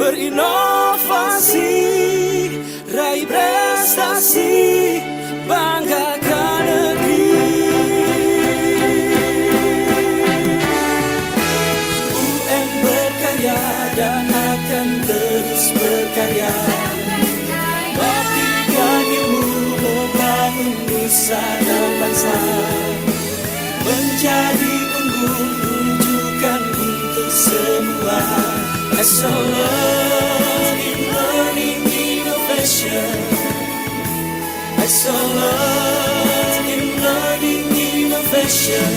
berinovasi, raih prestasi, banggakan negeri. UN berkarya dan akan terus berkarya, baktikan ilmu membangun nusa dan bangsa, menjadi unggul rujukan untuk semua. Excellent in learning innovation, excellent in learning innovation.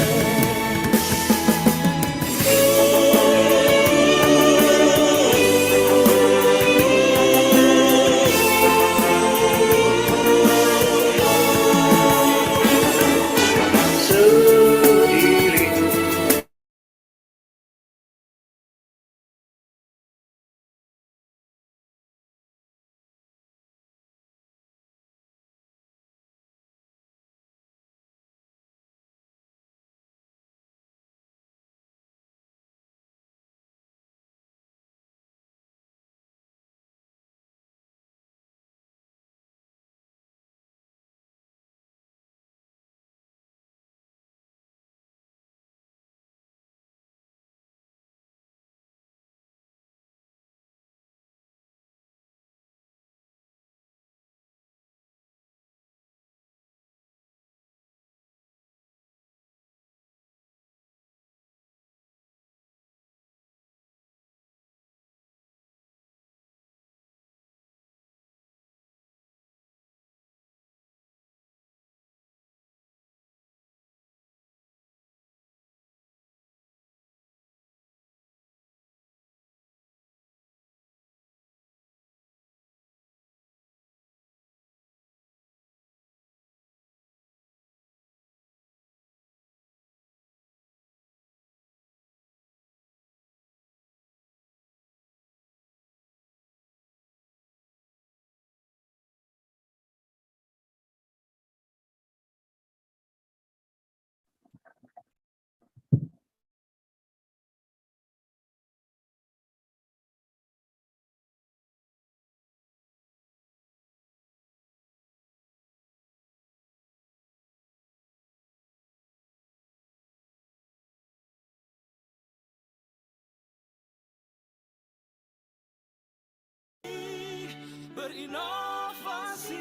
Berinovasi,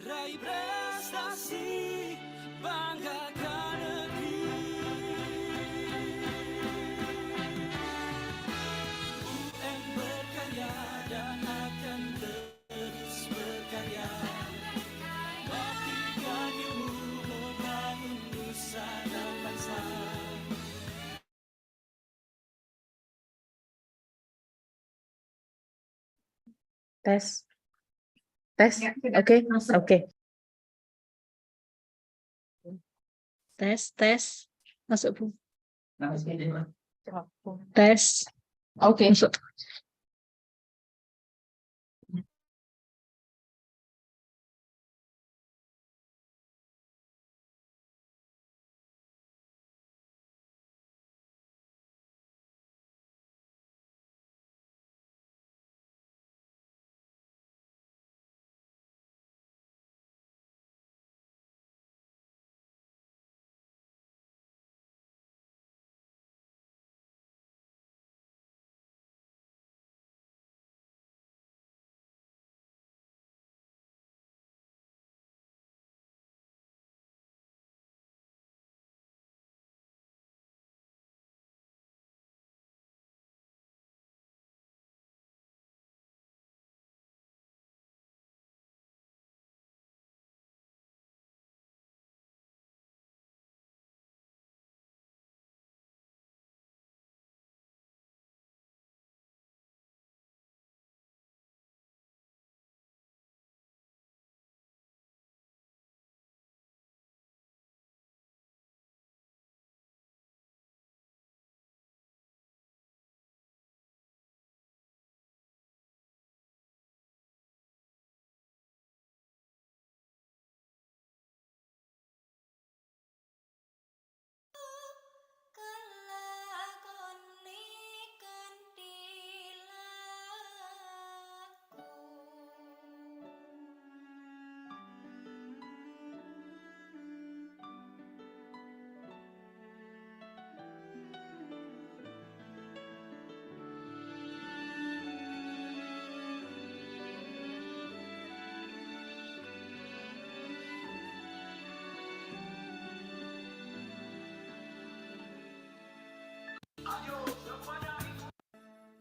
raih prestasi, banggakan negeri. UN berkarya dan akan terus berkarya, baktikan ilmu membangun nusa dan bangsa. Tes, tes, oke, oke. Tes, masuk Bu. Tes, oke. Masuk.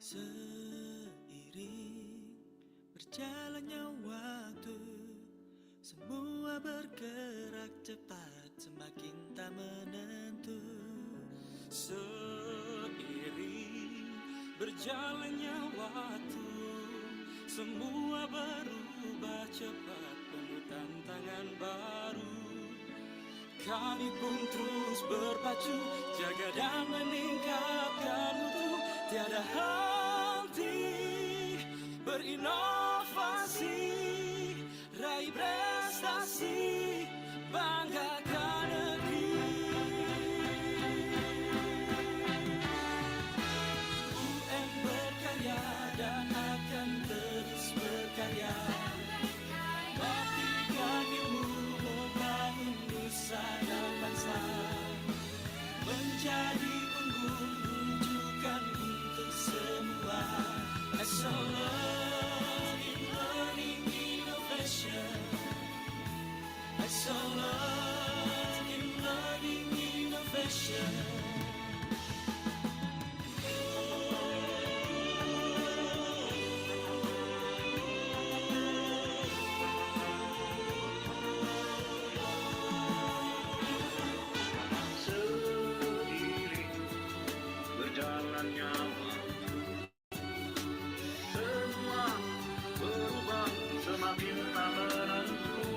Seiring berjalannya waktu, semua bergerak cepat, semakin tak menentu. Seiring berjalannya waktu, semua berubah cepat, penuh tantangan baru. Kami pun terus berpacu, jaga dan meningkatkan mutu, tiada henti berinovasi, raih prestasi, banggakan negeri. UM berkarya dan akan terus berkarya, baktikan ilmu membangun nusa dan bangsa, menjadi unggul rujukan untuk semua. Excellent in learning innovation, excellent in learning innovation. Seiring berjalannya waktu, semua berubah, semakin tak menentu.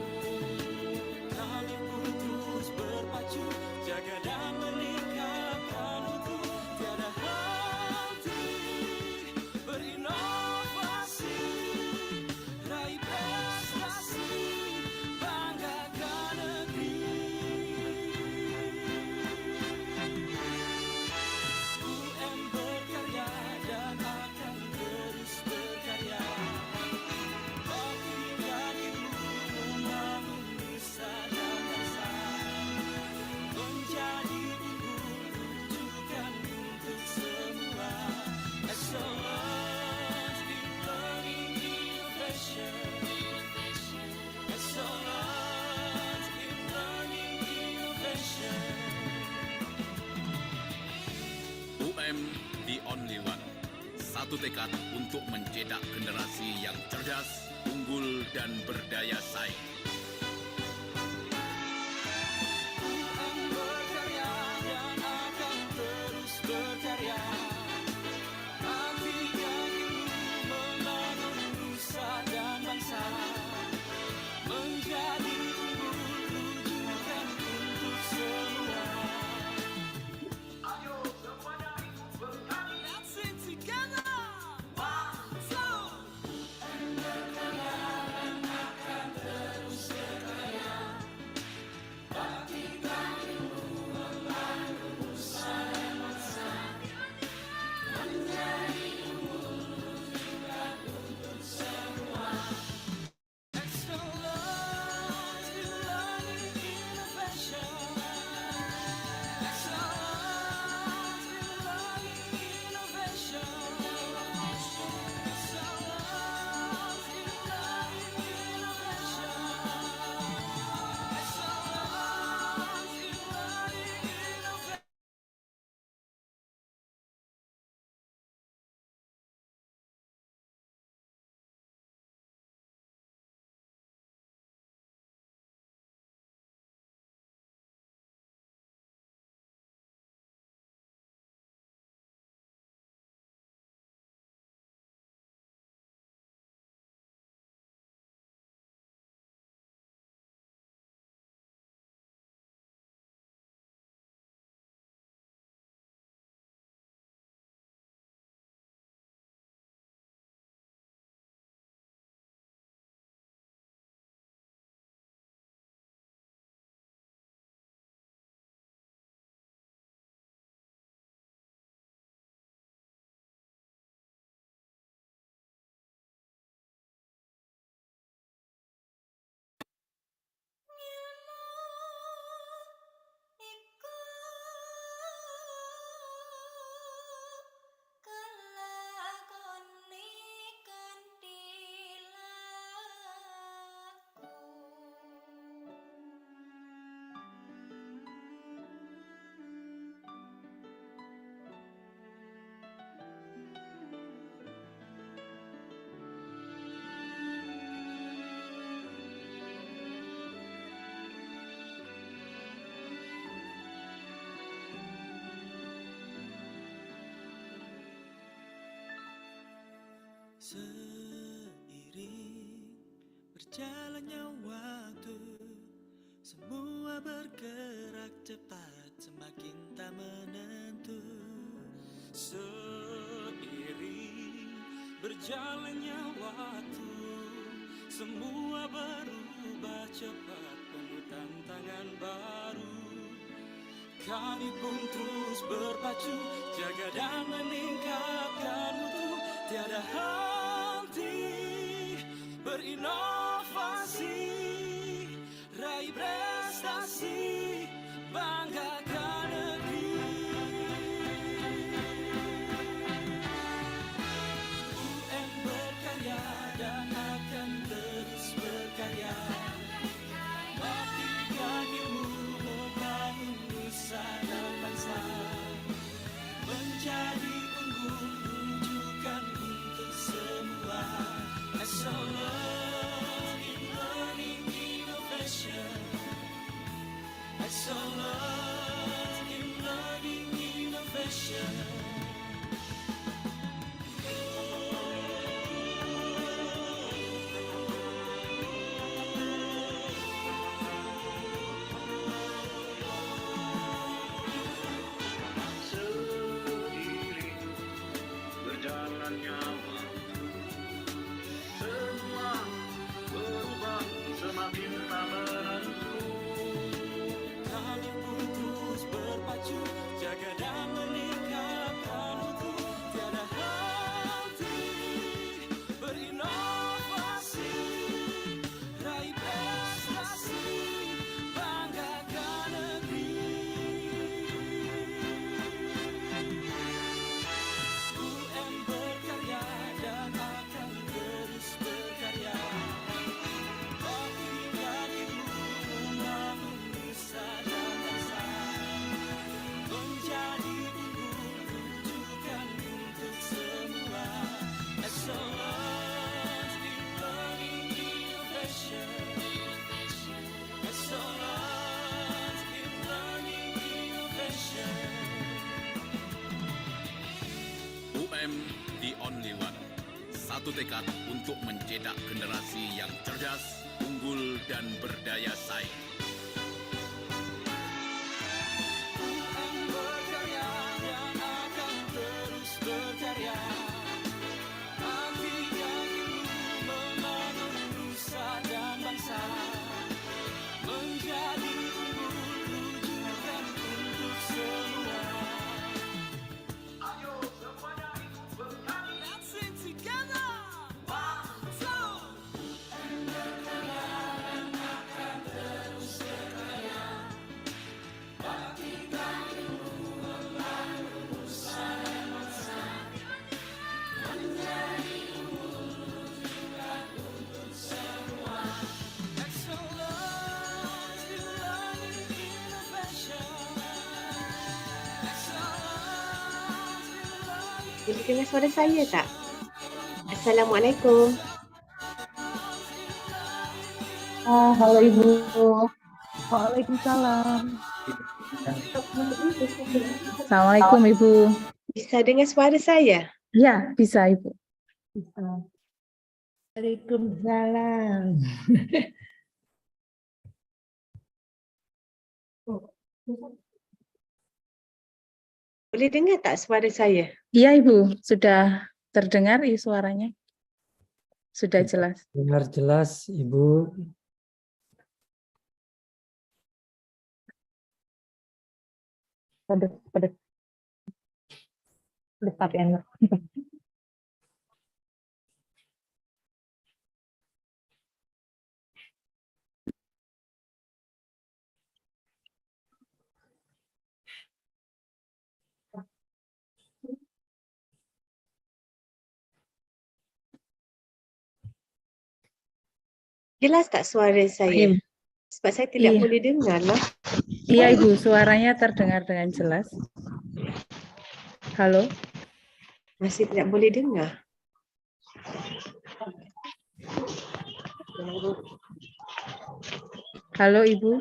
Kami pun terus berpacu, jaga dan meningkatkan mutu, tiada henti berinovasi, raih prestasi, banggakan negeri. UM berkarya dan akan terus berkarya, baktikan ilmu membangun nusa dan bangsa, menjadi unggul rujukan untuk semua. Excellent in learning innovation, excellent in learning innovation. UM The Only One. Satu tekad untuk mencetak generasi yang cerdas, unggul, dan berdaya saing. UM berkarya dan akan terus berkarya, baktikan ilmu membangun nusa dan bangsa, menjadi unggul rujukan untuk semua. Let's sing together. One, two. UM berkarya dan akan terus Seiring berjalannya waktu, semua bergerak cepat, semakin tak menentu. Seiring berjalannya waktu, semua berubah cepat, penuh tantangan baru. Kami pun terus berpacu, jaga dan meningkatkan mutu, tiada henti berinovasi, raih prestasi, banggakan negeri. UN berkarya dan akan terus berkarya, baktikan ilmu membangun nusa dan bangsa, menjadi unggul rujukan untuk semua. Excellent in learning innovation, excellent in learning innovation. Seiring berjalannya waktu, semua berubah semakin tak menentu. Kami pun terus berpacu, jaga dan meningkatkan mutu, tiada henti berinovasi, raih prestasi, banggakan negeri. UN berkarya dan akan terus berkarya, baktikan ilmu membangun nusa dan bangsa, menjadi unggul rujukan untuk semua. Excellence in learning innovation, excellence in learning innovation. UM The Only One. Satu tekad untuk mencetak generasi yang cerdas, unggul, dan berdaya saing. UN berkarya dan akan terus berkarya, baktikan ilmu membangun nusa dan bangsa, menjadi unggul rujukan untuk semua. Ayo semuanya ikut bernyanyi. Let's sing together. 1, 2. Excellence in learning innovation, excellence in learning. Boleh dengar suara saya tak? Assalamualaikum. Halo Ibu. Waalaikumsalam. Assalamualaikum Ibu. Bisa dengar suara saya? Ya, bisa Ibu. Waalaikumsalam. Boleh dengar tak suara saya? Iya Ibu, sudah terdengar suaranya? Sudah jelas. Dengar jelas, Ibu. Pedet. Tapi enak. Jelas tak suara saya? Iya. Sebab saya tidak Iya. boleh dengar lah. Iya Ibu, suaranya terdengar dengan jelas. Halo? Masih tidak boleh dengar. Halo Ibu?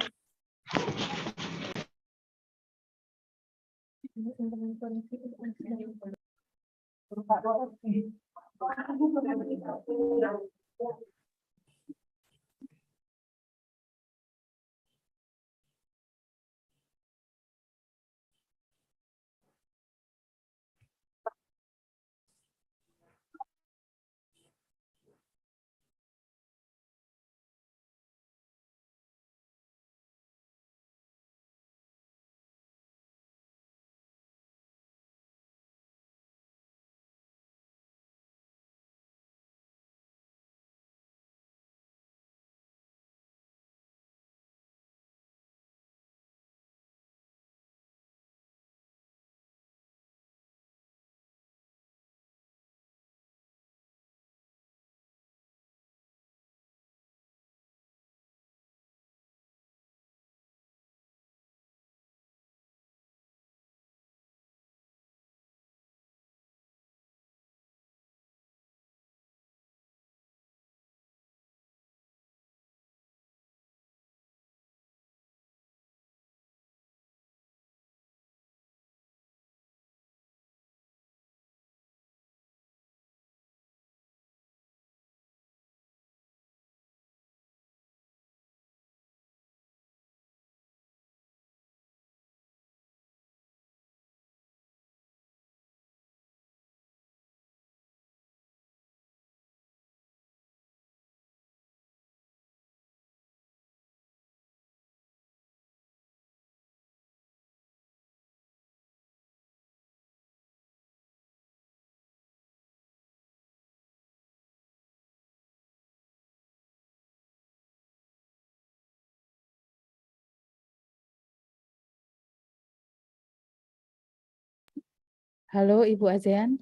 Halo Ibu ASEAN.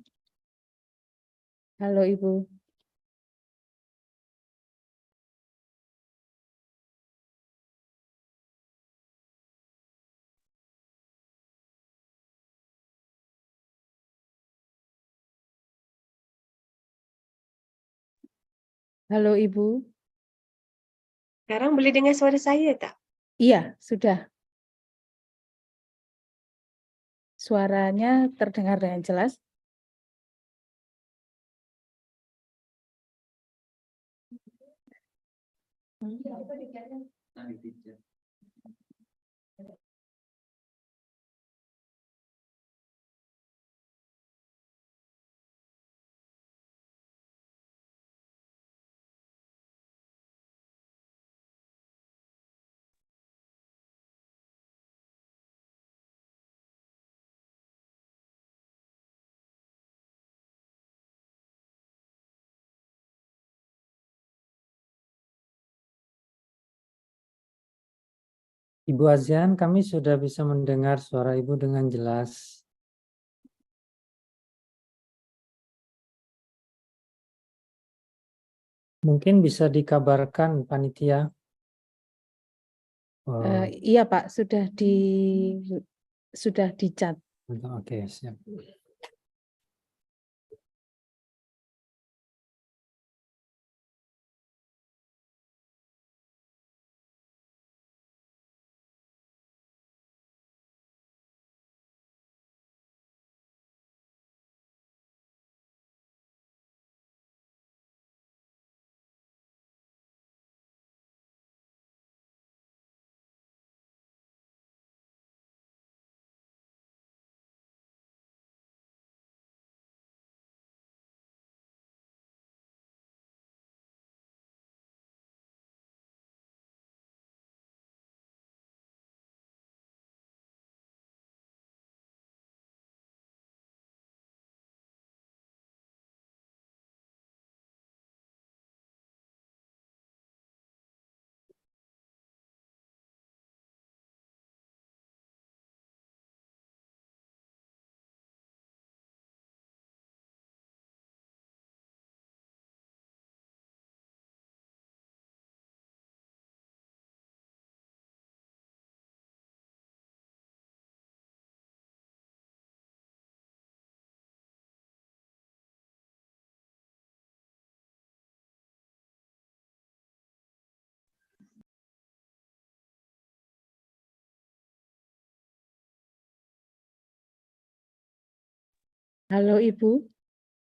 Halo Ibu. Halo Ibu. Sekarang boleh dengar suara saya tak? Iya, sudah. Suaranya terdengar dengan jelas. Ibu ASEAN, kami sudah bisa mendengar suara Ibu dengan jelas. Mungkin bisa dikabarkan panitia. Iya Pak, sudah dicat. Oke, siap. Halo Ibu.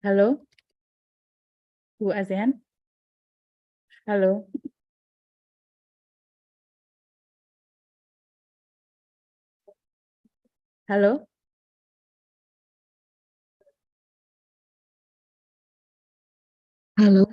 Halo. Bu ASEAN? Halo? Halo? Halo.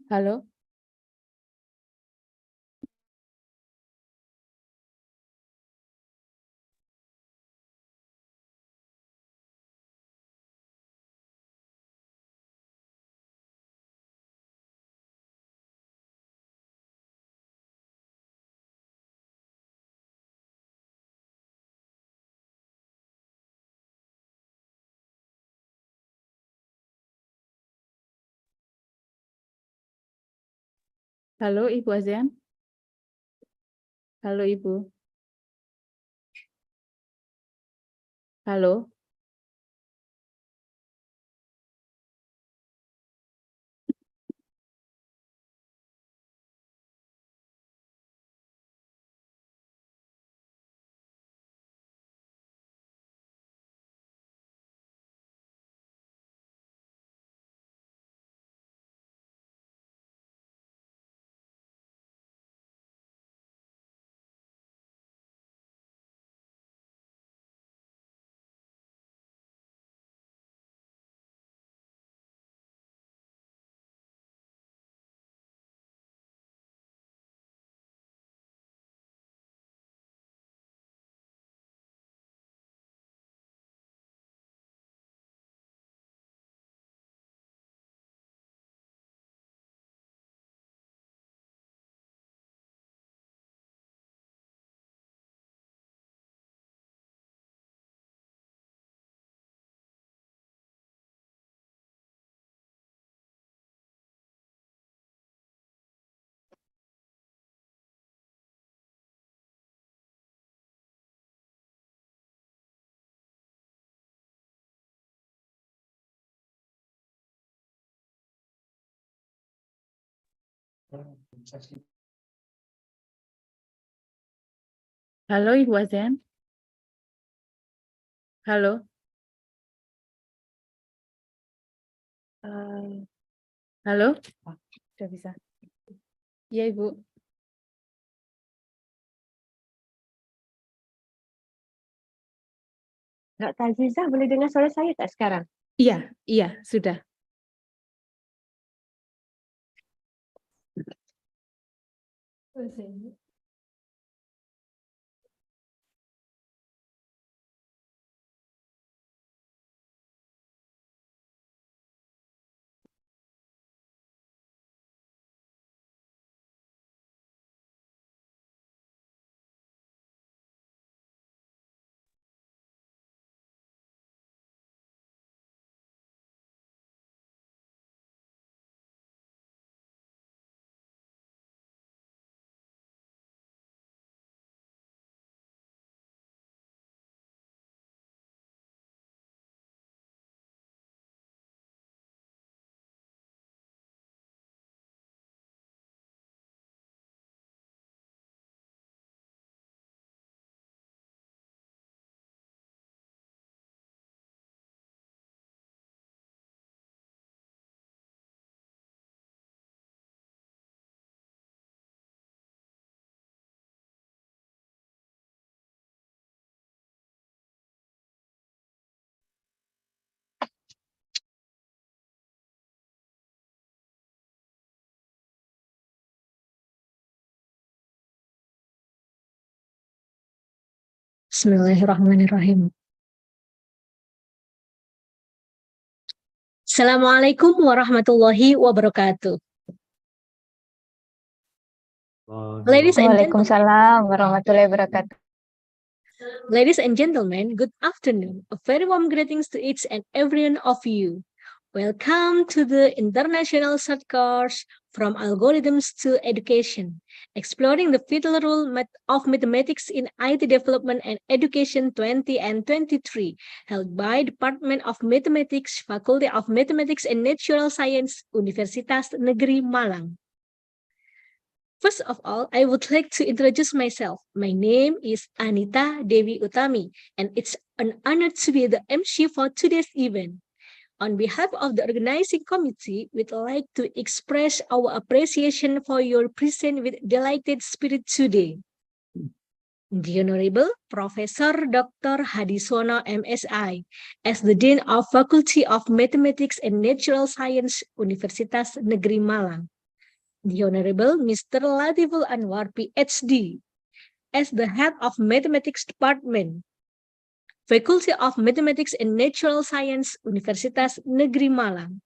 Halo? Halo Ibu ASEAN? Halo Ibu? Halo? Halo Ibu ASEAN? Halo? Halo? Sudah bisa. Iya Ibu. Dr. Azizah, boleh dengar suara saya tak sekarang? Iya, iya, sudah. Bismillahirrahmanirrahim. Assalamualaikum warahmatullahi wabarakatuh. Ladies and gentlemen, Waalaikumsalam warahmatullahi wabarakatuh. ladies and gentlemen, good afternoon. A very warm greetings to each and every one of you. Welcome to the International Short Course From Algorithms to Education, exploring the vital role of mathematics in IT development and education 20 and 23, held by Department of Mathematics, Faculty of Mathematics and Natural Science, Universitas Negeri Malang. First of all, I would like to introduce myself. My name is Anita Dewi Utami, and it's an honor to be the MC for today's event. On behalf of the organizing committee, we'd like to express our appreciation for your presence with delighted spirit today. The Honorable Professor Dr. Hadiswono MSI, as the Dean of Faculty of Mathematics and Natural Science, Universitas Negeri Malang. The Honorable Mr. Latiful Anwar, PhD, as the Head of Mathematics Department, Faculty of Mathematics and Natural Science, Universitas Negeri Malang.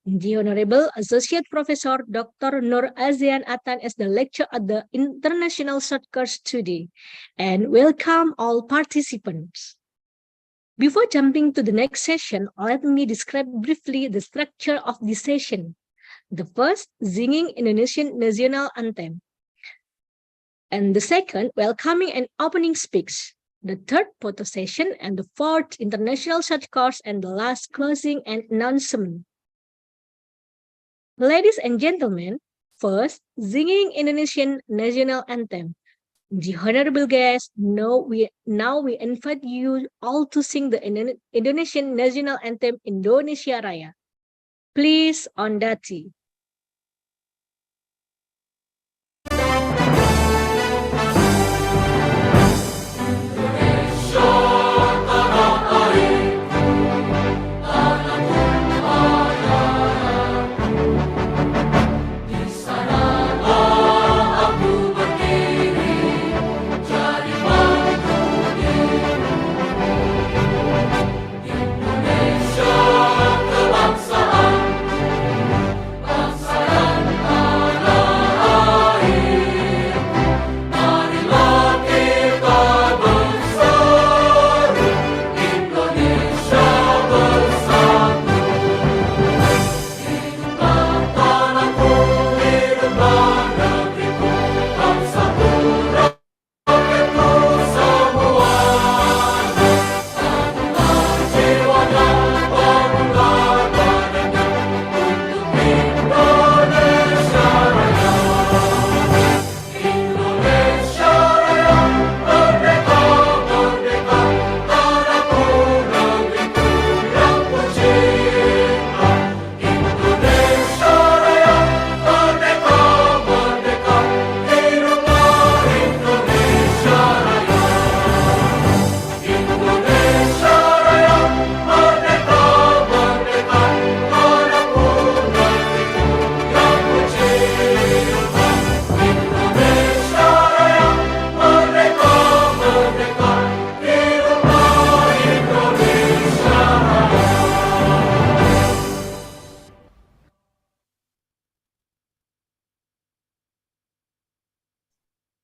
The Honorable Associate Professor Dr. Nur Azian Atan as the lecturer at the International Short Course today. And welcome all participants. Before jumping to the next session, let me describe briefly the structure of this session. The first, singing Indonesian national anthem. And the second, welcoming and opening speech. The third, photo session. And the fourth, international short course. And the last, closing and announcement. Ladies and gentlemen, first, singing Indonesian national anthem. The honorable guests, now we invite you all to sing the Indonesian national anthem, Indonesia Raya. Please, Ondati.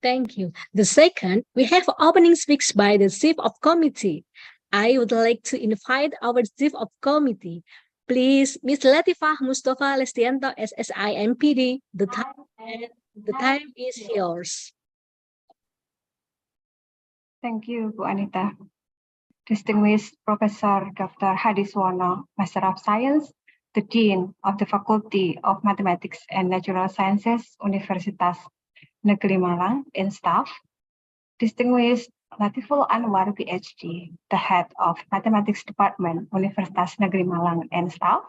Thank you. The second, we have opening speech by the Chief of Committee. I would like to invite our Chief of Committee. Please, Ms. Latifah Mustafa Lestianto, SSI MPD. The time is yours. Thank you, Bu Anita. Distinguished Professor Dr. Hadiswono, Master of Science, the Dean of the Faculty of Mathematics and Natural Sciences, Universitas Negeri Malang, and staff. Distinguished Latiful Anwar, PhD, the Head of Mathematics Department, Universitas Negeri Malang, and staff.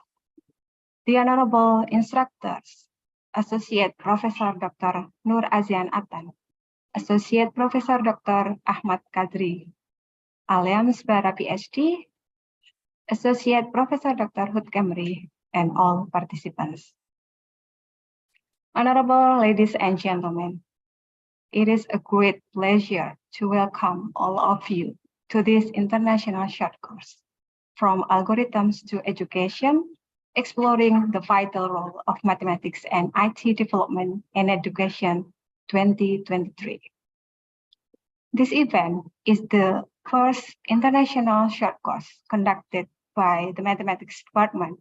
The Honorable Instructors, Associate Professor Dr. Nur Azian Atan, Associate Professor Dr. Ahmad Kadri, Alia Misbara, PhD, Associate Professor Dr. Hud Kemri, and all participants. Honorable ladies and gentlemen, it is a great pleasure to welcome all of you to this international short course, From Algorithms to Education, Exploring the Vital Role of Mathematics and IT Development in Education 2023. This event is the first international short course conducted by the Mathematics Department,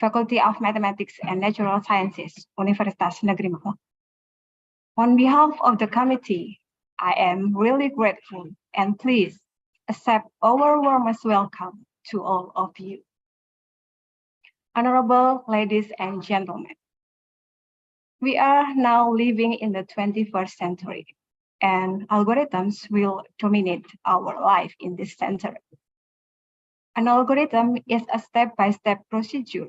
Faculty of Mathematics and Natural Sciences, Universitas Negeri Malang. On behalf of the committee, I am really grateful and please accept our warmest welcome to all of you. Honorable ladies and gentlemen, we are now living in the 21st century, and algorithms will dominate our life in this century. An algorithm is a step-by-step procedure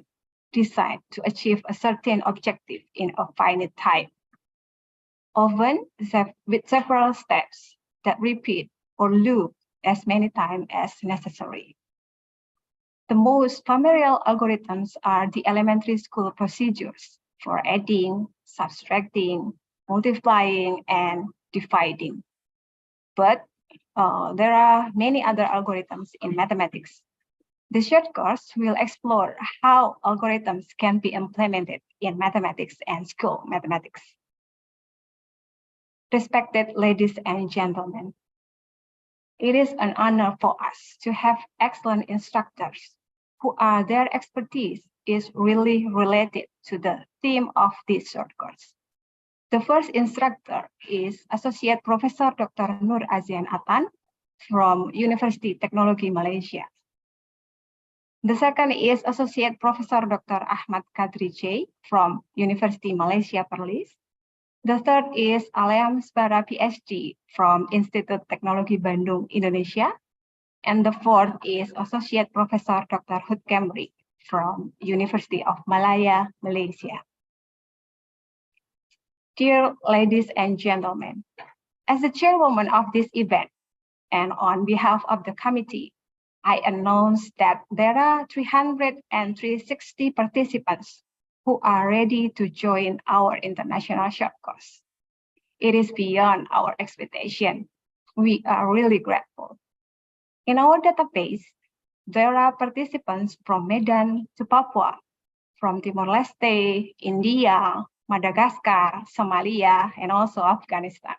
designed to achieve a certain objective in a finite time, often with several steps that repeat or loop as many times as necessary. The most familiar algorithms are the elementary school procedures for adding, subtracting, multiplying, and dividing. But there are many other algorithms in mathematics. The short course will explore how algorithms can be implemented in mathematics and school mathematics. Respected ladies and gentlemen, it is an honor for us to have excellent instructors their expertise is really related to the theme of this short course. The first instructor is Associate Professor Dr. Nur Azian Atan from University Technology Malaysia. The second is Associate Professor Dr. Ahmad Kadri J from University Malaysia Perlis. The third is Aleam Sbara PhD from Institute Teknologi Bandung, Indonesia. And the fourth is Associate Professor Dr. Hud Kemri from University of Malaya, Malaysia. Dear ladies and gentlemen, as the chairwoman of this event and on behalf of the committee, I announce that there are 360 participants who are ready to join our international short course. It is beyond our expectation. We are really grateful. In our database, there are participants from Medan to Papua, from Timor-Leste, India, Madagascar, Somalia, and also Afghanistan.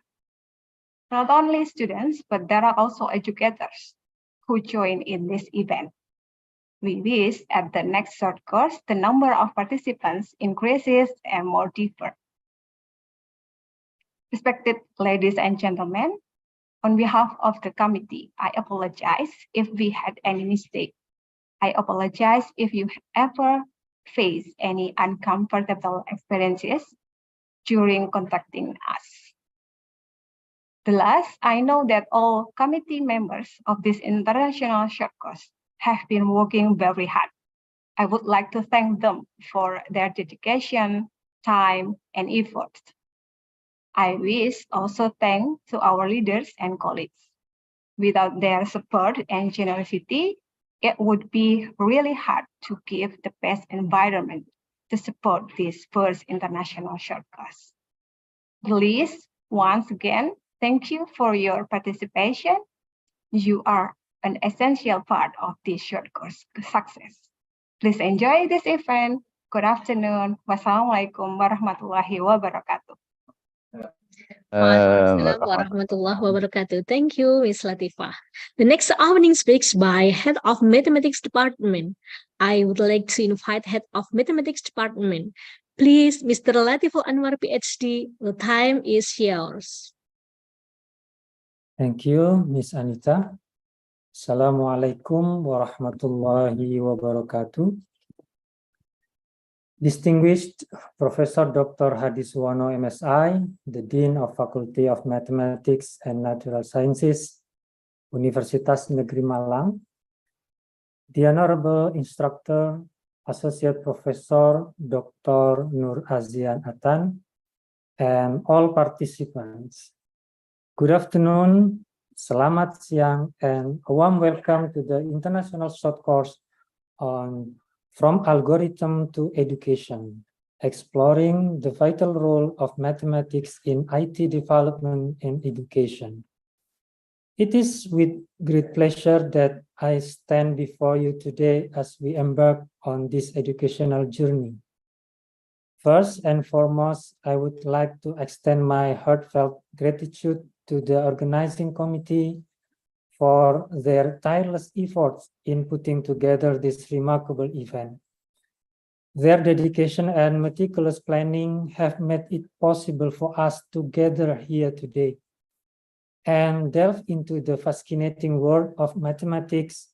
Not only students, but there are also educators who join in this event. We wish at the next short course, the number of participants increases and more different. Respected ladies and gentlemen, on behalf of the committee, I apologize if we had any mistake. I apologize if you ever face any uncomfortable experiences during contacting us. The last, I know that all committee members of this international short course have been working very hard. I would like to thank them for their dedication, time, and effort. I wish also thank to our leaders and colleagues. Without their support and generosity, it would be really hard to give the best environment to support this first international short course. Please, once again, thank you for your participation. You are an essential part of this short course success. Please enjoy this event. Good afternoon. Wassalamualaikum warahmatullahi wabarakatuh. Waalaikumsalam warahmatullahi wabarakatuh. Thank you, Ms. Latifah. The next opening speaks by Head of Mathematics Department. I would like to invite Head of Mathematics Department. Please, Mr. Latiful Anwar, PhD, the time is yours. Thank you, Ms. Anita. Assalamualaikum warahmatullahi wabarakatuh. Distinguished Professor Dr. Hadiswono, MSI, the Dean of Faculty of Mathematics and Natural Sciences, Universitas Negeri Malang, the Honorable Instructor, Associate Professor Dr. Nur Azian Atan, and all participants. Good afternoon, selamat siang, and a warm welcome to the International Short Course on From Algorithm to Education, Exploring the Vital Role of Mathematics in IT Development and Education. It is with great pleasure that I stand before you today as we embark on this educational journey. First and foremost, I would like to extend my heartfelt gratitude to the organizing committee for their tireless efforts in putting together this remarkable event. Their dedication and meticulous planning have made it possible for us to gather here today and delve into the fascinating world of mathematics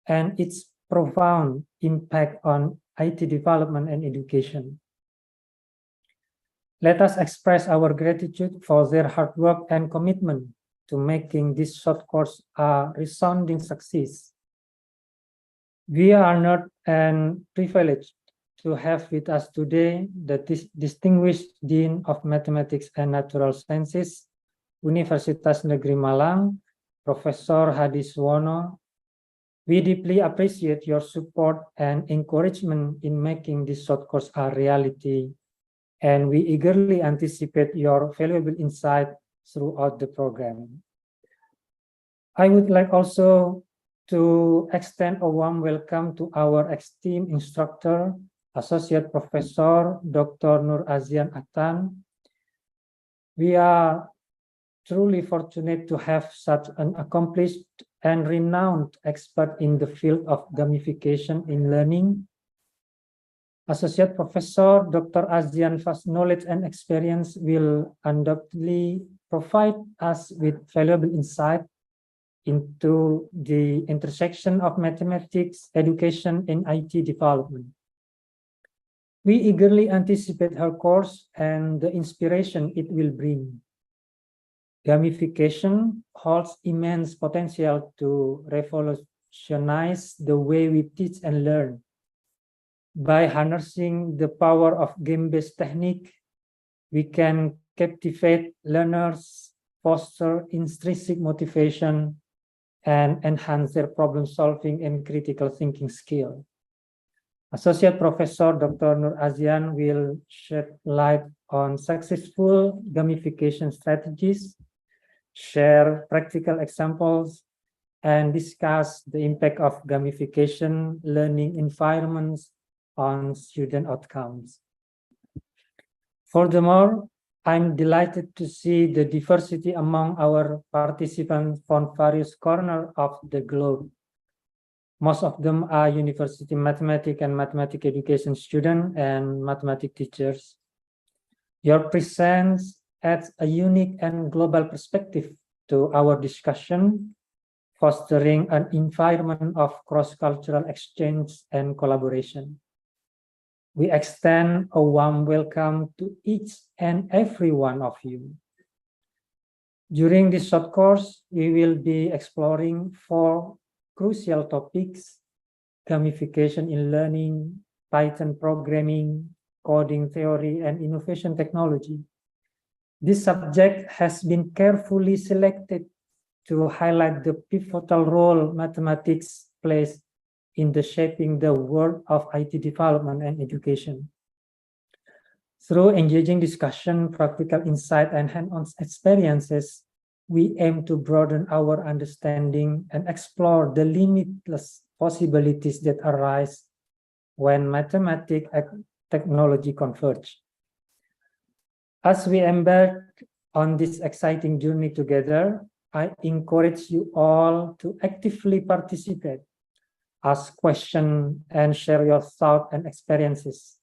and its profound impact on IT development and education. Let us express our gratitude for their hard work and commitment to making this short course a resounding success. We are honored and privileged to have with us today the distinguished Dean of Mathematics and Natural Sciences, Universitas Negeri Malang, Professor Hadiswono. We deeply appreciate your support and encouragement in making this short course a reality, and we eagerly anticipate your valuable insight throughout the program. I would like also to extend a warm welcome to our esteemed instructor, Associate Professor Dr. Nur Azian Atan. We are truly fortunate to have such an accomplished and renowned expert in the field of gamification in learning. Associate Professor Dr. Azian's vast knowledge and experience will undoubtedly provide us with valuable insight into the intersection of mathematics, education, and IT development. We eagerly anticipate her course and the inspiration it will bring. Gamification holds immense potential to revolutionize the way we teach and learn. By harnessing the power of game-based technique, we can captivate learners, foster intrinsic motivation, and enhance their problem-solving and critical thinking skill. Associate Professor Dr. Nur Azian will shed light on successful gamification strategies, share practical examples, and discuss the impact of gamification learning environments on student outcomes. Furthermore, I'm delighted to see the diversity among our participants from various corners of the globe. Most of them are university mathematics and mathematics education students and mathematics teachers. Your presence adds a unique and global perspective to our discussion, fostering an environment of cross-cultural exchange and collaboration. We extend a warm welcome to each and every one of you. During this short course, we will be exploring 4 crucial topics: gamification in learning, Python programming, coding theory, and innovation technology. This subject has been carefully selected to highlight the pivotal role mathematics plays in the shaping the world of IT development and education. Through engaging discussion, practical insight, and hands-on experiences, we aim to broaden our understanding and explore the limitless possibilities that arise when mathematics and technology converge. As we embark on this exciting journey together, I encourage you all to actively participate, ask questions, and share your thoughts and experiences.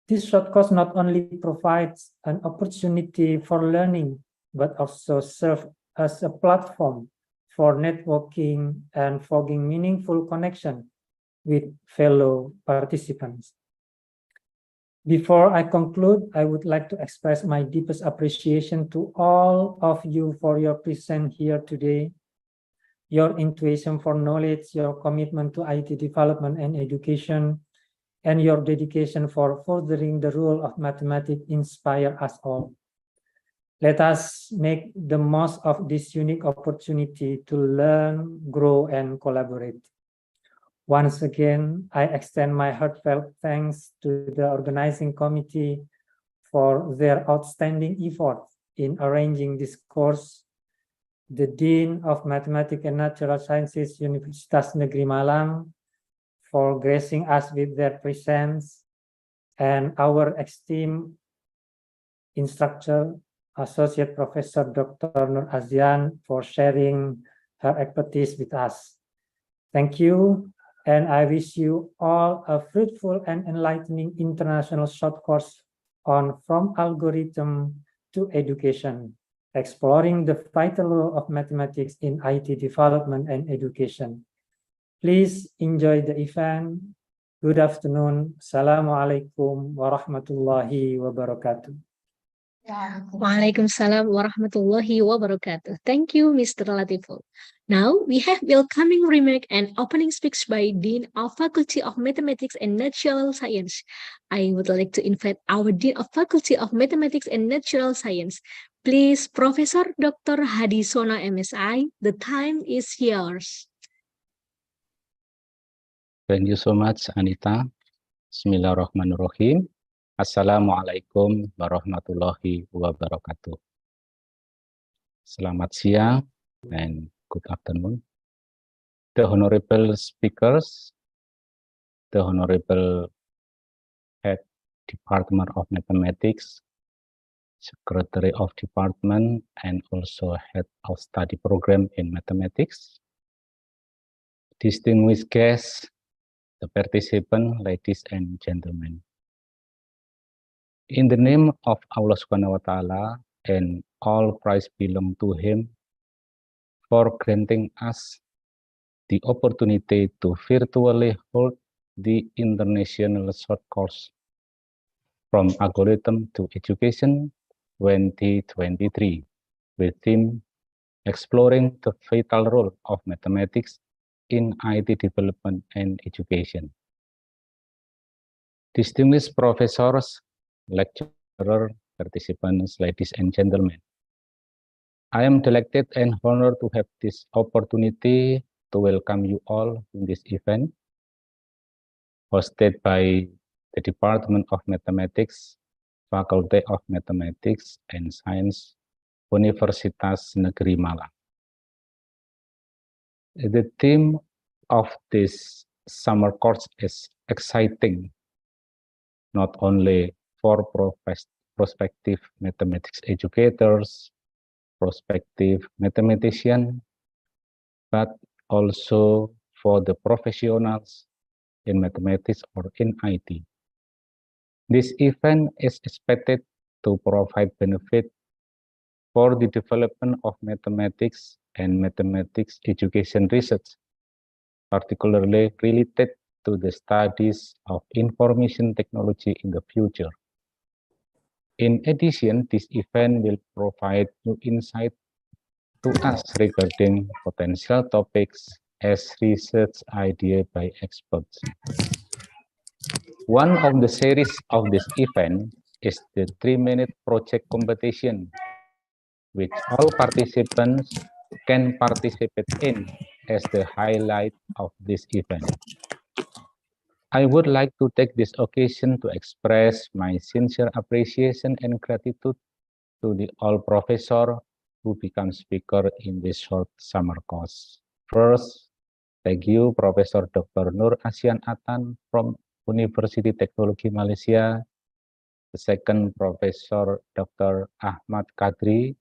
This short course not only provides an opportunity for learning, but also serves as a platform for networking and forging meaningful connection with fellow participants. Before I conclude, I would like to express my deepest appreciation to all of you for your presence here today, your intuition for knowledge, your commitment to IT development and education, and your dedication for furthering the role of mathematics inspire us all. Let us make the most of this unique opportunity to learn, grow, and collaborate. Once again, I extend my heartfelt thanks to the organizing committee for their outstanding efforts in arranging this course. the Dean of Mathematics and Natural Sciences, Universitas Negeri Malang, for gracing us with their presence, and our esteemed instructor, Associate Professor Dr. Nur Azian, for sharing her expertise with us. Thank you, and I wish you all a fruitful and enlightening international short course on From Algorithm to Education, exploring the vital role of mathematics in IT development and education. Please enjoy the event. Good afternoon. Assalamualaikum warahmatullahi wabarakatuh. Waalaikumsalam warahmatullahi wabarakatuh. Thank you, Mr. Latiful. Now we have welcoming remark and opening speech by Dean of Faculty of Mathematics and Natural Science. I would like to invite our Dean of Faculty of Mathematics and Natural Science. Please, Professor Dr. Hadiswana MSI, the time is yours. Thank you so much, Anita. Bismillahirrahmanirrahim. Assalamualaikum warahmatullahi wabarakatuh. Selamat siang and good afternoon. The honorable speakers, the honorable head Department of Mathematics, Secretary of Department, and also head of study program in mathematics, distinguished guests, the participants, ladies and gentlemen. In the name of Allah Subhanahu wa Ta'ala, and all praise belong to Him for granting us the opportunity to virtually hold the International Short Course From Algorithm to Education 2023 with theme Exploring the Vital Role of Mathematics in IT Development and Education. Distinguished professors, lecturer, participants, ladies and gentlemen. I am delighted and honored to have this opportunity to welcome you all in this event, hosted by the Department of Mathematics, Faculty of Mathematics and Science, Universitas Negeri Malang. The theme of this summer course is exciting, not only for prospective mathematics educators, prospective mathematicians, but also for the professionals in mathematics or in IT. This event is expected to provide benefit for the development of mathematics and mathematics education research, particularly related to the studies of information technology in the future. In addition, this event will provide new insight to us regarding potential topics as research idea by experts. One of the series of this event is the 3-minute project competition, which all participants can participate in as the highlight of this event. I would like to take this occasion to express my sincere appreciation and gratitude to the all professor who become speaker in this short summer course. First, thank you Professor Dr. Nur Azian Atan from University Teknologi Malaysia. The second, Professor Dr. Ahmad Kadri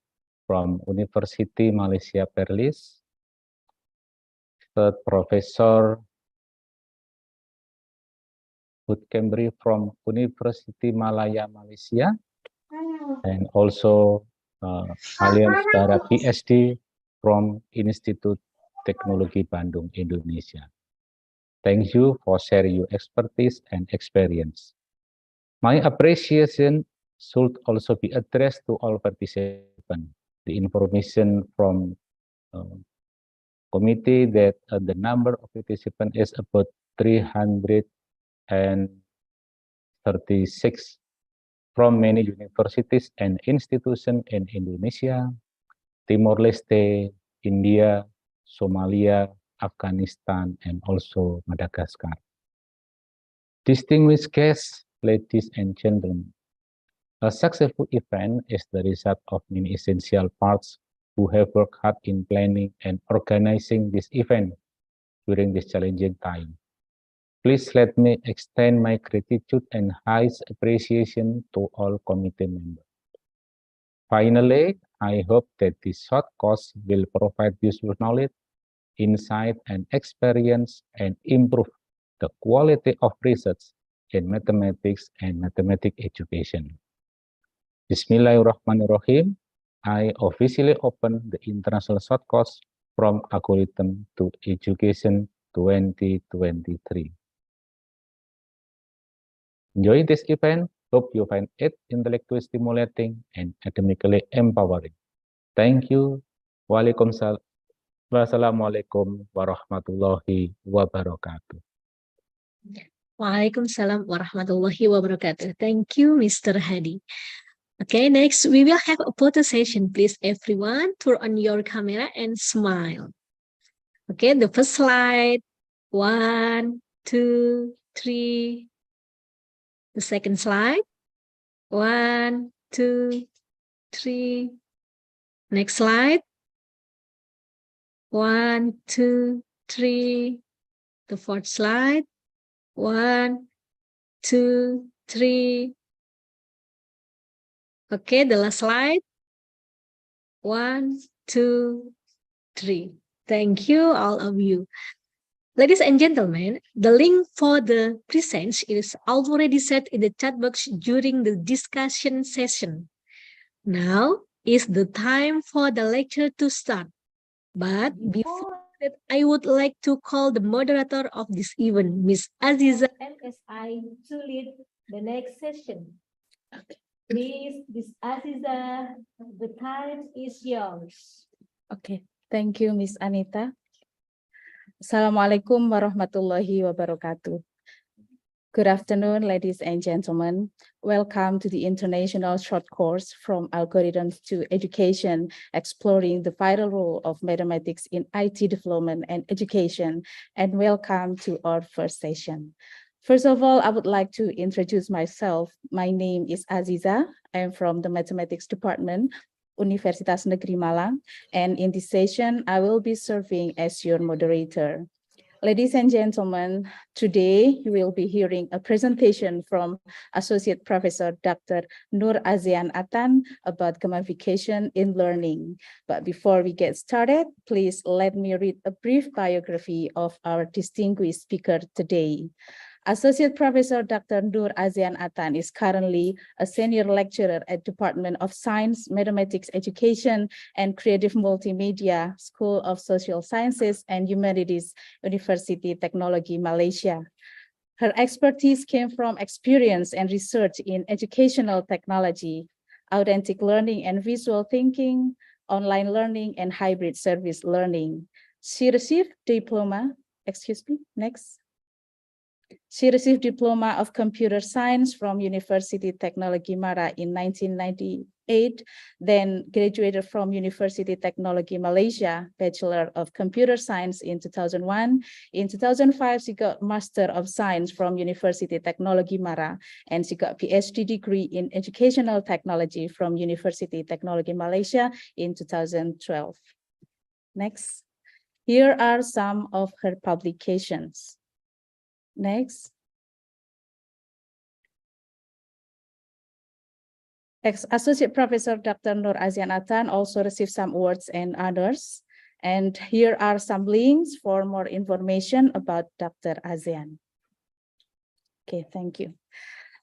from University Malaysia Perlis. Third, Professor Cambry from University Malaya, Malaysia, and also kalian saudara PhD from Institut Teknologi Bandung, Indonesia. Thank you for sharing your expertise and experience. My appreciation should also be addressed to all participants. The information from committee that the number of participants is about 336 from many universities and institutions in Indonesia, Timor-Leste, India, Somalia, Afghanistan, and also Madagascar. Distinguished guests, ladies and gentlemen, a successful event is the result of many essential parts who have worked hard in planning and organizing this event during this challenging time. Please let me extend my gratitude and highest appreciation to all committee members. Finally, I hope that this short course will provide useful knowledge, insight, and experience and improve the quality of research in mathematics and mathematics education. Bismillahirrahmanirrahim. I officially open the international short course from algorithm to education 2023. Enjoy this event. Hope you find it intellectually stimulating and academically empowering. Thank you. Waalaikumsalam. Wassalamualaikum warahmatullahi wabarakatuh. Waalaikumsalam warahmatullahi wabarakatuh. Thank you, Mr. Hadi. Okay, next we will have a photo session. Please, everyone, turn on your camera and smile. Okay, the first slide. 1, 2, 3. The second slide. 1, 2, 3. Next slide. 1, 2, 3. The fourth slide. 1, 2, 3. Okay, the last slide. 1, 2, 3. Thank you, all of you. Ladies and gentlemen, the link for the presents is already set in the chat box during the discussion session. Now is the time for the lecture to start. But before that, I would like to call the moderator of this event, Ms. Aziza MSI, to lead the next session. Please, Ms. Aziza, the time is yours. Okay, thank you, Miss Anita. Assalamualaikum warahmatullahi wabarakatuh. Good afternoon, ladies and gentlemen. Welcome to the International Short Course from Algorithms to Education, exploring the vital role of mathematics in IT development and education, and welcome to our first session. First of all, I would like to introduce myself. My name is Aziza. I am from the Mathematics Department, Universitas Negeri Malang, and in this session, I will be serving as your moderator. Ladies and gentlemen, today you will be hearing a presentation from Associate Professor Dr. Nur Azian Atan about gamification in learning. But before we get started, please let me read a brief biography of our distinguished speaker today. Associate Professor Dr. Nur Azian Atan is currently a senior lecturer at Department of Science, Mathematics Education, and Creative Multimedia, School of Social Sciences and Humanities, University Technology, Malaysia. Her expertise came from experience and research in educational technology, authentic learning and visual thinking, online learning, and hybrid service learning. She received diploma, She received Diploma of Computer Science from University Technology Mara in 1998, then graduated from University Technology Malaysia, Bachelor of Computer Science in 2001. In 2005, she got Master of Science from University Technology Mara, and she got PhD degree in Educational Technology from University Technology Malaysia in 2012. Next, here are some of her publications. Next. Associate Professor Dr. Nur Azian Atan also received some awards and honors. And here are some links for more information about Dr. Azian. Okay, thank you.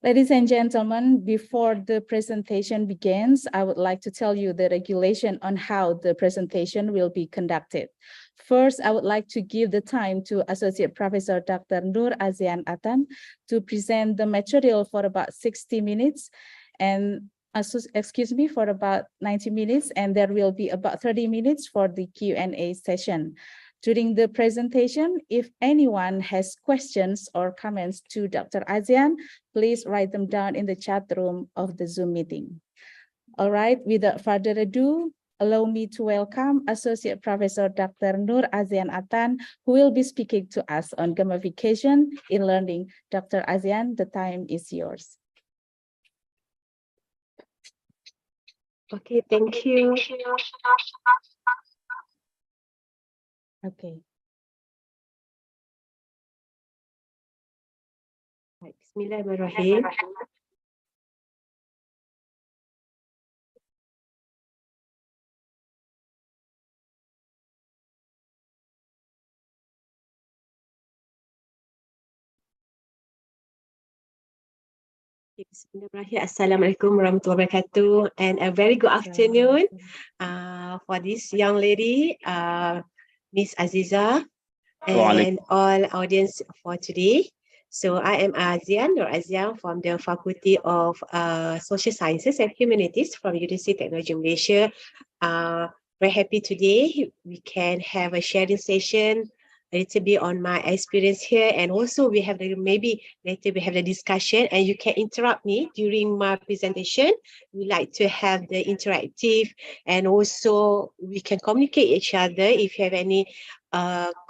Ladies and gentlemen, before the presentation begins, I would like to tell you the regulation on how the presentation will be conducted. First, I would like to give the time to Associate Professor Dr. Nur Azian Atan to present the material for about 60 minutes and for about 90 minutes, and there will be about 30 minutes for the Q&A session. During the presentation, if anyone has questions or comments to Dr. Azian, please write them down in the chat room of the Zoom meeting. All right, without further ado, allow me to welcome Associate Professor Dr. Nur Azian Atan, who will be speaking to us on gamification in learning. Dr. Azian, the time is yours. Okay, thank you. Okay. Right, Bismillahirrahmanirrahim. Bismillahirrahmanirrahim. Assalamualaikum warahmatullahi wabarakatuh, and a very good afternoon for this young lady, Miss Aziza, and all audience for today. So I am Azian or Azian from the Faculty of Social Sciences and Humanities from University Technology Malaysia. Very happy today we can have a sharing session a little bit on my experience here, and also we have the maybe later we have the discussion, and you can interrupt me during my presentation. We like to have the interactive, and also we can communicate each other if you have any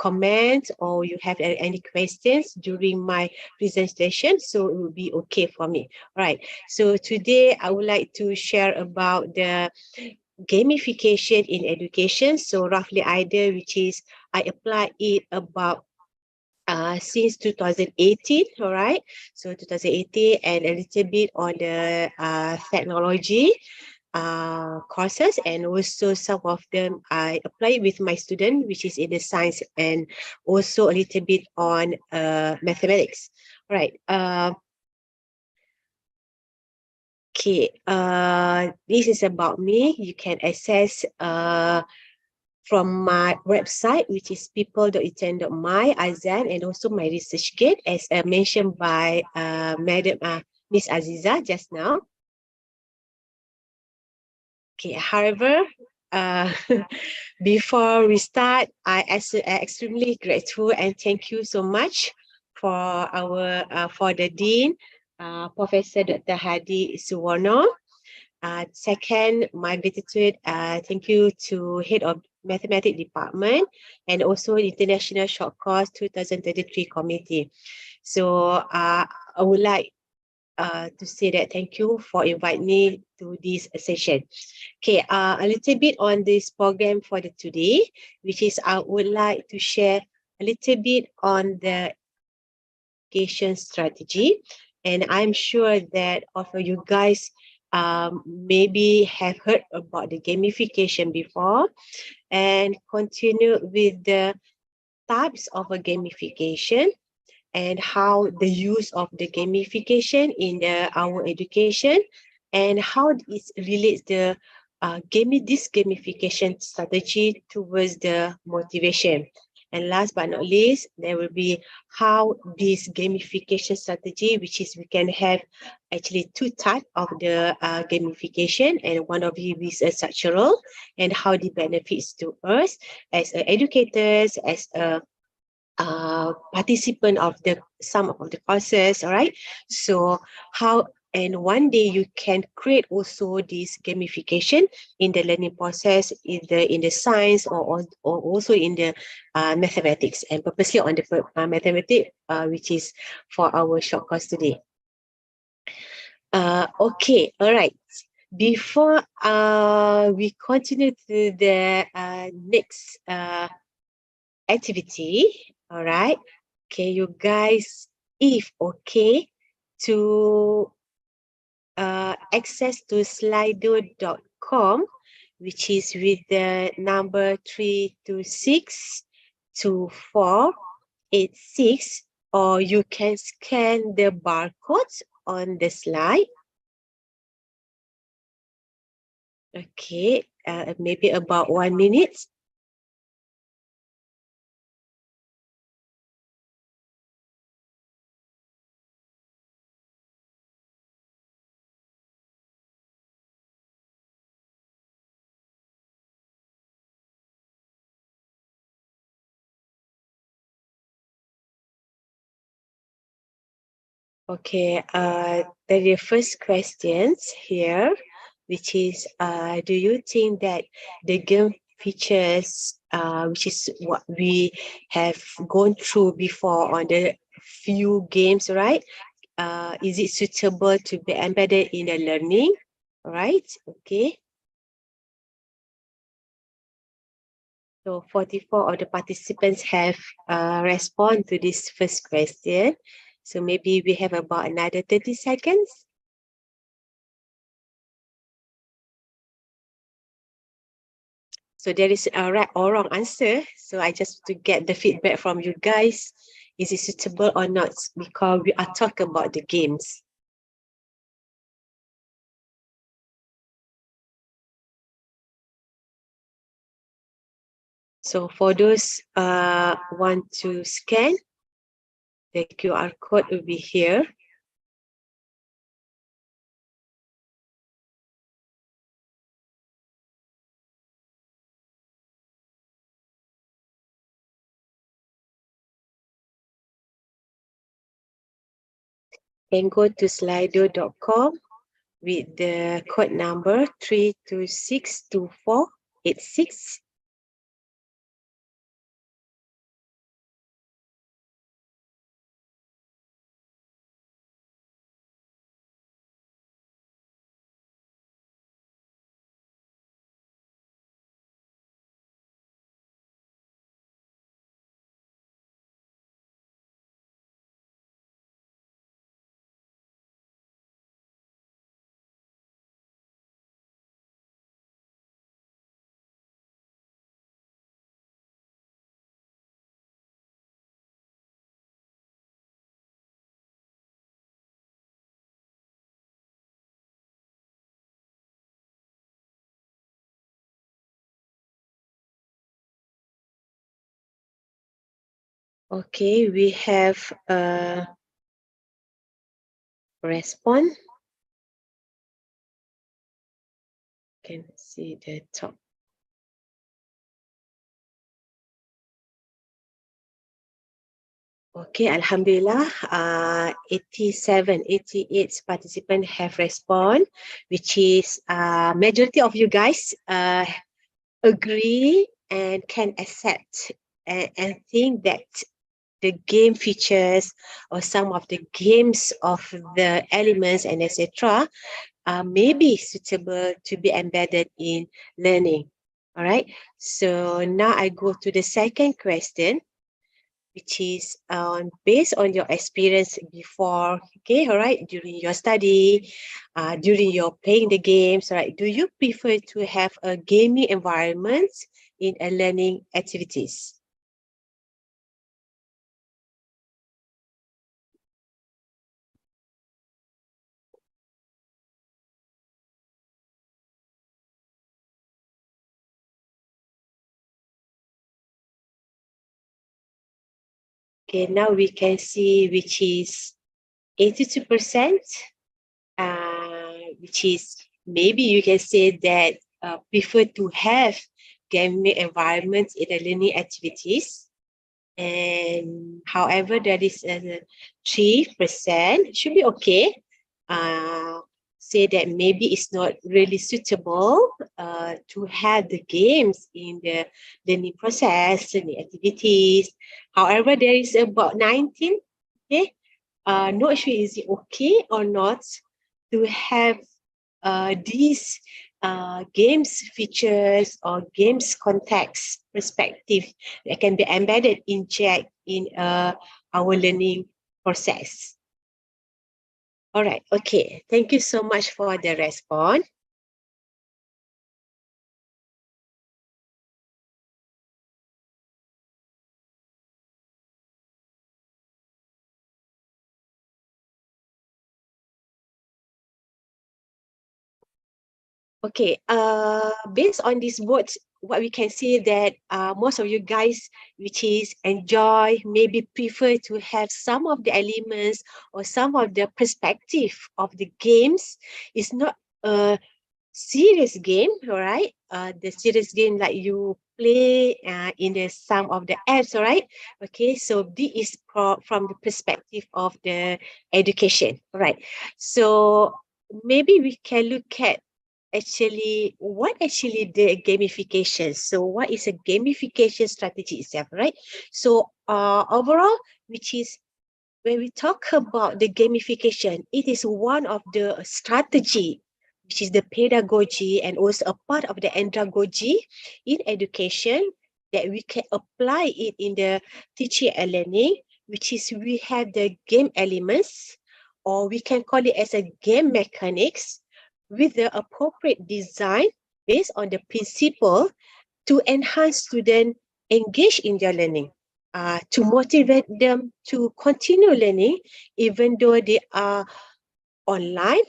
comment or you have any questions during my presentation, so it will be okay for me. All right, so today I would like to share about the gamification in education. So roughly idea, which is I applied it about since 2018, all right, so 2018, and a little bit on the technology courses, and also some of them I apply with my student, which is in the science, and also a little bit on mathematics. All right. Okay. This is about me. You can access from my website, which is people.eten.my, Azan, and also my ResearchGate, as mentioned by Madam Miss Aziza just now. Okay, however, before we start, I extremely grateful and thank you so much for our for the Dean, Professor Dr. Hadi Suwarno. Second, my gratitude, thank you to Head of Mathematics Department, and also International Short Course 2033 Committee. So I would like to say that thank you for inviting me to this session. Okay, a little bit on this program for the today, which is I would like to share a little bit on the education strategy, and I'm sure that all of you guys maybe have heard about the gamification before, and continue with the types of a gamification, and how the use of the gamification in our education, and how it relates the this gamification strategy towards the motivation. And last but not least, there will be how this gamification strategy, which is we can have actually two types of the gamification, and one of it is a structural, and how the benefits to us as educators, as a participant of the some of the courses. All right, so how, and one day you can create also this gamification in the learning process, in the science, or also in the mathematics, and purposely on the mathematics, which is for our short course today. Okay, all right, before we continue to the next activity, all right, okay, you guys, if okay, to access to slido.com, which is with the number 3262486, or you can scan the barcodes on the slide. Okay, maybe about 1 minute. Okay, the first questions here, which is, do you think that the game features, which is what we have gone through before on the few games, right? Is it suitable to be embedded in the learning, right? Okay. So 44 of the participants have responded to this first question. So maybe we have about another 30 seconds. So there is a right or wrong answer. So I just to get the feedback from you guys. Is it suitable or not? Because we are talking about the games. So for those want to scan, the QR code will be here. And go to slido.com with the code number 3262486. Okay, we have a response. Can see the top. Okay, Alhamdulillah, 88 participants have responded, which is majority of you guys agree and can accept and think that the game features or some of the games of the elements and etc. May be suitable to be embedded in learning. All right, so now I go to the second question, which is based on your experience before, okay, all right, during your study, during your playing the games, all right, do you prefer to have a gaming environment in a learning activities? Okay, now we can see which is 82%, which is maybe you can say that prefer to have gaming environments in the learning activities. And however, there is a 3% should be okay. Say that maybe it's not really suitable to have the games in the learning process, learning activities. However, there is about 19. Okay, not sure is it okay or not to have these games features or games context perspective that can be embedded in our learning process. All right, okay. Thank you so much for the response. Okay, based on this vote, what we can see that most of you guys, which is enjoy, maybe prefer to have some of the elements or some of the perspective of the games is not a serious game, all right? The serious game like you play in the some of the apps, all right? Okay, so this is from the perspective of the education, all right? So maybe we can look at actually what actually the gamification. So what is a gamification strategy itself, right? So overall, which is when we talk about the gamification, it is one of the strategy, which is the pedagogy and also a part of the andragogy in education that we can apply it in the teaching and learning, which is we have the game elements, or we can call it as a game mechanics, with the appropriate design based on the principle to enhance student engage in their learning, to motivate them to continue learning even though they are online,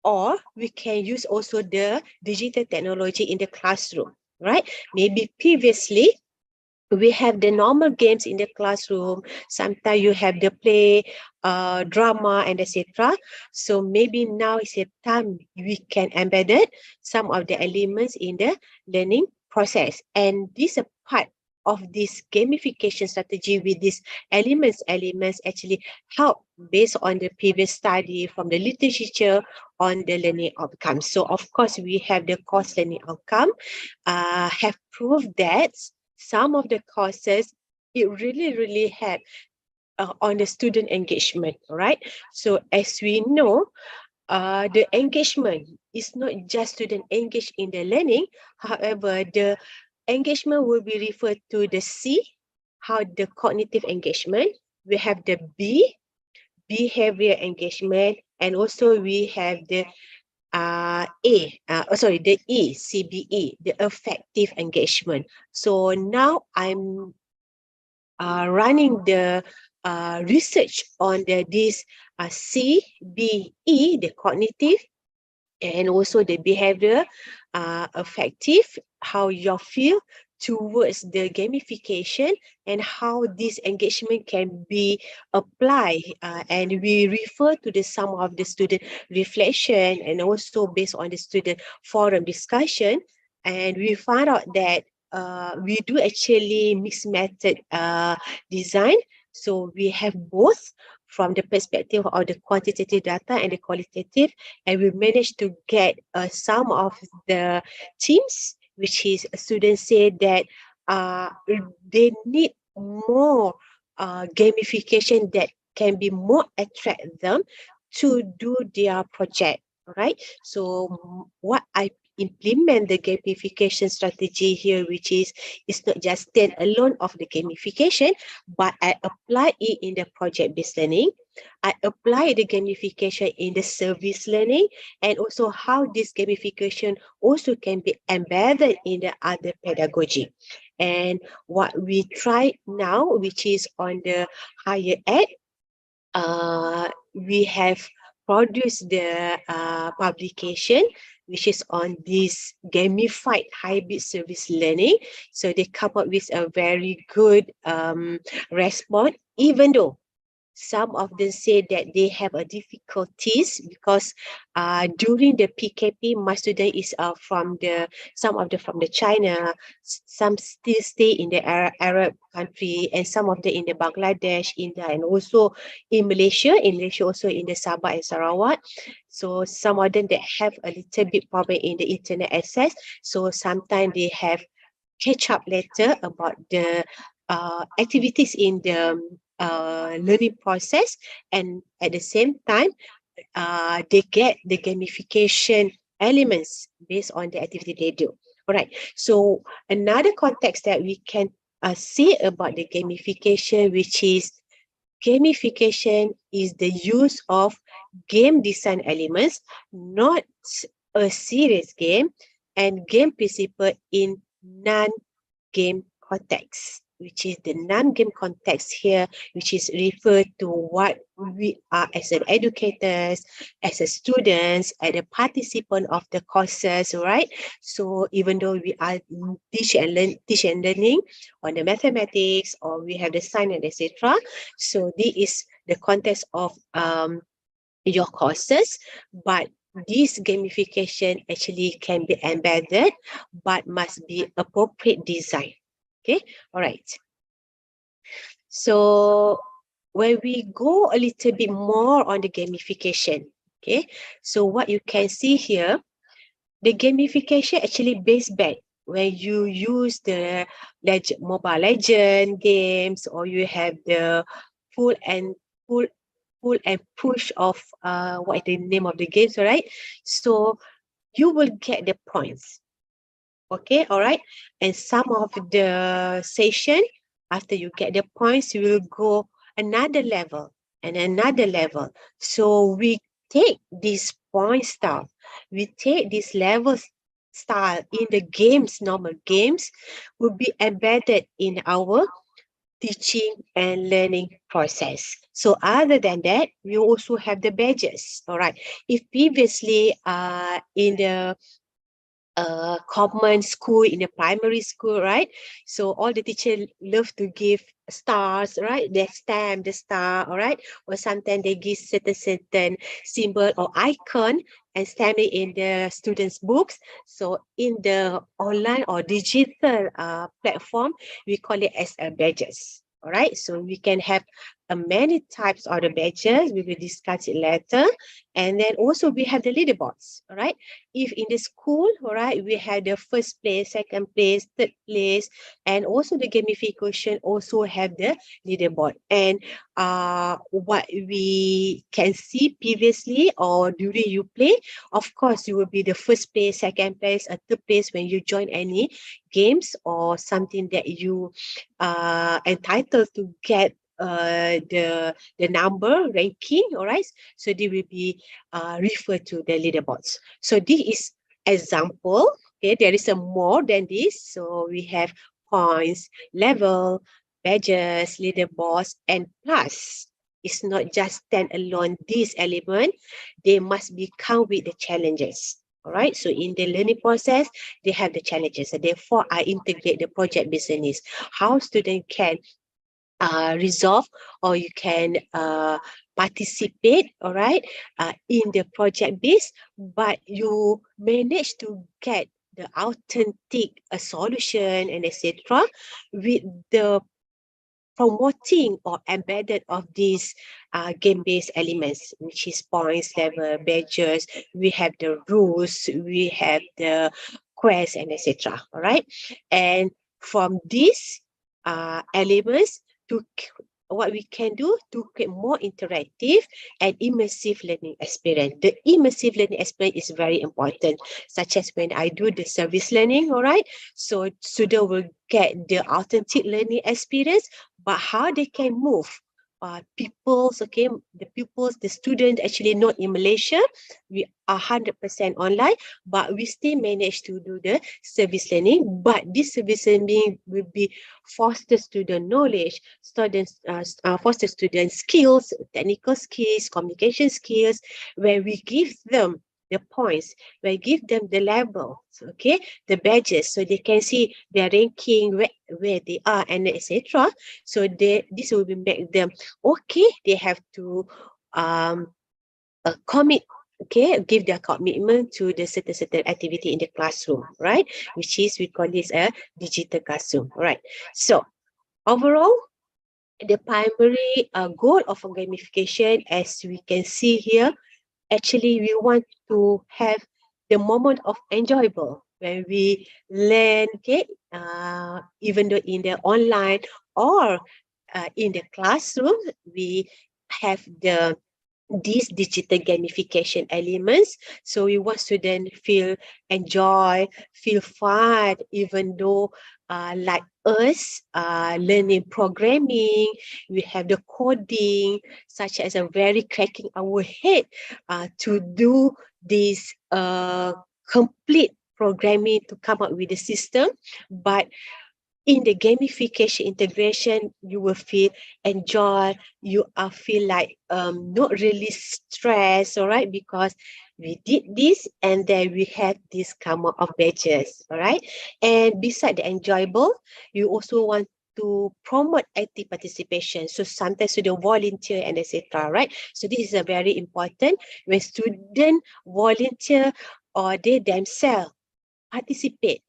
or we can use also the digital technology in the classroom, right? Maybe previously we have the normal games in the classroom. Sometimes you have the play, drama, and etc. So maybe now is a time we can embed it, some of the elements in the learning process. And this is a part of this gamification strategy with these elements actually help based on the previous study from the literature on the learning outcomes. So of course we have the course learning outcome have proved that some of the courses, it really help on the student engagement, right? So as we know, the engagement is not just student engaged in the learning. However, the engagement will be referred to the C, how the cognitive engagement. We have the B, behavior engagement, and also we have the the E, CBE, the effective engagement. So now I'm running the research on this CBE, the cognitive, and also the behavior effective, how you feel towards the gamification and how this engagement can be applied, and we refer to the some of the student reflection and also based on the student forum discussion, and we found out that we do actually mixed method design. So we have both from the perspective of the quantitative data and the qualitative, and we managed to get some of the teams, which is students say that they need more gamification that can be more attract them to do their project, right? So what I implement the gamification strategy here, which is it's not just stand alone of the gamification, but I apply it in the project-based learning. I apply the gamification in the service learning, and also how this gamification also can be embedded in the other pedagogy. And what we try now, which is on the higher ed, we have produced the publication which is on this gamified hybrid service learning. So they come up with a very good response, even though some of them say that they have a difficulties because during the PKP, my student is from the some of them from the China, some still stay in the Arab country, and some of them in the Bangladesh, India, and also in Malaysia. In Malaysia, also in the Sabah and Sarawak. So some of them that have a little bit problem in the internet access. So sometimes they have catch up later about the activities in the learning process, and at the same time they get the gamification elements based on the activity they do. All right, so another context that we can see about the gamification, which is gamification is the use of game design elements, not a serious game, and game principle in non-game context, which is the non-game context here, which is referred to what we are as an educators, as a students, as a participant of the courses, right? So even though we are teach and learning on the mathematics, or we have the science and etc. So this is the context of your courses, but this gamification actually can be embedded, but must be appropriate design. Okay, all right. So when we go a little bit more on the gamification, okay, so what you can see here, the gamification actually based back when you use the Mobile Legend games, or you have the pull and push of what is the name of the games, right? So you will get the points. Okay, all right. And some of the session, after you get the points, you will go another level and another level. So we take this point style, we take this level style in the games, normal games, will be embedded in our teaching and learning process. So other than that, we also have the badges. All right. If previously in the common school in the primary school, right? So all the teachers love to give stars, right? They stamp the star, all right? Or sometimes they give certain symbol or icon and stamp it in the students' books. So in the online or digital platform, we call it as a badges. All right, so we can have many types of the badges. We will discuss it later. And then also we have the leaderboards. All right, if in the school, all right, we have the first place, second place, third place, and also the gamification also have the leaderboard. And what we can see previously or during you play, of course, you will be the first place, second place, or third place when you join any games or something that you are entitled to get the number ranking, all right, so they will be referred to the leaderboards. So this is example. Okay, there is a more than this. So we have points, level, badges, leaderboards, and plus. It's not just stand alone. This element, they must be come with the challenges. All right. So in the learning process, they have the challenges. And therefore, I integrate the project business. How student can resolve or you can participate, all right, in the project base, but you manage to get the authentic solution and etc. with the promoting or embedded of these game-based elements, which is points, level, badges. We have the rules, we have the quests, and etc. All right, and from these elements to what we can do to create more interactive and immersive learning experience. The immersive learning experience is very important, such as when I do the service learning, all right? So students will get the authentic learning experience, but how they can move. Pupils, okay, the pupils, the students actually not in Malaysia, we are 100% online, but we still manage to do the service learning. But this service learning will be foster student knowledge, students, foster student skills, technical skills, communication skills, where we give them the points, we give them the labels, okay, the badges, so they can see their ranking, where they are, and etc. So this will make them okay. They have to commit, okay, give their commitment to the certain activity in the classroom, right? Which is we call this a digital classroom, right? So overall, the primary goal of a gamification, as we can see here, actually we want to have the moment of enjoyable when we learn, okay, even though in the online or in the classroom, we have these digital gamification elements. So we want students feel enjoy, feel fun, even though like us learning programming, we have the coding, such as a very cracking our head to do this complete programming to come up with the system. But in the gamification integration, you will feel enjoy, you feel like not really stressed, all right, because we did this and then we have this come up of badges, all right. And beside the enjoyable, you also want to promote active participation. So sometimes student volunteer and etc. Right. So this is a very important when student volunteer or they themselves participate,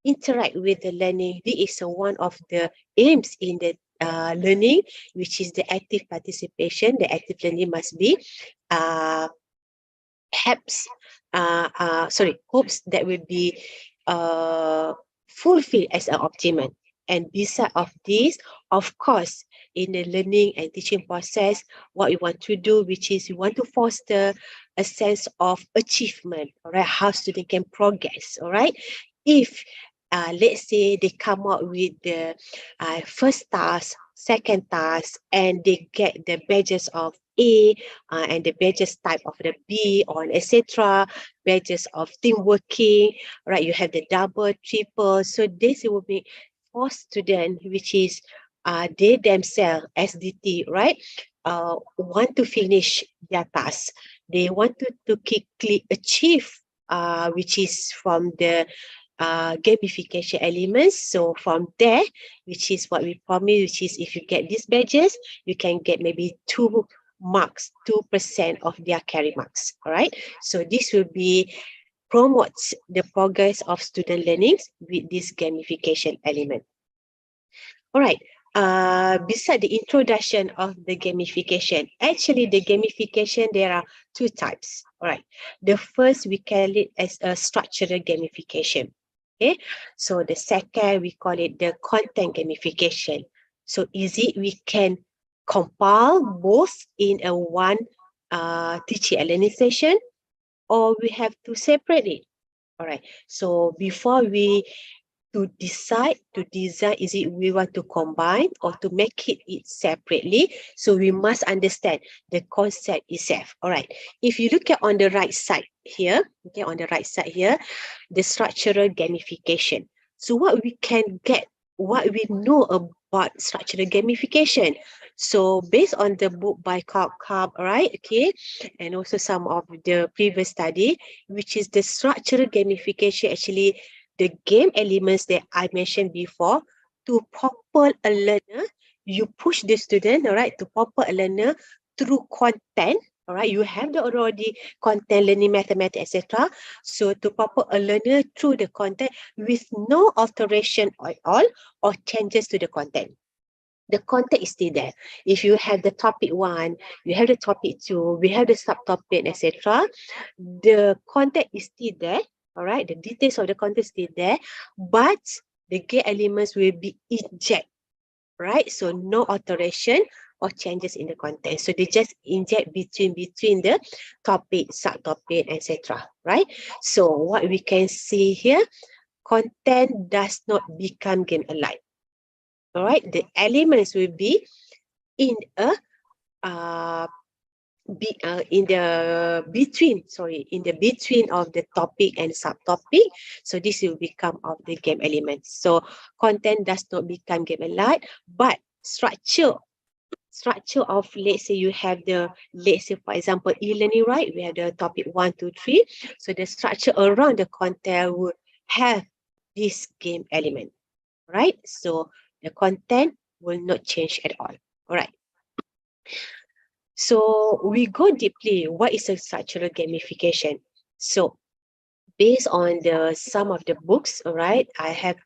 interact with the learning. This is one of the aims in the learning, which is the active participation. The active learning must be hopes that will be fulfilled as an optimum. And beside of this, of course, in the learning and teaching process, what we want to do, which is we want to foster a sense of achievement, all right, how students can progress, all right, if let's say they come up with the first task, second task, and they get the badges of A and the badges type of the B or etc. Badges of team working, right? You have the double, triple. So this will be for students, which is they themselves SDT, right? Want to finish their task. They want to quickly achieve, which is from the gamification elements. So from there, which is what we promise, which is if you get these badges, you can get maybe 2 marks, 2% of their carry marks. All right. So this will be promotes the progress of student learning with this gamification element. All right. Beside the introduction of the gamification, actually the gamification, there are 2 types. All right. The first, we call it as a structural gamification. Okay. So the second, we call it the content gamification. So easy, we can compile both in a one teaching and learning session, or we have to separate it. All right. So before we to decide to design, is it we want to combine or to make it separately, so we must understand the concept itself. All right, if you look at on the right side here, okay, on the right side here, the structural gamification. So what we can get, what we know about structural gamification, so based on the book by Carl, right, okay, and also some of the previous study, which is the structural gamification, actually the game elements that I mentioned before, to propel a learner, you push the student, all right, to propel a learner through content. All right, you have the already content, learning mathematics, etc. So to propel a learner through the content with no alteration at all or changes to the content. The content is still there. If you have the topic 1, you have the topic 2, we have the subtopic, etc. The content is still there. All right, the details of the content is still there, but the game elements will be inject, right? So no alteration or changes in the content. So they just inject between the topic, subtopic, etc. Right? So what we can see here, content does not become game alike. All right, the elements will be in a in the between of the topic and subtopic. So this will become of the game elements. So content does not become game alike, but structure of, let's say you have the, let's say for example e-learning, right? We have the topic 1, 2, 3. So the structure around the content will have this game element, right? So the content will not change at all. All right. So we go deeply, what is a structural gamification? So based on the some of the books, all right, I have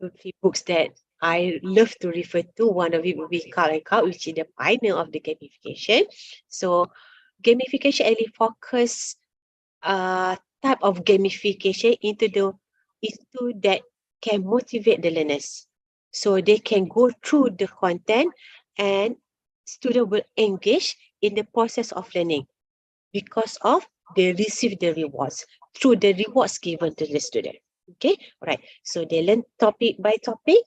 3 books that I love to refer to. One of it will be Carl and Carl, which is the pioneer of the gamification. So gamification only focus type of gamification into that can motivate the learners. So they can go through the content and student will engage in the process of learning because of they receive the rewards through the rewards given to the student. Okay, all right. So they learn topic by topic.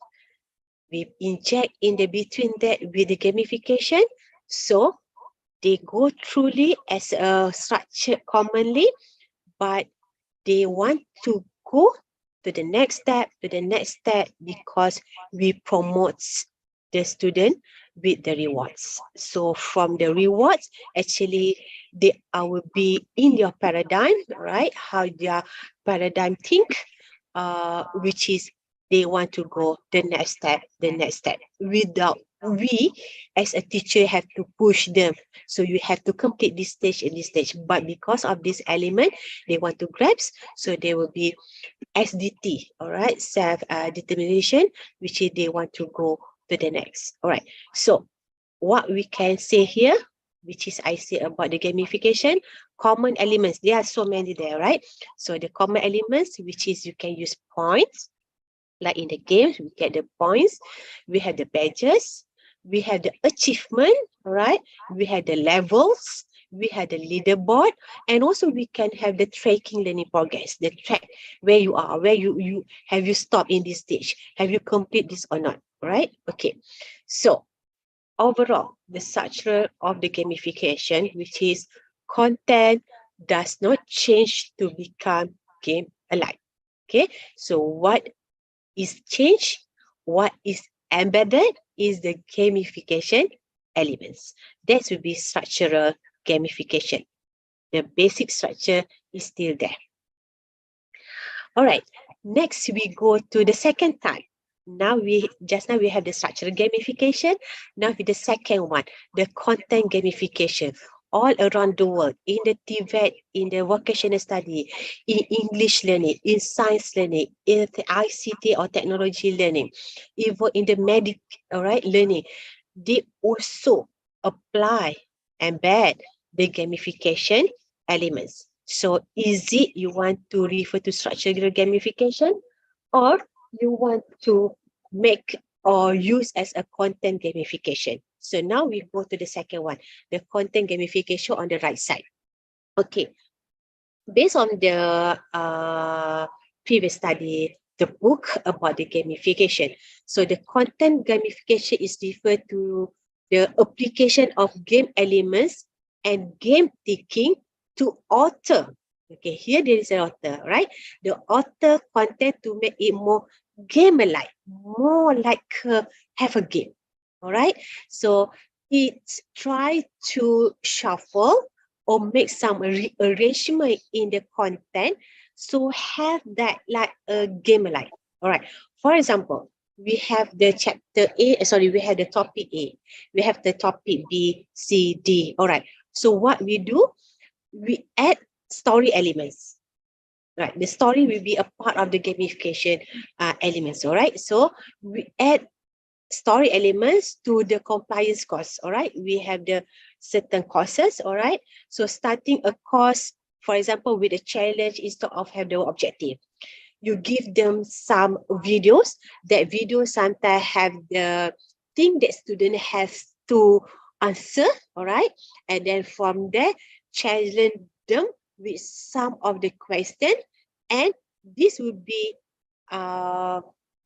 We inject in the between that with the gamification. So they go truly as a structure commonly, but they want to go to the next step, because we promote the student with the rewards. So from the rewards, actually they will be in your paradigm, right? How their paradigm think, which is they want to go the next step, without we as a teacher have to push them. So you have to complete this stage and this stage. But because of this element, they want to grasp, so they will be SDT, all right, self-determination, which is they want to go to the next. All right. So what we can say here, which is I say about the gamification, common elements, there are so many there, right? So the common elements, which is you can use points, like in the games, we get the points, we have the badges, we have the achievement, right? We have the levels, we had a leaderboard, and also we can have the tracking learning progress, the track where you are, where you have you stopped in this stage, have you complete this or not, right? Okay, so overall, the structure of the gamification, which is content does not change to become game alike. Okay, so what is changed, what is embedded is the gamification elements. That would be structural gamification. The basic structure is still there. All right, next we go to the second type. Now we have the structural gamification. Now with the second one, the content gamification. All around the world, in the Tibet, in the vocational study, in English learning, in science learning, in the ICT or technology learning, even in the medic, all right, learning, they also apply, embed the gamification elements. So is it you want to refer to structural gamification, or you want to make or use as a content gamification? So now we go to the second one, the content gamification on the right side. Okay, based on the previous study, the book about the gamification. So the content gamification is referred to the application of game elements and game thinking to author. Okay, here there is an author, right? The author content to make it more game-like, more like have a game. All right. So it's try to shuffle or make some rearrangement in the content, so have that like a game like. All right, for example, we have the chapter A, we have the topic A, we have the topic B, C, D. All right, so what we do, we add story elements. Right, the story will be a part of the gamification elements. All right, so we add story elements to the compliance course. All right, we have the certain courses. All right, so starting a course, for example, with a challenge, instead of have the objective, you give them some videos. That video sometimes have the thing that student has to answer. All right, and then from there challenge them with some of the question, and this would be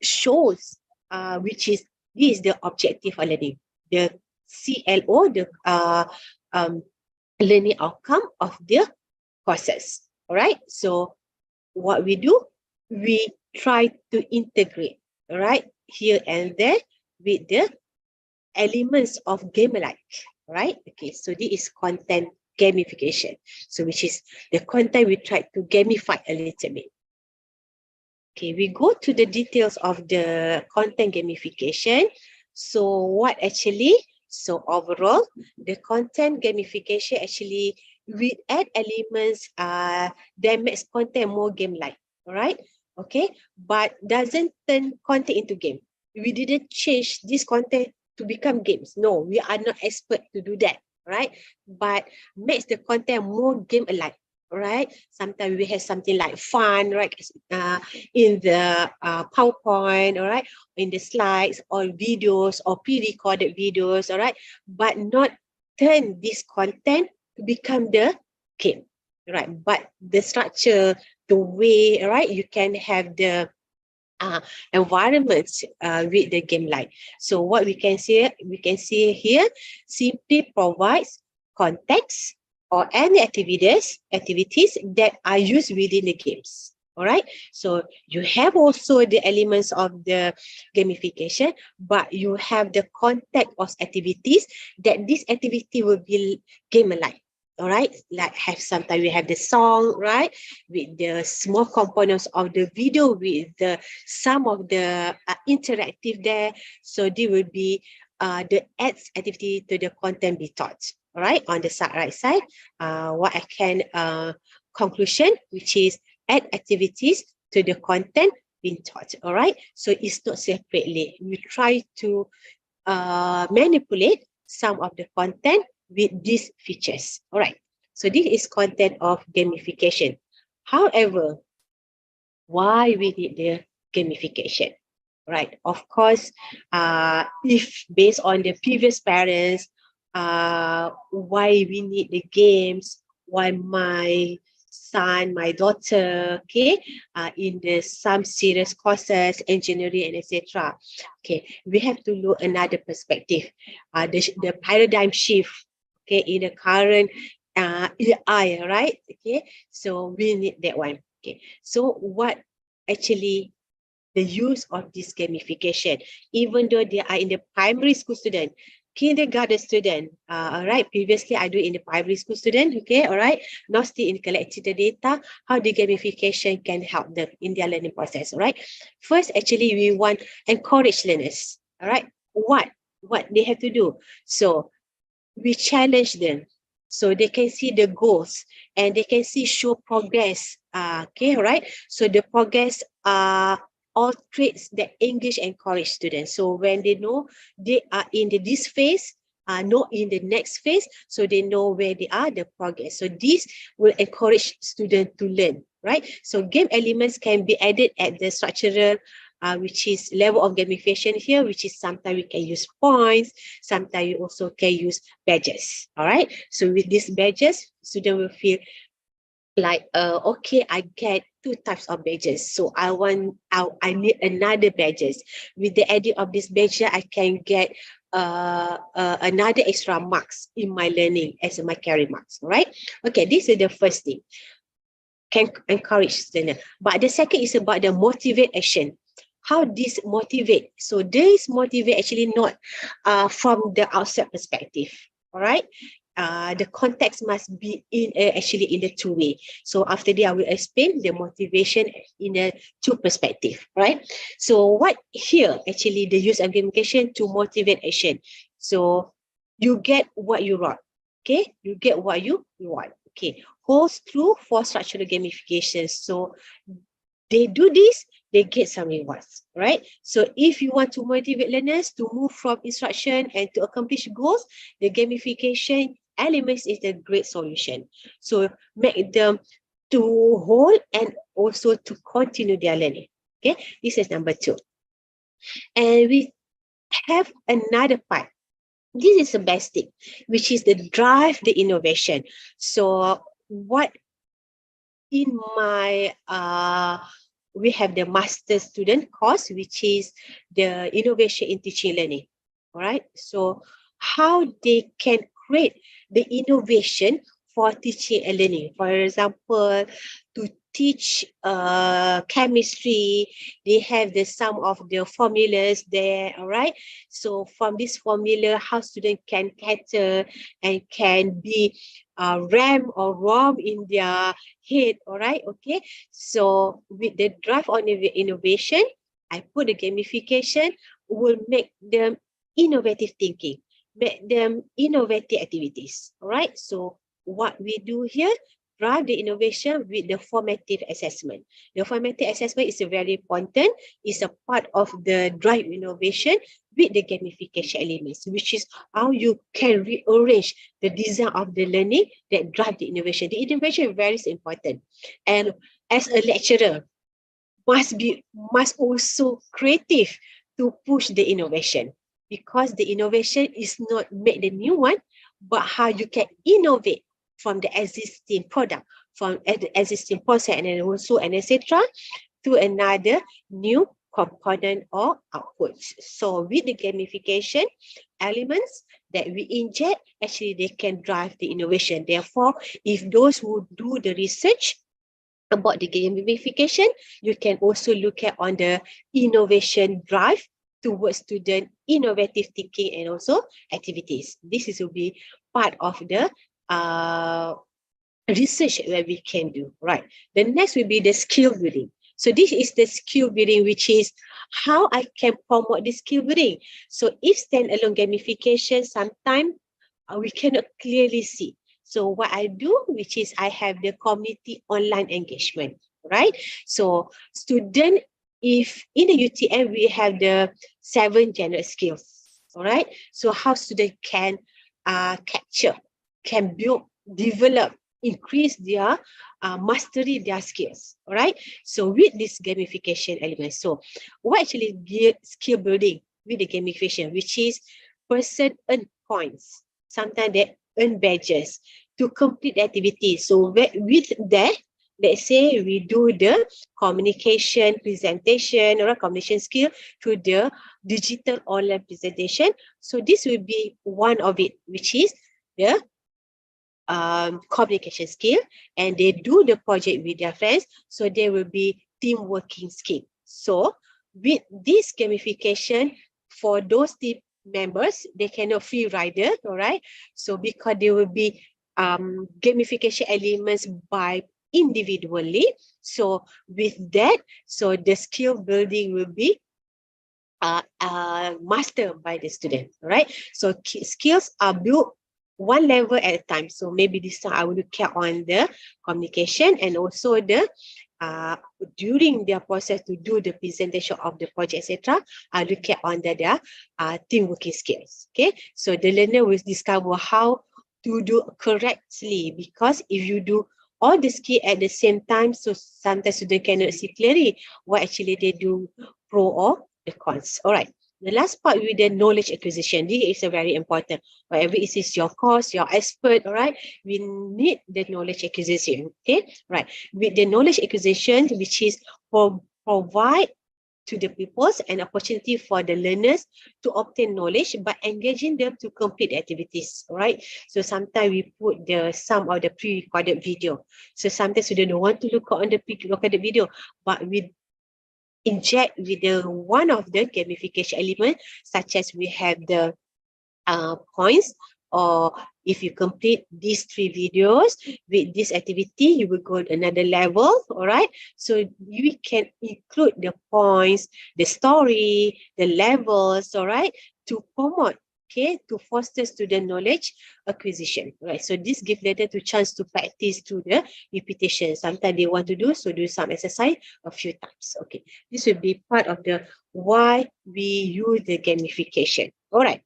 shows which is this is the objective of learning, the CLO, the learning outcome of the courses. All right, so what we do, we try to integrate, all right, here and there with the elements of game-like. Right, okay, so this is content gamification, so which is the content we try to gamify a little bit. Okay, we go to the details of the content gamification. So what actually, so overall, the content gamification actually, we add elements that makes content more game-like, all right? Okay, but doesn't turn content into game. We didn't change this content to become games. No, we are not expert to do that, right? But makes the content more game-alike. Right, sometimes we have something like fun, right, in the PowerPoint, all right, in the slides or videos or pre-recorded videos, all right, but not turn this content to become the game, right? But the structure, the way, right, you can have the environments with the game like. So what we can see here, simply provides context or any activities that are used within the games. All right, so you have also the elements of the gamification, but you have the context of activities that this activity will be game-like. All right, like have sometimes we have the song, right, with the small components of the video, with the some of the interactive there. So they will be the adds activity to the content be taught. All right, on the right side, what I can conclusion, which is add activities to the content being taught. All right, so it's not separately. We try to manipulate some of the content with these features. All right, so this is content of gamification. However, why we need the gamification? Right, of course, if based on the previous parents why we need the games, why my son, my daughter, okay, in the some serious courses, engineering and etc. Okay, we have to look another perspective, the paradigm shift, okay, in the current AI, right? Okay, so we need that one. Okay, so what actually the use of this gamification, even though they are in the primary school student, kindergarten student, all right, previously I do in the primary school student, okay, all right, now still in collecting the data, how the gamification can help them in their learning process, all right. First, actually, we want encourage learners, all right, what they have to do. So we challenge them so they can see the goals and they can see show progress. Okay, right. So the progress all traits that English encourage students. So when they know they are in this phase, not in the next phase, so they know where they are, the progress. So this will encourage students to learn, right? So game elements can be added at the structural which is level of gamification here, which is sometimes we can use points, sometimes you also can use badges. All right. So with these badges, student will feel like, okay, I get 2 types of badges. So I need another badges. With the adding of this badge, I can get another extra marks in my learning as my carry marks. All right. Okay, this is the first thing. Can encourage student. But the second is about the motivate action. How this motivate? So this motivate actually not from the outside perspective. All right. The context must be in actually in the two way. So after that, I will explain the motivation in the two perspective, right? So what here actually the use of gamification to motivate action. So you get what you want. Okay, you get what you want. Okay, holds true for structural gamification. So they do this, they get some rewards, right? So if you want to motivate learners to move from instruction and to accomplish goals, the gamification elements is a great solution. So make them to hold and also to continue their learning. Okay, this is number 2. And we have another part. This is the best thing, which is the drive the innovation. So what in my we have the master student course, which is the innovation in teaching learning. All right. So how they can create the innovation for teaching and learning. For example, to teach chemistry, they have the sum of the formulas there. All right. So from this formula, how students can cater and can be RAM or ROM in their head. All right. Okay. So with the drive on innovation, I put the gamification will make them innovative thinking, make them innovative activities. All right. So what we do here, drive the innovation with the formative assessment. The formative assessment is very important. It's a part of the drive innovation with the gamification elements, which is how you can rearrange the design of the learning that drive the innovation. The innovation is very important. And as a lecturer, must also creative to push the innovation, because the innovation is not make the new one, but how you can innovate from the existing product, from the existing process, and then also and etc. to another new component or outputs. So with the gamification elements that we inject, actually they can drive the innovation. Therefore, if those who do the research about the gamification, you can also look at on the innovation drive towards student innovative thinking and also activities. This is will be part of the research that we can do, right? The next will be the skill building. So this is the skill building, which is how I can promote the skill building. So if standalone gamification, sometimes we cannot clearly see. So what I do, which is I have the community online engagement, right? So student, if in the UTM, we have the 7 general skills, all right? So how student can capture, can build, develop, increase their mastery, their skills, all right? So with this gamification element, so what actually skill building with the gamification, which is person earn points. sometimes they earn badges to complete the activity. So with that, let's say we do the communication presentation or communication skill through the digital online presentation. So this will be one of it, which is the communication skill, and they do the project with their friends, so there will be team working skill. So with this gamification, for those team members, they cannot free rider, all right? So because there will be gamification elements by individually, so with that, so the skill building will be mastered by the student, right? So skills are built one level at a time. So maybe this time I will look at on the communication, and also the during their process to do the presentation of the project, etc. I look at on their team working skills. Okay, so the learner will discover how to do correctly, because if you do all the skill at the same time, so sometimes student cannot see clearly what actually they do, pro or the cons. All right. The last part with the knowledge acquisition. This is a very important. Whatever it is your course, your expert, all right, we need the knowledge acquisition. Okay, right. With the knowledge acquisition, which is provide to the pupils an opportunity for the learners to obtain knowledge by engaging them to complete activities. All right. So sometimes we put some of the pre-recorded video. So sometimes students don't want to look on the pre-recorded video, but we inject with the one of the gamification element, such as we have the points, or if you complete these 3 videos with this activity, you will go to another level. All right, so you can include the points, the story, the levels, all right, to promote, okay, to foster student knowledge acquisition. Right, so this gives them to chance to practice through the repetition. Sometimes they want to do some exercise a few times. Okay, this will be part of the why we use the gamification. All right,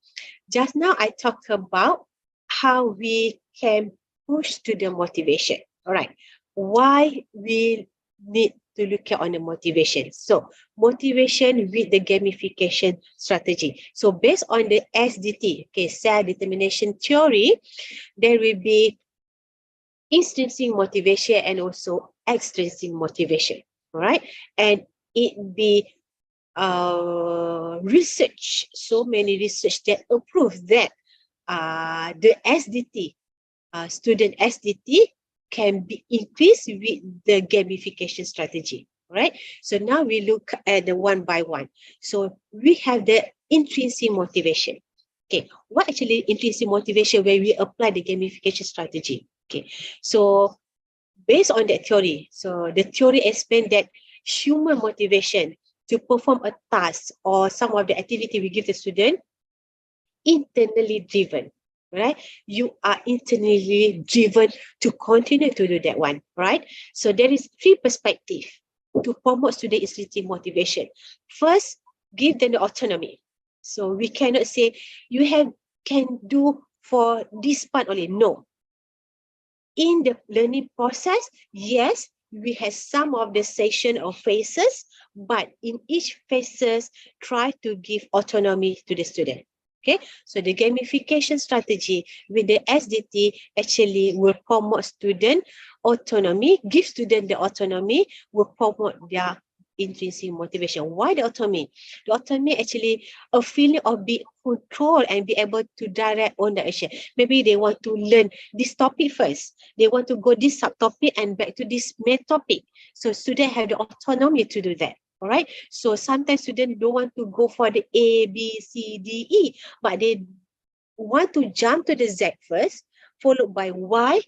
just now I talked about how we can push to the motivation. All right, why we need to look at on the motivation. So motivation with the gamification strategy. So based on the SDT, okay, self-determination theory, there will be intrinsic motivation and also extrinsic motivation. All right, and it be research, so many research that approve that the SDT, student SDT, can be increased with the gamification strategy. Right. So now we look at the one by one. So we have the intrinsic motivation. Okay, what actually intrinsic motivation when we apply the gamification strategy? Okay, so based on that theory, so the theory explains that human motivation to perform a task or some of the activity we give the student internally driven, right? You are internally driven to continue to do that one, right? So there is 3 perspectives to promote student intrinsic motivation. First, give them the autonomy. So we cannot say you can do for this part only. No. In the learning process, yes, we have some of the session or phases, but in each phases, try to give autonomy to the student. Okay, so the gamification strategy with the SDT actually will promote student autonomy, give student the autonomy, will promote their intrinsic motivation. Why the autonomy? The autonomy actually a feeling of being controlled and be able to direct on the action. Maybe they want to learn this topic first. They want to go this subtopic and back to this main topic. So students have the autonomy to do that. All right. So sometimes students don't want to go for the A, B, C, D, E, but they want to jump to the Z first, followed by Y,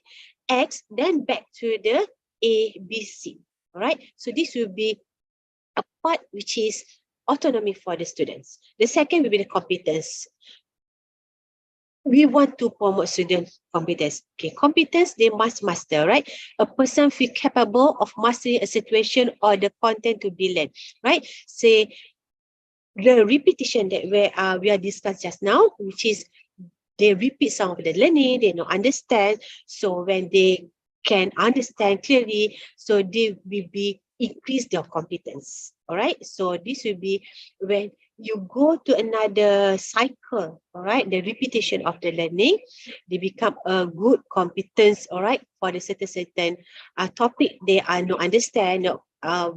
X, then back to the A, B, C. All right. So this will be a part which is autonomy for the students. The second will be the competence. We want to promote student competence. Okay, competence, they must master, right? A person feel capable of mastering a situation or the content to be learned, right? Say the repetition that we are discussed just now, which is they repeat some of the learning, they don't understand. So when they can understand clearly, so they will be increase their competence. All right. So this will be when you go to another cycle, all right, the repetition of the learning, they become a good competence, all right, for the certain topic they are not understand, not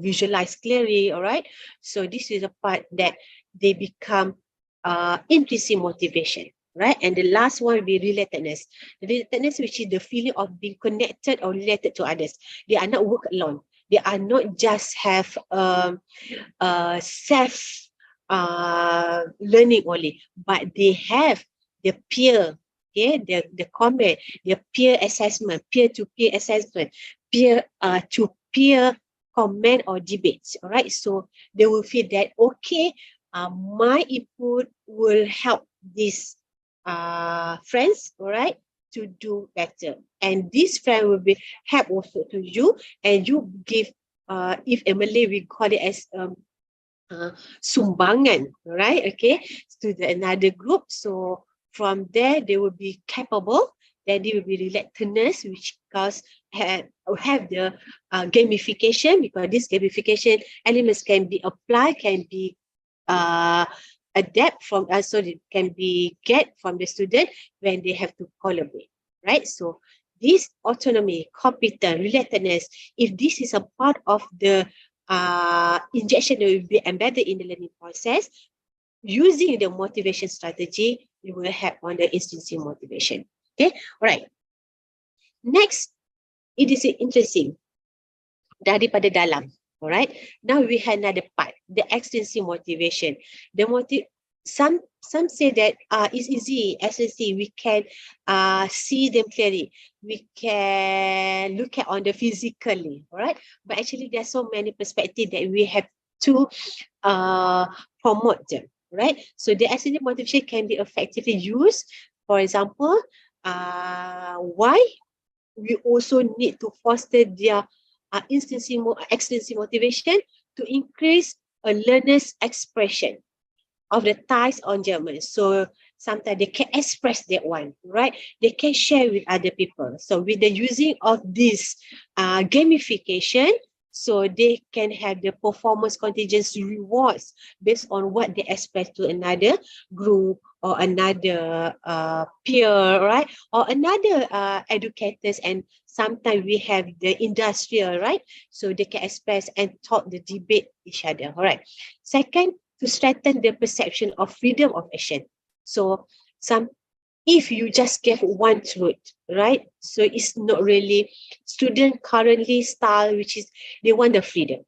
visualize clearly, all right. So this is a part that they become intrinsic motivation, right? And the last one will be relatedness. Relatedness, which is the feeling of being connected or related to others. They are not work alone. They are not just have self learning only, but they have the peer, okay, the comment, the peer assessment, peer-to-peer assessment, peer to peer comment or debates. All right, so they will feel that okay, my input will help these friends, all right, to do better, and this friend will be help also to you, and you give if in Malay we call it as sumbangan, right? Okay, to another group. So from there, they will be capable. Then they will be relatedness, which cause have the gamification, because this gamification elements can be applied, can be adapt from, so it can be get from the student when they have to collaborate, right? So this autonomy, competence, relatedness, if this is a part of the injection that will be embedded in the learning process, using the motivation strategy, you will help on the intrinsic motivation. Okay, all right. Next, it is interesting daripada dalam. Alright. Now we have another part, the extrinsic motivation. The some say that it's easy, extrinsic, we can see them clearly. We can look at on the physically, alright. But actually there are so many perspectives that we have to promote them, right? So the extrinsic motivation can be effectively used. For example, why we also need to foster their extrinsic motivation to increase a learner's expression of the ties on German. So sometimes they can express that one, right? They can share with other people. So with the using of this gamification, so they can have the performance contingency rewards based on what they express to another group or another peer, right? Or another educators, and sometimes we have the industrial, right? So they can express and talk the debate each other, all right? Second, to strengthen the perception of freedom of action. So if you just give one truth, right? So it's not really student currently style, which is they want the freedom.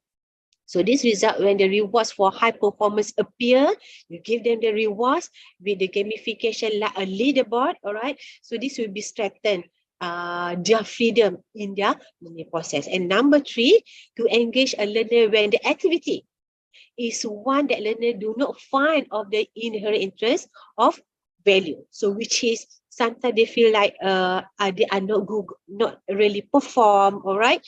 So this result when the rewards for high performance appear, you give them the rewards with the gamification like a leaderboard, all right? So this will be strengthened their freedom in their learning process. And number 3, to engage a learner when the activity is one that learner do not find of the inherent interest of value. So which is sometimes they feel like they are not good, not really perform, all right?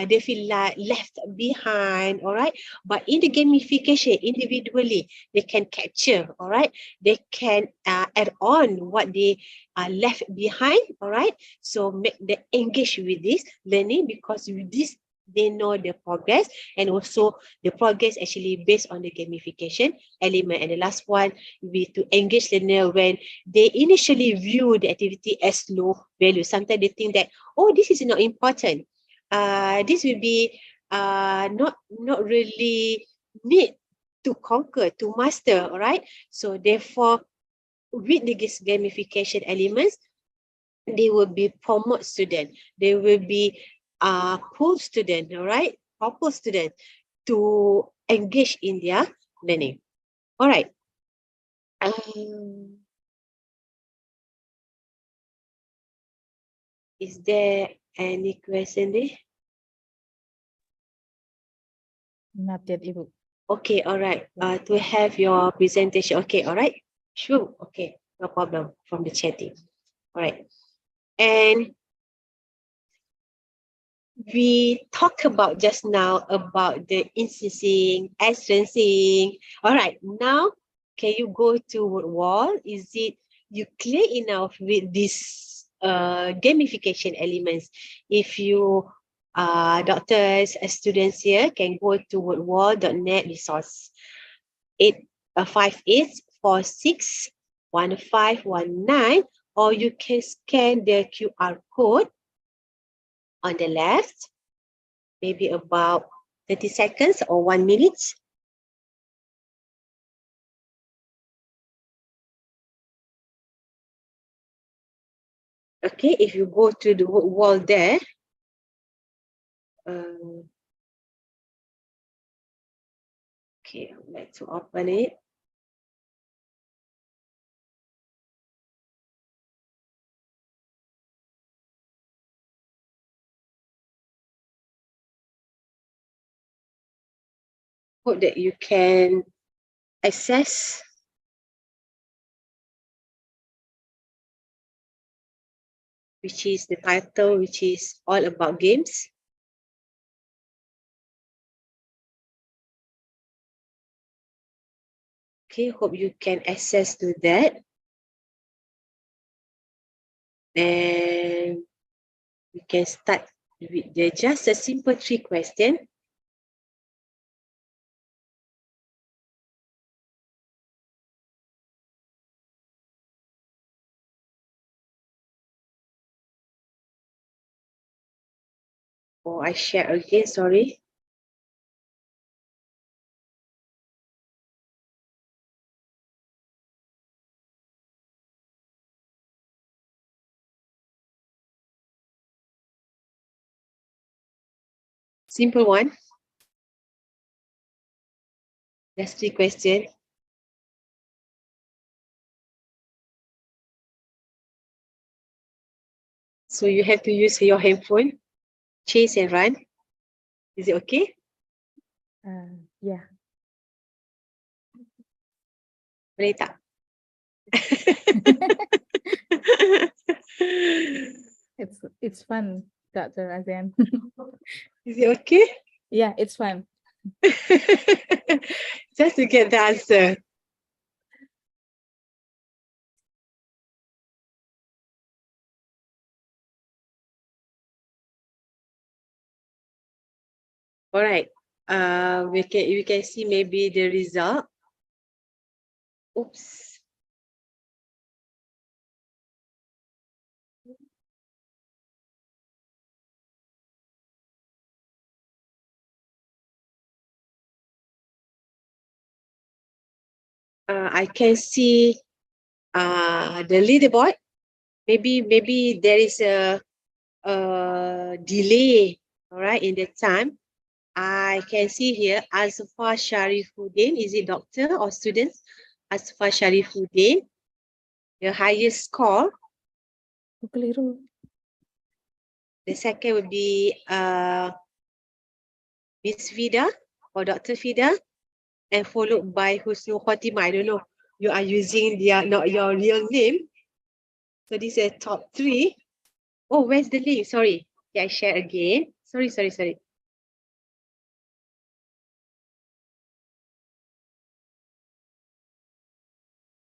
They feel like left behind, all right? But in the gamification, individually, they can capture, all right? They can add on what they are left behind, all right? So make them engage with this learning, because with this, they know the progress, and also the progress actually based on the gamification element. And the last one will be to engage learner when they initially view the activity as low value. Sometimes they think that, oh, this is not important. This will be not really need to conquer, to master, all right? So therefore, with the gamification elements, they will be promote student. They will be pull student, all right? Proper student to engage in their learning. All right. Is there any question there? Not yet, Ibu. Okay, all right. To have your presentation. Okay, all right. Sure. Okay, no problem from the chatting. All right. And we talked about just now about the instancing, extensing. All right, now can you go to wall? Is it you clear enough with this gamification elements? If you doctors, students here can go to wordwall.net resource. 58461519, or you can scan the QR code on the left, maybe about 30 seconds or 1 minute. Okay, if you go to the wall there, okay, I would like to open it. Hope that you can access. Which is the title, which is all about games. Okay, hope you can access to that. And we can start with just a simple 3 question. Oh, I share again, sorry. Simple one. Just 3 questions. So you have to use your handphone, chase and run. Is it okay? Yeah. Boleh tak? It's fun, Dr. Azian. Is it okay? Yeah, it's fun. Just to get the answer. All right. We can see maybe the result. Oops. I can see the leaderboard. Maybe there is a delay, all right, in the time. I can see here Azfar Sharifuddin. Is it doctor or student? Azfar Sharifuddin. The highest score. Keliru. The second would be Miss Vida or Dr. Fida, and followed by Husnul Khotimah. I don't know. You are using not your real name. So this is top 3. Oh, where's the link? Sorry. Yeah, I share again. Sorry.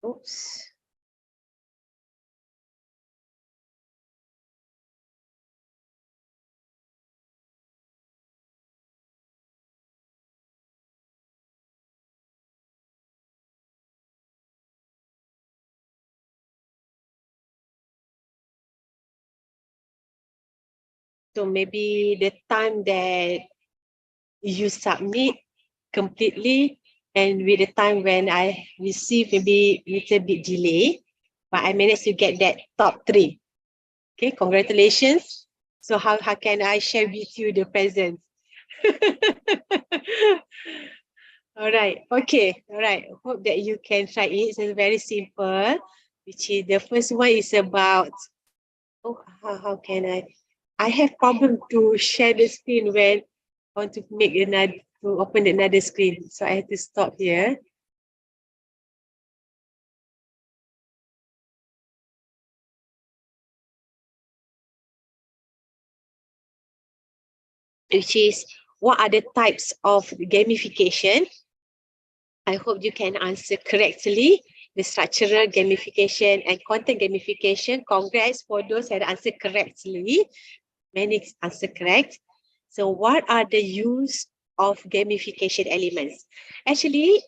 Oops. So maybe the time that you submit completely and with the time when I receive maybe little bit delay, but I managed to get that top 3. Okay, congratulations. So how can I share with you the presents? All right, okay, all right. Hope that you can try it. It's very simple, which is the first one is about, how can I have problem to share the screen when I want to make to open another screen. So I have to stop here. Which is, what are the types of gamification? I hope you can answer correctly. The structural gamification and content gamification. Congrats for those that answer correctly. Many answer correct. So what are the use of gamification elements. Actually,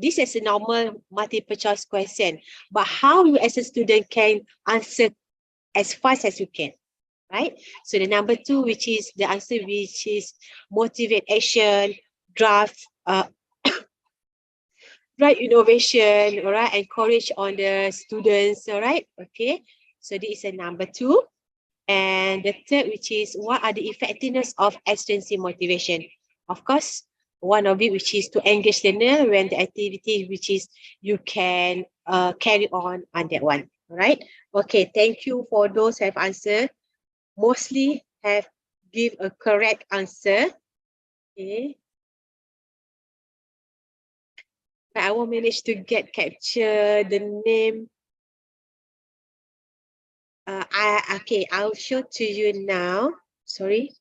this is a normal multiple choice question, but how you as a student can answer as fast as you can, right? So the number 2, which is the answer, which is motivate action, draft, drive innovation, all right, encourage on the students, all right, okay. So this is a number 2. And the third, which is what are the effectiveness of extrinsic motivation? Of course, one of it, which is to engage learner when the activity, which is you can carry on that one, all right? Okay, thank you for those who have answered. Mostly have give a correct answer. Okay. But I won't manage to capture the name. Okay, I'll show to you now. Sorry.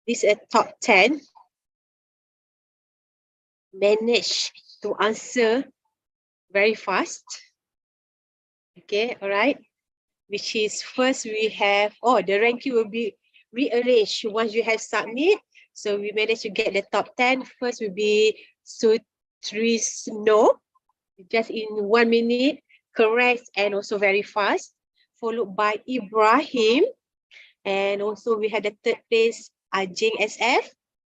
This is a top 10. Manage to answer very fast. Okay, all right. Which is first we have, the ranking will be rearranged once you have submit. So we managed to get the top 10. First will be Sutrisno, just in 1 minute, correct and also very fast. Followed by Ibrahim. And also we had the third place, Ajing SF.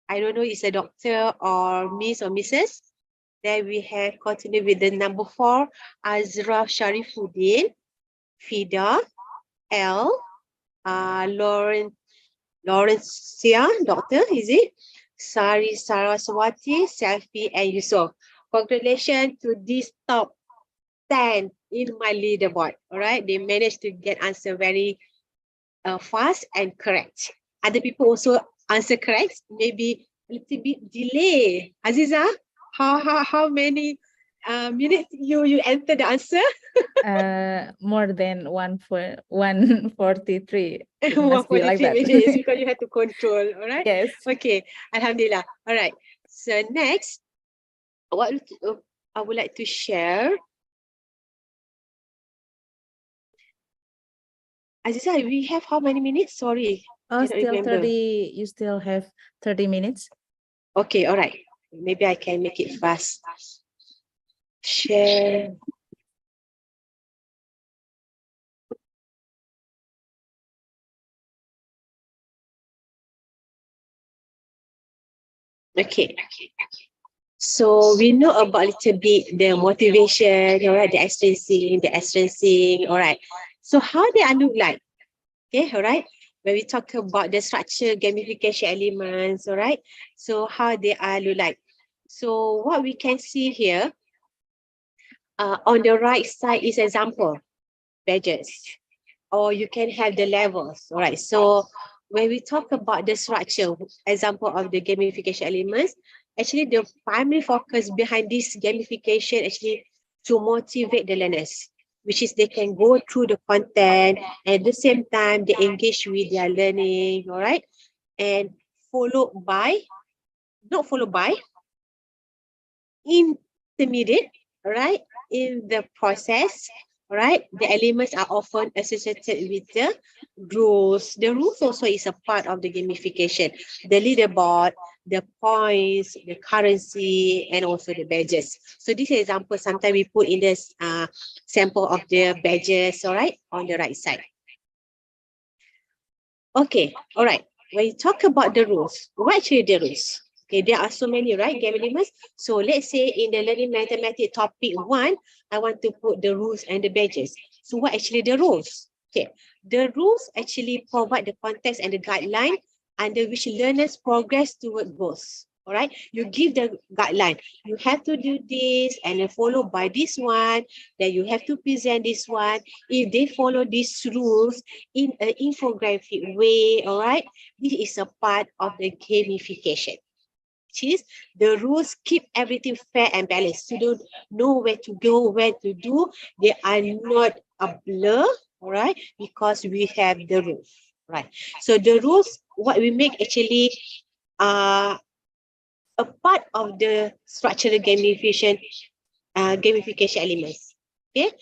I don't know, it's a doctor or Miss or Mrs. Then we have continued with the number 4, Azra Sharifuddin, Fida, L, Laurencia, doctor, is it? Sari Saraswati, Selfie, and Yusuf. Congratulations to this top 10 in my leaderboard. All right, they managed to get answer very fast and correct. Other people also answer correct, maybe a little bit delay. Aziza, how many minutes you enter the answer? More than 143. It must be like 143 that. minutes because you have to control. All right. Yes. Okay. Alhamdulillah. All right. So next, what I would like to share. Aziza, we have how many minutes? Sorry. Oh, cannot still remember. 30. You still have 30 minutes. Okay. All right. Maybe I can make it fast. Share. Okay. So we know about a little bit the motivation, all right, the extrinsic, all right. So how they are look like? Okay, all right. When we talk about the structure, gamification elements, all right. So how they are look like? So what we can see here, on the right side is example, badges, or you can have the levels, all right. So when we talk about the structure, example of the gamification elements, actually the primary focus behind this gamification actually to motivate the learners, which is they can go through the content and at the same time they engage with their learning, all right, and not followed by intermediate, all right, in the process, all right, the elements are often associated with the rules. The rules also is a part of the gamification, the leaderboard, the points, the currency, and also the badges. So this example, sometimes we put in this sample of the badges, all right, on the right side. Okay, all right. When you talk about the rules, what actually the rules? Okay, there are so many, right, game elements. So let's say in the learning mathematics topic 1, I want to put the rules and the badges. So what actually the rules? Okay, the rules actually provide the context and the guideline under which learners progress toward goals. All right, you give the guideline. You have to do this and then follow by this one. Then you have to present this one. If they follow these rules in an infographic way, all right, this is a part of the gamification. Which is the rules keep everything fair and balanced. You don't know where to go, where to do. They are not a blur, all right, because we have the rules, right? So the rules, what we make actually a part of the structural gamification elements, okay,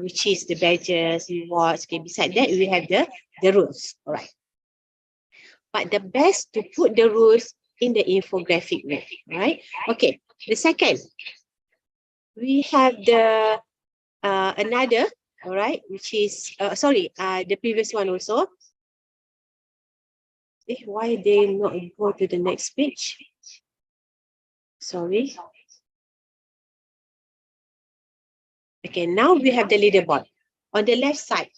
which is the badges, rewards. Okay, beside that we have the rules, all right. But the best to put the rules in the infographic way, right? Okay, the second, we have the another, all right, which is, the previous one also. Why they not go to the next page? Sorry. Okay, now we have the leaderboard on the left side,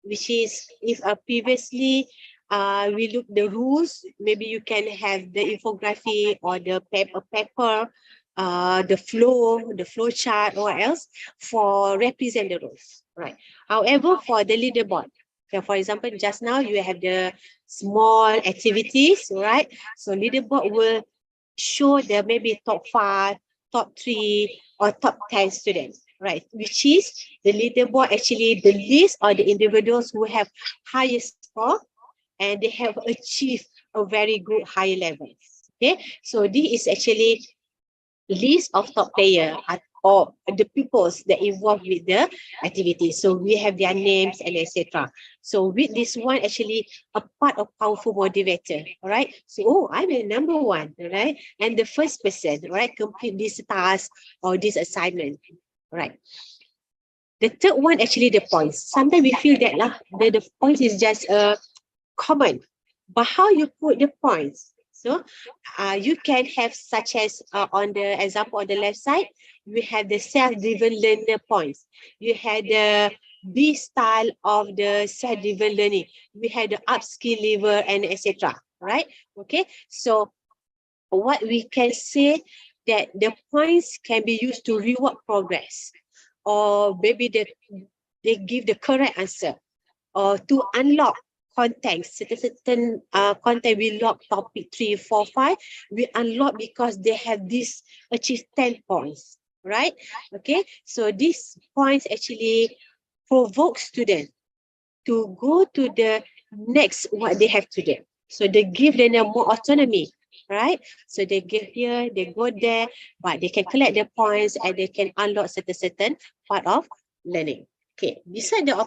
which is if previously we look the rules, maybe you can have the infography or the paper, the flow chart or else for represent the rules, right? However, for the leaderboard, so for example, just now you have the small activities, right? So leaderboard will show the maybe top 5, top 3, or top 10 students, right? Which is the leaderboard actually the list of the individuals who have highest score and they have achieved a very good higher level. Okay, so this is actually list of top player or the pupils that involved with the activity. So we have their names and etc. So with this one, actually a part of powerful motivator. All right. So I'm a number one. All right. And the first person, right, complete this task or this assignment. All right. The third one, actually the points. Sometimes we feel that the points is just common, but how you put the points? So you can have such as on the example on the left side, you have the self-driven learner points. You had the B style of the self-driven learning. We had the upskill lever and etc. Right? Okay. So what we can say that the points can be used to reward progress, or maybe they give the correct answer, or to unlock content, certain content we lock topic 3, 4, 5, we unlock because they have this achieve 10 points, right? Okay, so these points actually provoke students to go to the next what they have to do. So they give them more autonomy, right? So they give here, they go there, but they can collect the points and they can unlock certain part of learning. Okay, beside the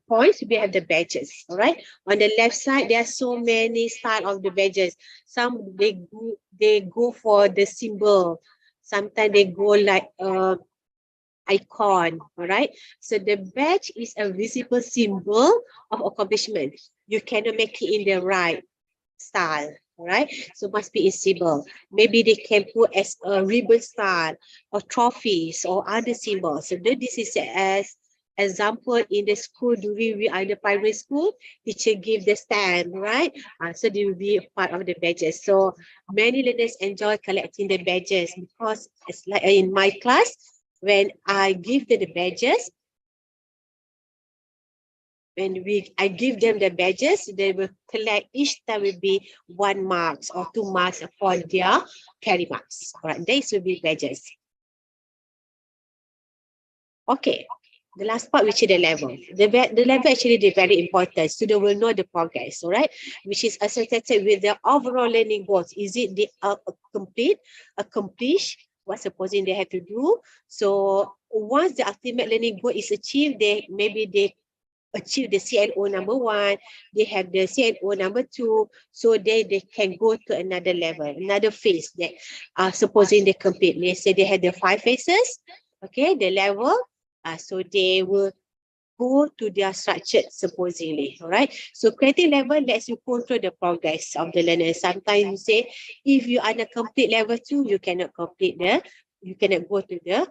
points, we have the badges. All right, on the left side, there are so many style of the badges. Some they go for the symbol. Sometimes they go like icon. All right, so the badge is a visible symbol of accomplishment. You cannot make it in the right style. All right, so must be in symbol. Maybe they can put as a ribbon style or trophies or other symbols. So this is as example in the school during we are in the primary school, teacher give the stamp, right? So they will be a part of the badges. So many learners enjoy collecting the badges because it's like in my class, when I give them the badges, I give them the badges, they will collect, each time will be 1 marks or 2 marks for their carry marks. All right, these will be badges. Okay, the last part, which is the level. The level actually is very important. Student will know the progress, all right, which is associated with the overall learning goals. Is it the accomplish what supposing they have to do? So once the ultimate learning goal is achieved, they achieve the CNO number 1, they have the CNO number 2, so they can go to another level, another phase that supposing they complete. Let's say they had the 5 phases, okay, the level, so they will go to their structured supposedly, all right? So creating level lets you control the progress of the learner. Sometimes you say, if you are the complete level 2, you cannot go to the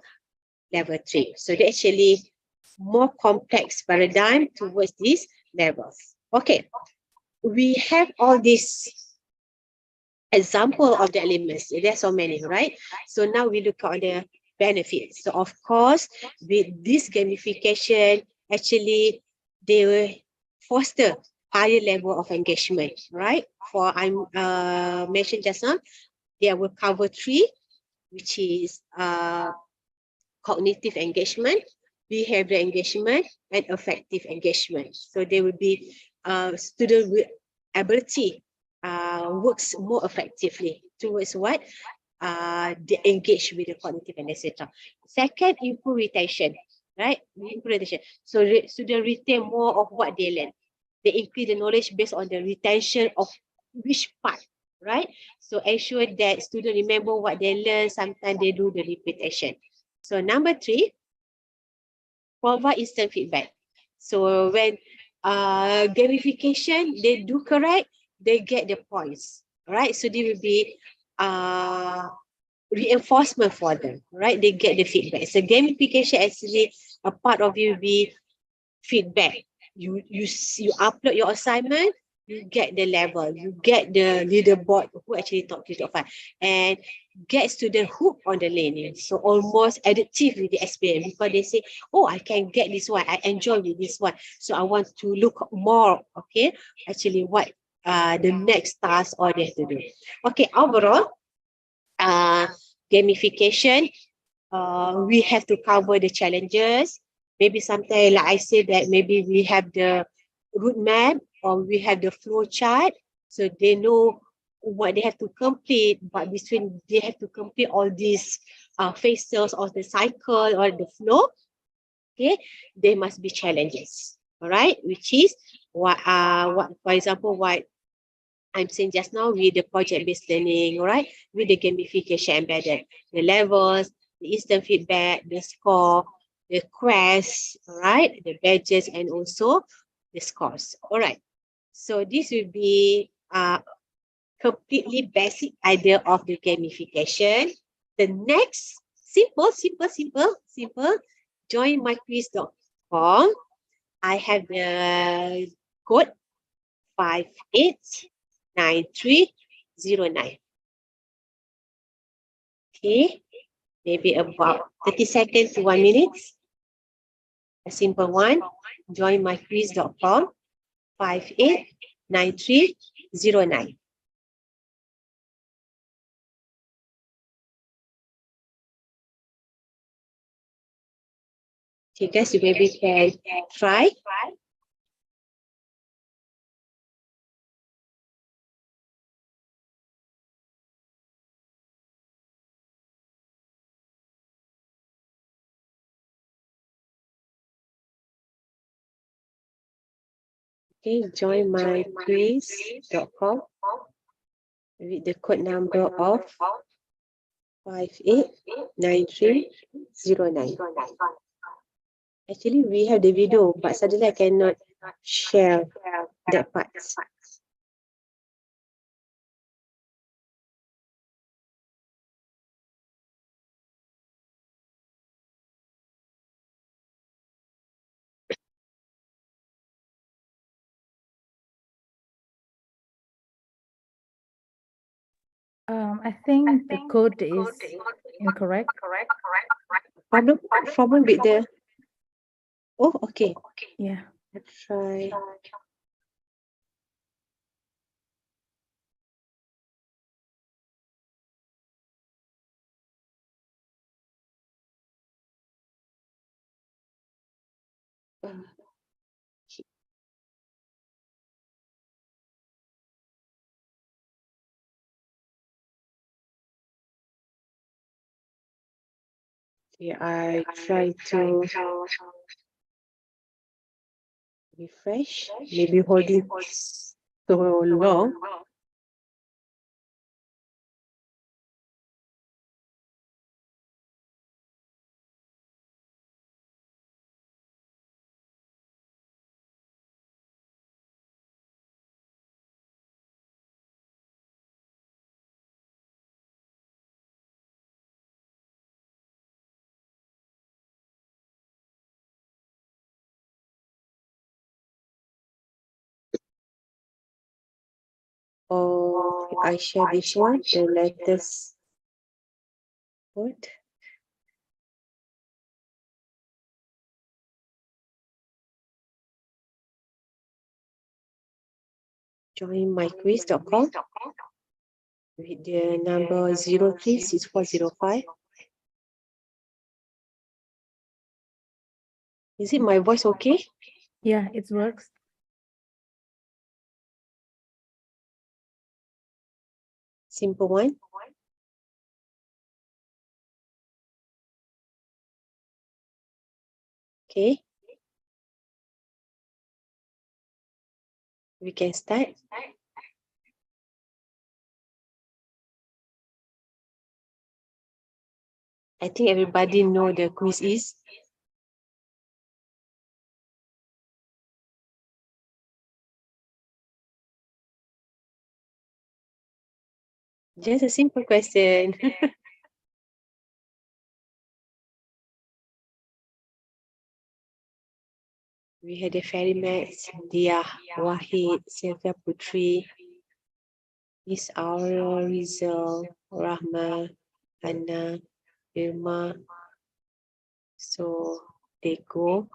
level 3. So they actually more complex paradigm towards these levels. Okay, we have all these example of the elements. There's so many, right? So now we look at the benefits. So of course, with this gamification, actually they will foster higher level of engagement, right? For I mentioned just now, they will cover 3, which is cognitive engagement, behavior engagement, and affective engagement. So they will be student with ability works more effectively towards what they engage with the cognitive and etc. Second, improve retention, right? Improve retention. So student retain more of what they learn. They increase the knowledge based on the retention of which part right? So ensure that students remember what they learn. Sometimes they do the repetition. So number 3, provide instant feedback. So when gamification, they do correct, they get the points, right? So they will be reinforcement for them, right? They get the feedback. So gamification actually a part of you will be feedback. You upload your assignment, you get the level, you get the leaderboard who actually top 3, top 5, and get student hooked on the learning. So almost addictive with the experience because they say, oh, I can get this one, I enjoy with this one, so I want to look more. Okay, actually what the next task or they have to do. Okay, overall, gamification, we have to cover the challenges. Maybe sometimes, like I said, that maybe we have the route map or we have the flow chart, so they know what they have to complete. But between they have to complete all these phases of the cycle or the flow, okay, there must be challenges. All right, which is what for example, what I'm saying just now with the project-based learning, all right, with the gamification embedded, the levels, the instant feedback, the score, the quest, all right, the badges, and also the scores. All right. So this will be completely basic idea of the gamification. The next, simple, join myquiz.com. I have the code 589309. Okay, maybe about 30 seconds to 1 minute. A simple one. Join myquiz.com 589309. Okay, guys, you maybe can try. Okay, join myquiz.com with the code number of 589309. Actually, we have the video, but suddenly I cannot share that part. I think the code is incorrect. Problem with the. Oh, okay. Yeah. Let's try. Okay, I try to refresh. Maybe holding so long. Or I share this one, the latest code. Join myquiz.com with the number 036405. Is it my voice okay? Yeah, it works. Simple one. Okay. We can start. I think everybody know the quiz is. Just a simple question. We had a ferry match, Dia, Wahid, Sylvia Putri, Miss Aurel, Rizal, Rahma, Anna, Irma. So they go.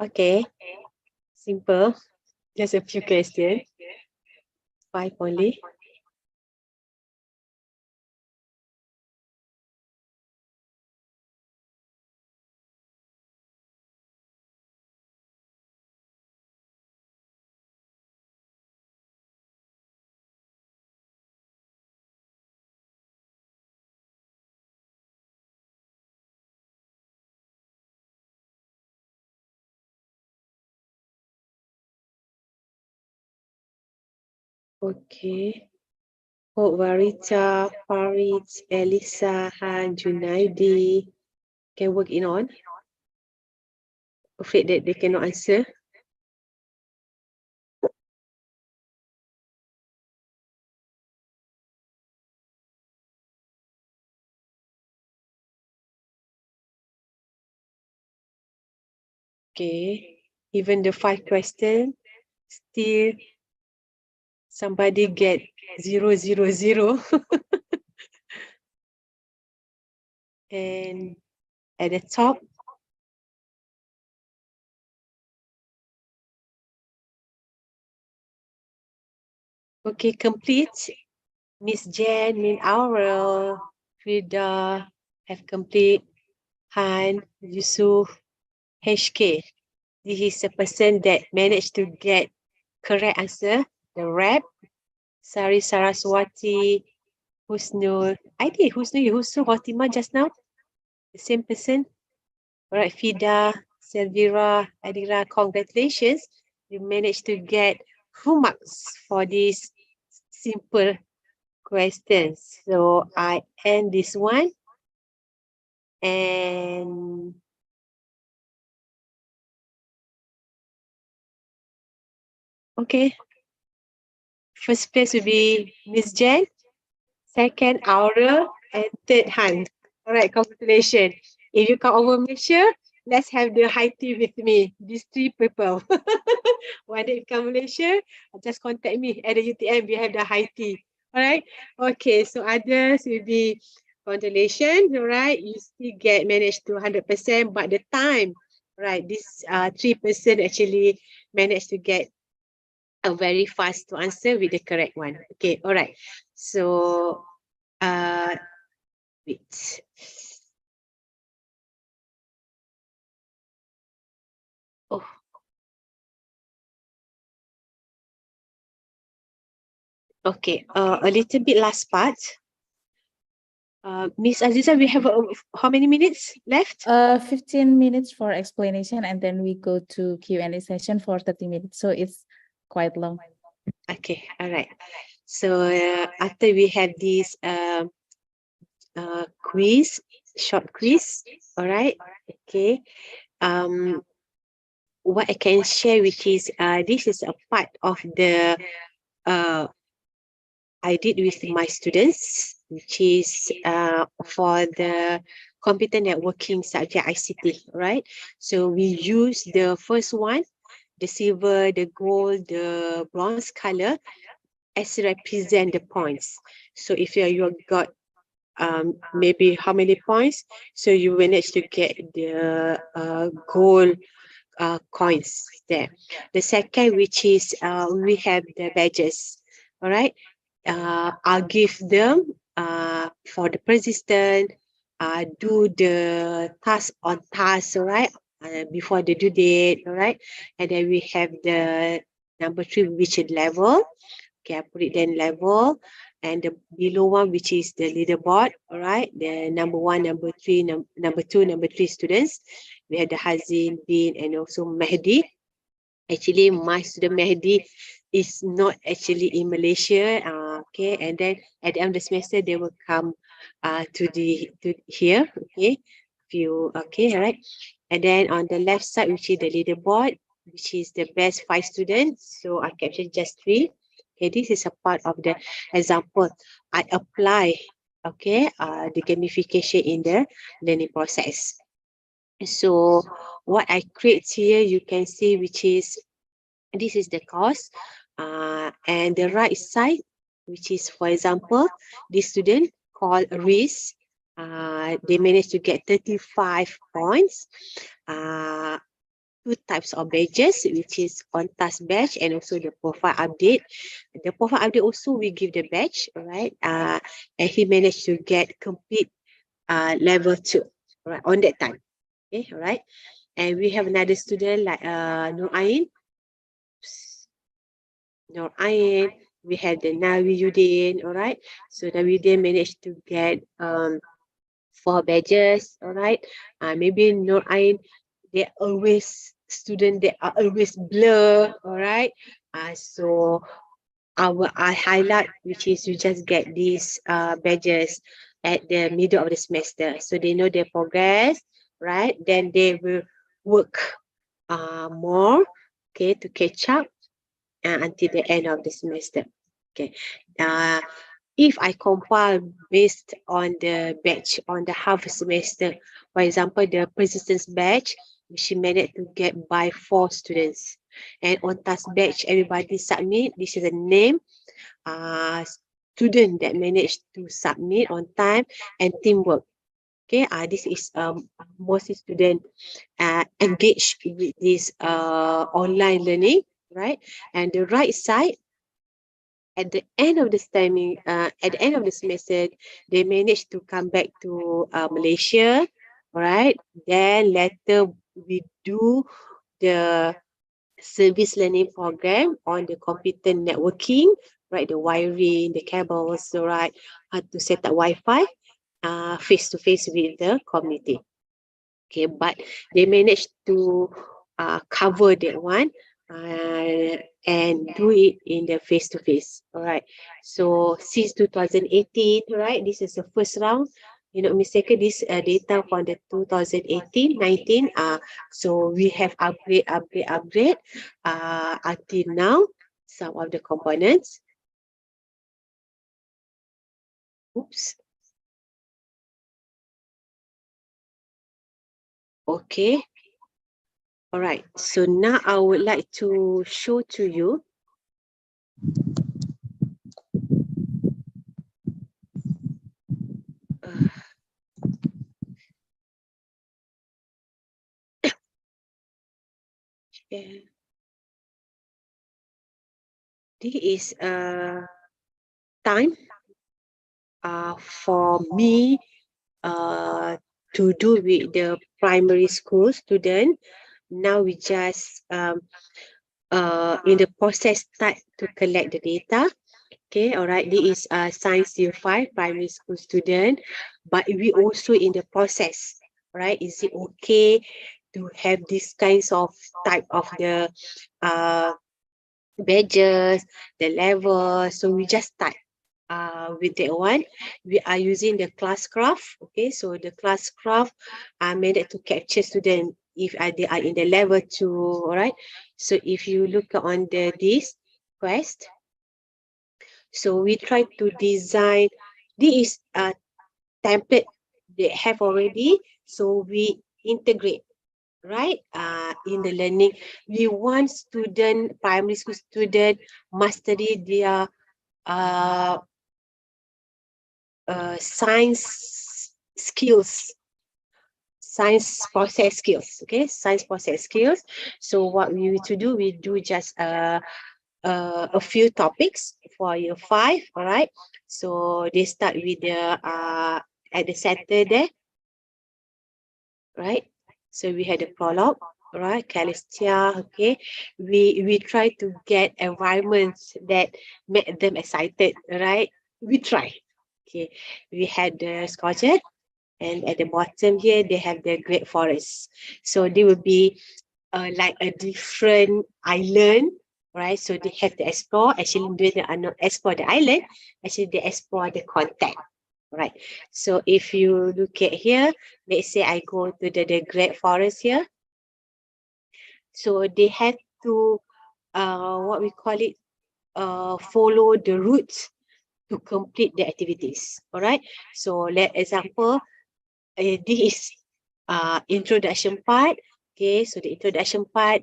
Okay, simple. Just a few questions. 5 only. Okay. Hope Varita, Farid, Elisa, Han, Junaidi can work in on. Afraid that they cannot answer. Okay. Even the 5 questions, still somebody get 0, 0, 0. And at the top, okay, complete. Miss Jen, Min Aurel, Frida have complete. Han, Yusuf, HK. This is a person that managed to get correct answer. The rap, Sari Saraswati, Husnul. I think Husnul Fatima just now. The same person. All right, Fida, Selvira, Adira, congratulations. You managed to get full marks for this simple questions. So I end this one. And okay. First place will be Miss Jen, second Aurel, and third Han. All right, congratulations. If you come over Malaysia, let's have the high tea with me. These 3 people. When they come Malaysia, just contact me at the UTM. We have the high tea. All right. Okay. So others will be congratulations. All right. You still managed to 100%, but the time, right? This 3% actually managed to get very fast to answer with the correct one. Okay. All right. So wait. Oh, okay. A little bit last part. Miss Aziza, we have how many minutes left? 15 minutes for explanation, and then we go to Q&A session for 30 minutes. So it's quite long. Okay, all right. So after we have this quiz, short quiz, all right. Okay. What I can share, which is this is a part of the I did with my students, which is for the computer networking subject ICT, right? So we use the first one, the silver, the gold, the bronze color as represent the points. So if you got maybe how many points, so you manage to get the gold coins there. The second, which is we have the badges, all right. I'll give them for the persistent, do the task on task, all right, before the due date, all right. And then we have the number 3, which is level. Okay, I put it then level. And the below one, which is the leaderboard, all right. The number 1, number 3, number 2, number 3 students. We have the Hazin, Bin, and also Mehdi. Actually, my student Mehdi is not actually in Malaysia. Okay, and then at the end of the semester they will come to here. Okay, okay, all right. And then on the left side, which is the leaderboard, which is the best 5 students. So I captured just 3. Okay, this is a part of the example. I apply, okay, the gamification in the learning process. So what I create here, you can see, which is, this is the course, and the right side, which is, for example, this student called Reese, they managed to get 35 points. 2 types of badges, which is on task badge and also the profile update. The profile update also we give the badge, right? And he managed to get complete level 2, right, on that time. Okay, all right. And we have another student like Nur Ain. Nur Ain. We had the Nawi Yudin, all right. So Nawi Yudin managed to get 4 badges, all right. Maybe Nur Ain, they always student, they are always blur, all right. So I highlight, which is you just get these badges at the middle of the semester, so they know their progress, right? Then they will work more, okay, to catch up until the end of the semester. Okay. If I compile based on the batch on the half semester, for example, the persistence batch, she managed to get by 4 students. And on task batch, everybody submit. This is a name, student that managed to submit on time and teamwork. Okay, this is mostly student engaged with this online learning, right? And the right side, at the end of the at the end of the semester, they managed to come back to Malaysia, right? Then later we do the service learning program on the computer networking, right? The wiring, the cables, right? How to set up Wi-Fi, face to face with the community. Okay, but they managed to cover that one and do it in the face to face. All right. So since 2018, right, this is the first round. You know, mistaken, this data from the 2018-19. So we have upgrade until now. Some of the components. Oops. Okay. All right. So now I would like to show to you. Yeah. This is time for me to do with the primary school student. Now we just in the process start to collect the data. Okay, all right. This is science year 5 primary school student, but we also in the process, right? Is it okay to have these kinds of type of the badges, the level? So we just start with that one. We are using the classcraft. Okay, so the classcraft are made to capture student if they are in the level 2. All right. So if you look on this quest, so we try to design. This is a template they have already. So we integrate, right? In the learning, we want student, primary school student, mastery their science skills, science process skills. Okay, science process skills. So what we need to do, we do just a few topics for year 5. All right. So they start with the at the center there, right? So we had a prologue, right? Calistia. Okay. We try to get environments that make them excited, right? We try. Okay. We had the scorcher, and at the bottom here they have the great forest. So they will be like a different island, right? So they have to explore, actually they are not explore the island, actually they explore the content, right? So if you look at here, let's say I go to the Great Forest here. So they have to, what we call it, follow the routes to complete the activities, all right? So let example, this is introduction part. Okay, so the introduction part,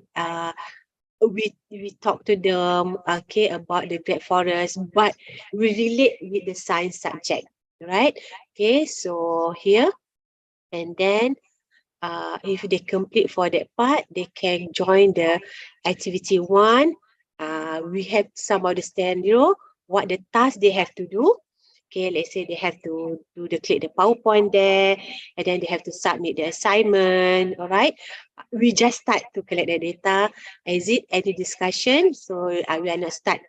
we talk to them, okay, about the Great Forest, but we relate with the science subject, right? Okay, so here, and then if they complete for that part, they can join the activity 1. We have some of the scenario, what the task they have to do. Okay, let's say they have to do the click the PowerPoint there, and then they have to submit the assignment. All right, we just start to collect the data. Is it any discussion? So we are not start.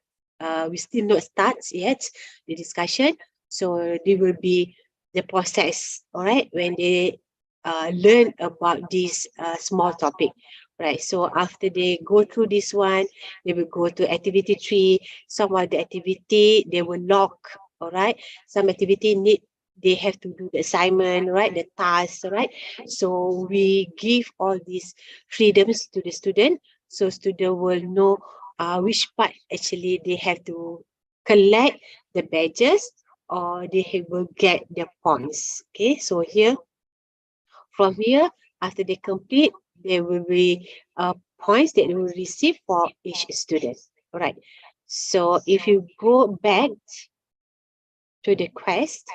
We still not start yet the discussion. So they will be the process. All right, when they learn about this small topic. Right, so after they go through this one, they will go to activity 3. Some of the activity they will log. All right, some activity need they have to do the assignment, right, the task, right? So we give all these freedoms to the student, so student will know which part actually they have to collect the badges or will get the points. Okay, so here, from here, after they complete, there will be points that they will receive for each student. All right, so if you go back to the quest,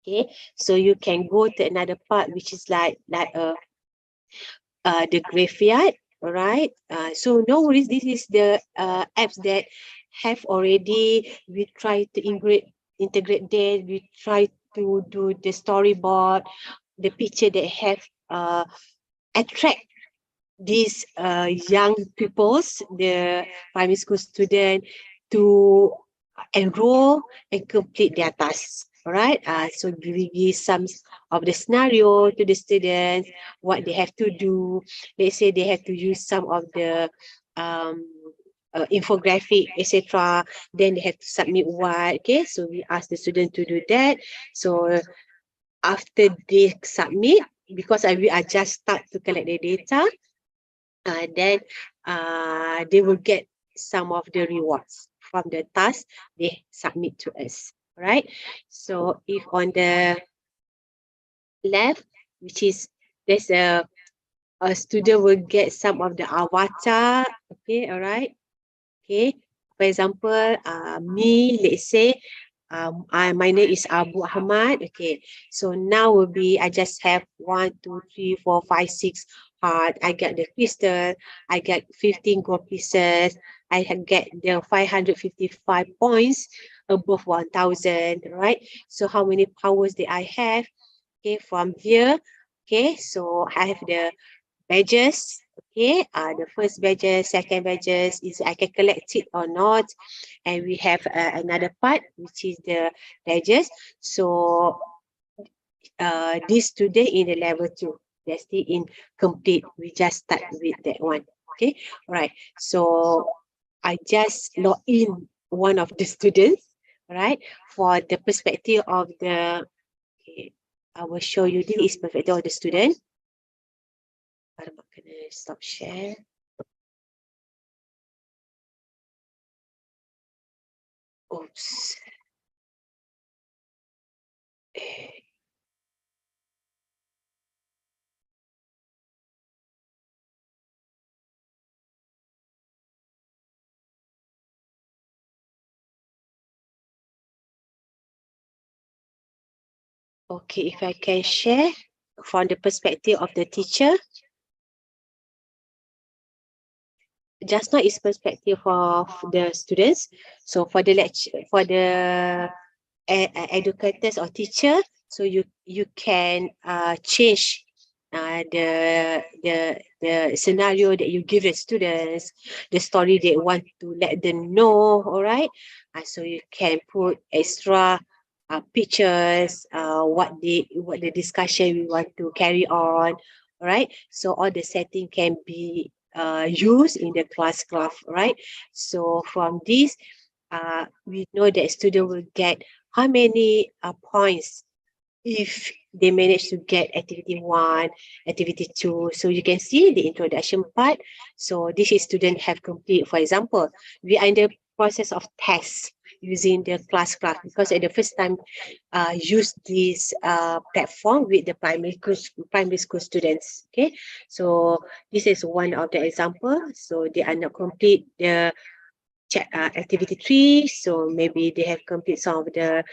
okay, so you can go to another part which is like the graveyard. All right, so no worries, this is the apps that have already, we try to integrate that, we try to do the storyboard, the picture that have attract these young peoples, the primary school student, to enroll and complete their tasks. All right. So we give some of the scenario to the students, what they have to do. Let's say they have to use some of the infographic, etc. Then they have to submit what. Okay. So we ask the student to do that. So after they submit, because we are just start to collect the data, then they will get some of the rewards from the task they submit to us, right? So if on the left, which is there's a student will get some of the avatar, okay, all right, okay. For example, me, let's say, my name is Abu Ahmad. Okay, so now will be I just have 1, 2, 3, 4, 5, 6 heart. I get the crystal. I get 15 gold pieces. I get the 555 points above 1,000. Right. So how many powers that I have? Okay, from here. Okay, so I have the badges. Okay, the first badges, second badges, is I can collect it or not. And we have another part which is the badges. So this student in the level 2, they're still incomplete. We just start with that one. Okay, right. So I just log in one of the students, right, for the perspective of the. Okay, I will show you this is perspective of the student. I'm gonna stop share. Oops. Okay, if I can share from the perspective of the teacher. Just now is perspective of the students. So for the lecture, for the educators or teacher, so you can change the scenario that you give the students, the story they want to let them know. All right, so you can put extra pictures, what the discussion we want to carry on. All right, so all the setting can be use in the class craft, right? So from this, we know that student will get how many points if they manage to get activity 1, activity 2. So you can see the introduction part. So this is student have complete. For example, we are in the process of tests using the class craft because at the first time use this platform with the primary school students. Okay, so this is one of the example. So they are not complete the activity 3, so maybe they have complete some of the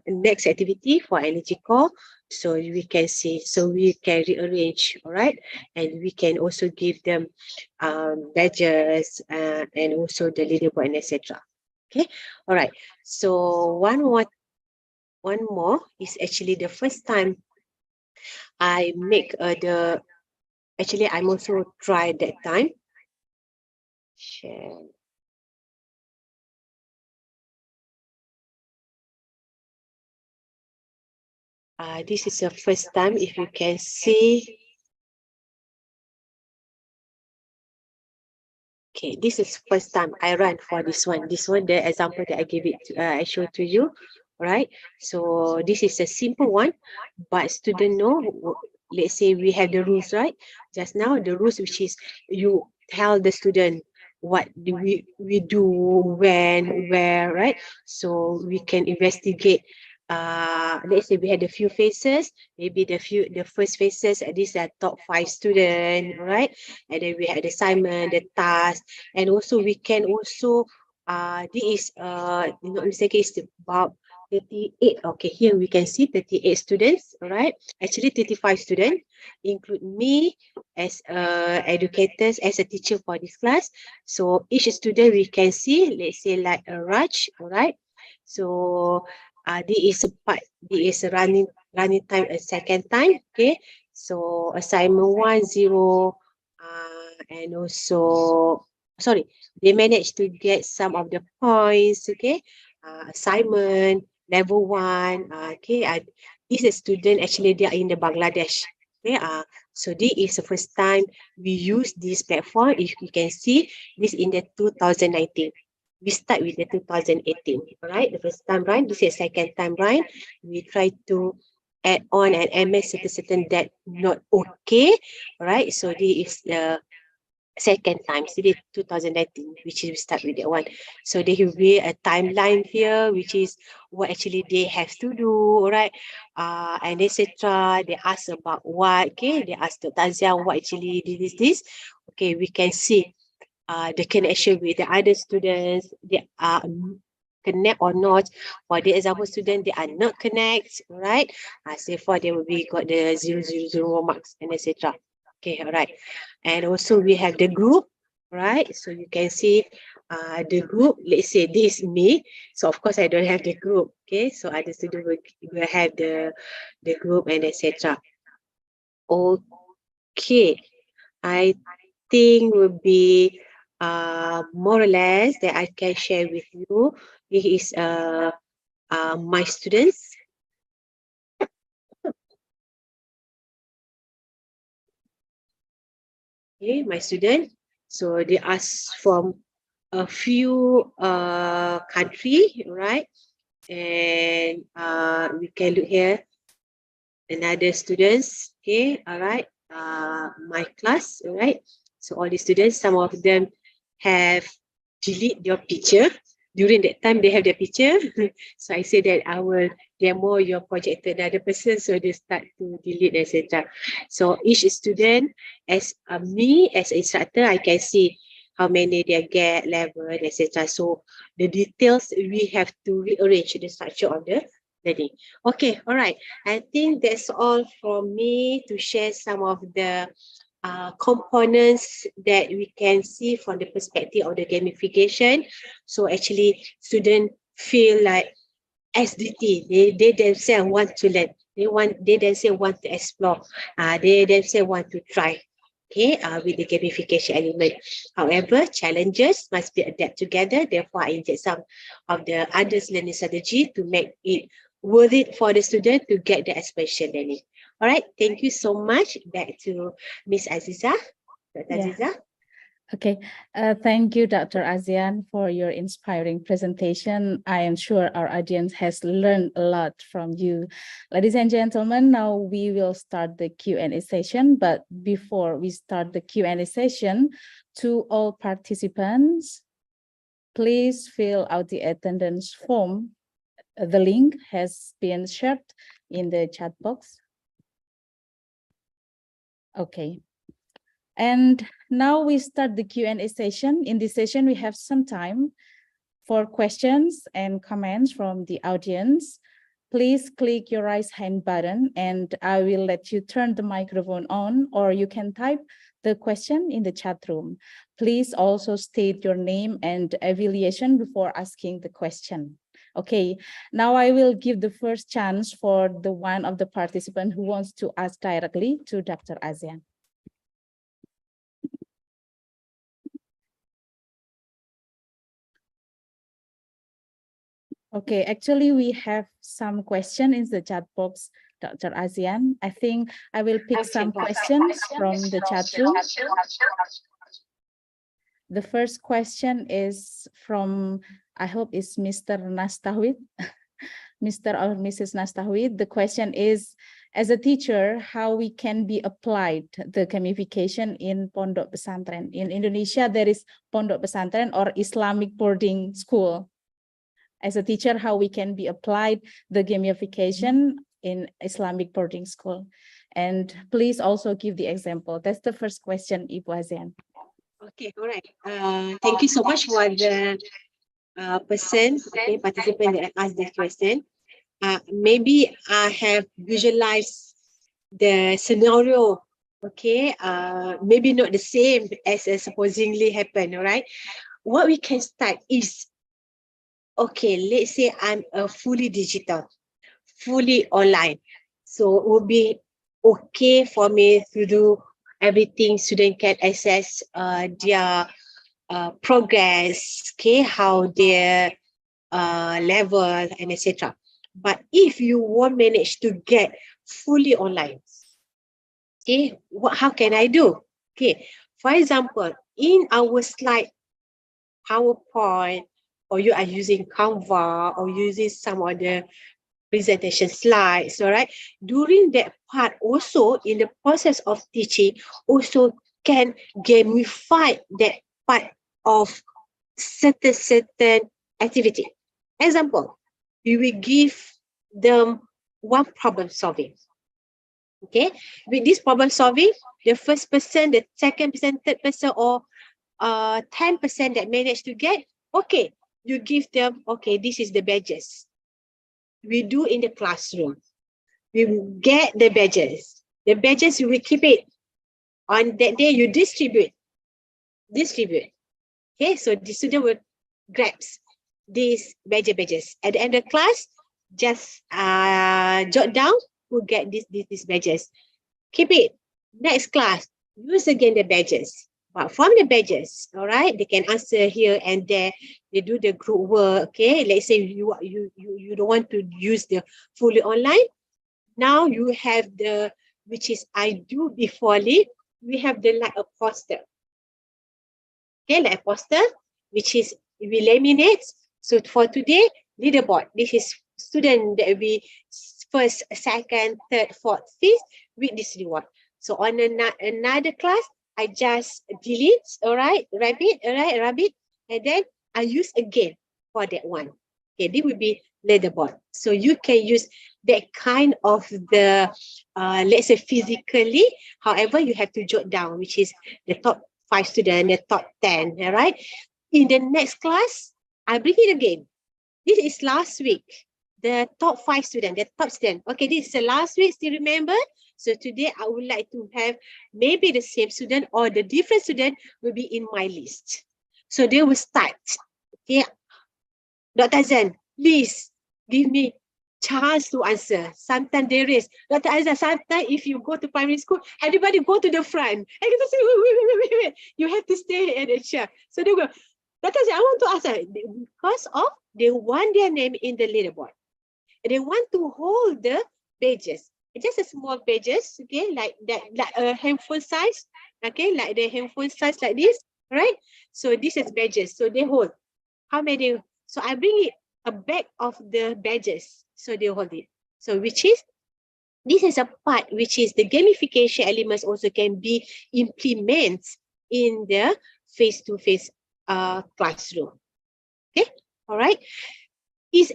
next activity for energy core. So we can see, so we can rearrange, all right, and we can also give them badges and also the leaderboard and etc. Okay, all right. So one more is actually the first time I make actually I'm also try that time. Share. This is the first time, if you can see. Okay, this is first time I run for this one. This one, the example that I give it, I show to you, right? So this is a simple one, but student know. Let's say we have the rules, right? Just now the rules, which is you tell the student what do we do, when, where, right? So we can investigate. Let's say we had a few phases, maybe the first phases, these are top 5 students, right? And then we had assignment, the task, and also we can also this is not mistaken, it's about 38. Okay, here we can see 38 students, right? Actually 35 students, include me as educators, as a teacher for this class. So each student we can see, let's say like a Raj, all right? So this is a part, this is a running time a second time, okay? So assignment 1, 0, and also, sorry, they managed to get some of the points, okay? Assignment, level 1, okay? This is student, actually they are in the Bangladesh, okay? So this is the first time we use this platform. If you can see, this in the 2019. We start with the 2018, right? The first time, right? This is second time, right? We try to add on an MS certain that not okay, right? So this is the second time, so this 2019, which is we start with that one. So there will be a timeline here, which is what actually they have to do, right? And etc. They ask about what, okay? They ask the Tazia what actually this. Okay, we can see the connection with the other students, they are connect or not. For the example student, they are not connect, right? Say for they will be got the 000 marks and etc. Okay, all right. And also we have the group, right? So you can see the group, let's say this is me. So of course I don't have the group. Okay, so other student will have the group and etc. Okay, I think will be more or less that I can share with you. This is my students. Okay, my student. So they ask from a few country, right? And we can look here another students. Okay, all right. My class, all right. So all the students, some of them have delete your picture. During that time, they have their picture. So I say that I will demo your project to another person, so they start to delete, etc. So each student, as me as instructor, I can see how many they get, level, etc. So the details we have to rearrange the structure of the learning. Okay, all right. I think that's all from me to share some of the components that we can see from the perspective of the gamification. So actually, students feel like SDT, they themselves want to learn. They themselves want to explore. They themselves want to try. Okay, with the gamification element. However, challenges must be adapted together. Therefore, I inject some of the others learning strategy to make it worth it for the student to get the expansion learning. All right, thank you so much. Back to Miss Aziza. Dr. Yeah. Aziza. Okay, thank you, Dr. Azian, for your inspiring presentation. I am sure our audience has learned a lot from you. Ladies and gentlemen, now we will start the Q&A session. But before we start the Q&A session, to all participants, please fill out the attendance form. The link has been shared in the chat box. Okay. And now we start the Q&A session. In this session, we have some time for questions and comments from the audience. Please click your raise hand button and I will let you turn the microphone on, or you can type the question in the chat room. Please also state your name and affiliation before asking the question. Okay, now I will give the first chance for the one of the participants who wants to ask directly to Dr. Azian. Okay, actually, we have some question in the chat box, Dr. Azian. I think I will pick some questions from the chat room. The first question is from, I hope it's Mr. Nastawid, Mr. or Mrs. Nastawid. The question is, as a teacher, how we can be applied the gamification in Pondok Pesantren. In Indonesia, there is Pondok Pesantren or Islamic boarding school. As a teacher, how we can be applied the gamification in Islamic boarding school. And please also give the example. That's the first question, Ibu Azian. Okay, all right. Thank you so much for the participant that asked this question. Maybe I have visualized the scenario. Okay, maybe not the same as supposedly happened. All right. What we can start is, okay, let's say I'm a fully digital, fully online. So it would be okay for me to do everything. Student can access their progress, okay, how their level and etc. But if you won't manage to get fully online, okay, how can I do? Okay, for example, in our slide PowerPoint, or you are using Canva or using some other presentation slides, all right? During that part also, in the process of teaching, also can gamify that part of certain activity. Example, we will give them one problem solving. Okay, with this problem solving, the first person, the second person, third person, or 10% that managed to get, okay, you give them, okay, this is the badges. We do in the classroom. We get the badges. The badges, you will keep it. On that day, you distribute. Okay, so the student will grab these badges. At the end of class, just jot down who get these badges. Keep it. Next class, use again the badges. But from the badges, all right, they can answer here and there. They do the group work. Okay, let's say you don't want to use the fully online. Now you have the, which is I do beforely. We have the like a poster. Okay, like a poster, which is we laminate. So for today, leaderboard. This is student that we first, second, third, fourth, fifth with this reward. So on another class, I just delete, all right, rabbit, and then I use again for that one. Okay, this will be leaderboard. So you can use that kind of the, let's say physically, however, you have to jot down, which is the top 5 students, the top 10, all right? In the next class, I bring it again. This is last week, the top 5 students, the top student. Okay, this is the last week, still remember? So today I would like to have maybe the same student or the different student will be in my list. So they will start. Okay, Dr. Azan, please give me chance to answer. Sometimes there is. Dr. Azan, sometimes if you go to primary school, everybody go to the front. And you say, wait. You have to stay at the chair. So they go, Dr. Azan, I want to answer. Because of they want their name in the leaderboard. They want to hold the pages. just a small pages, okay, like that, like a handphone size, okay, like the handphone size like this, right? So this is badges. So they hold. How many? So I bring it a bag of the badges. So they hold it. So which is, this is a part which is the gamification elements also can be implemented in the face-to-face classroom. Okay, all right. Is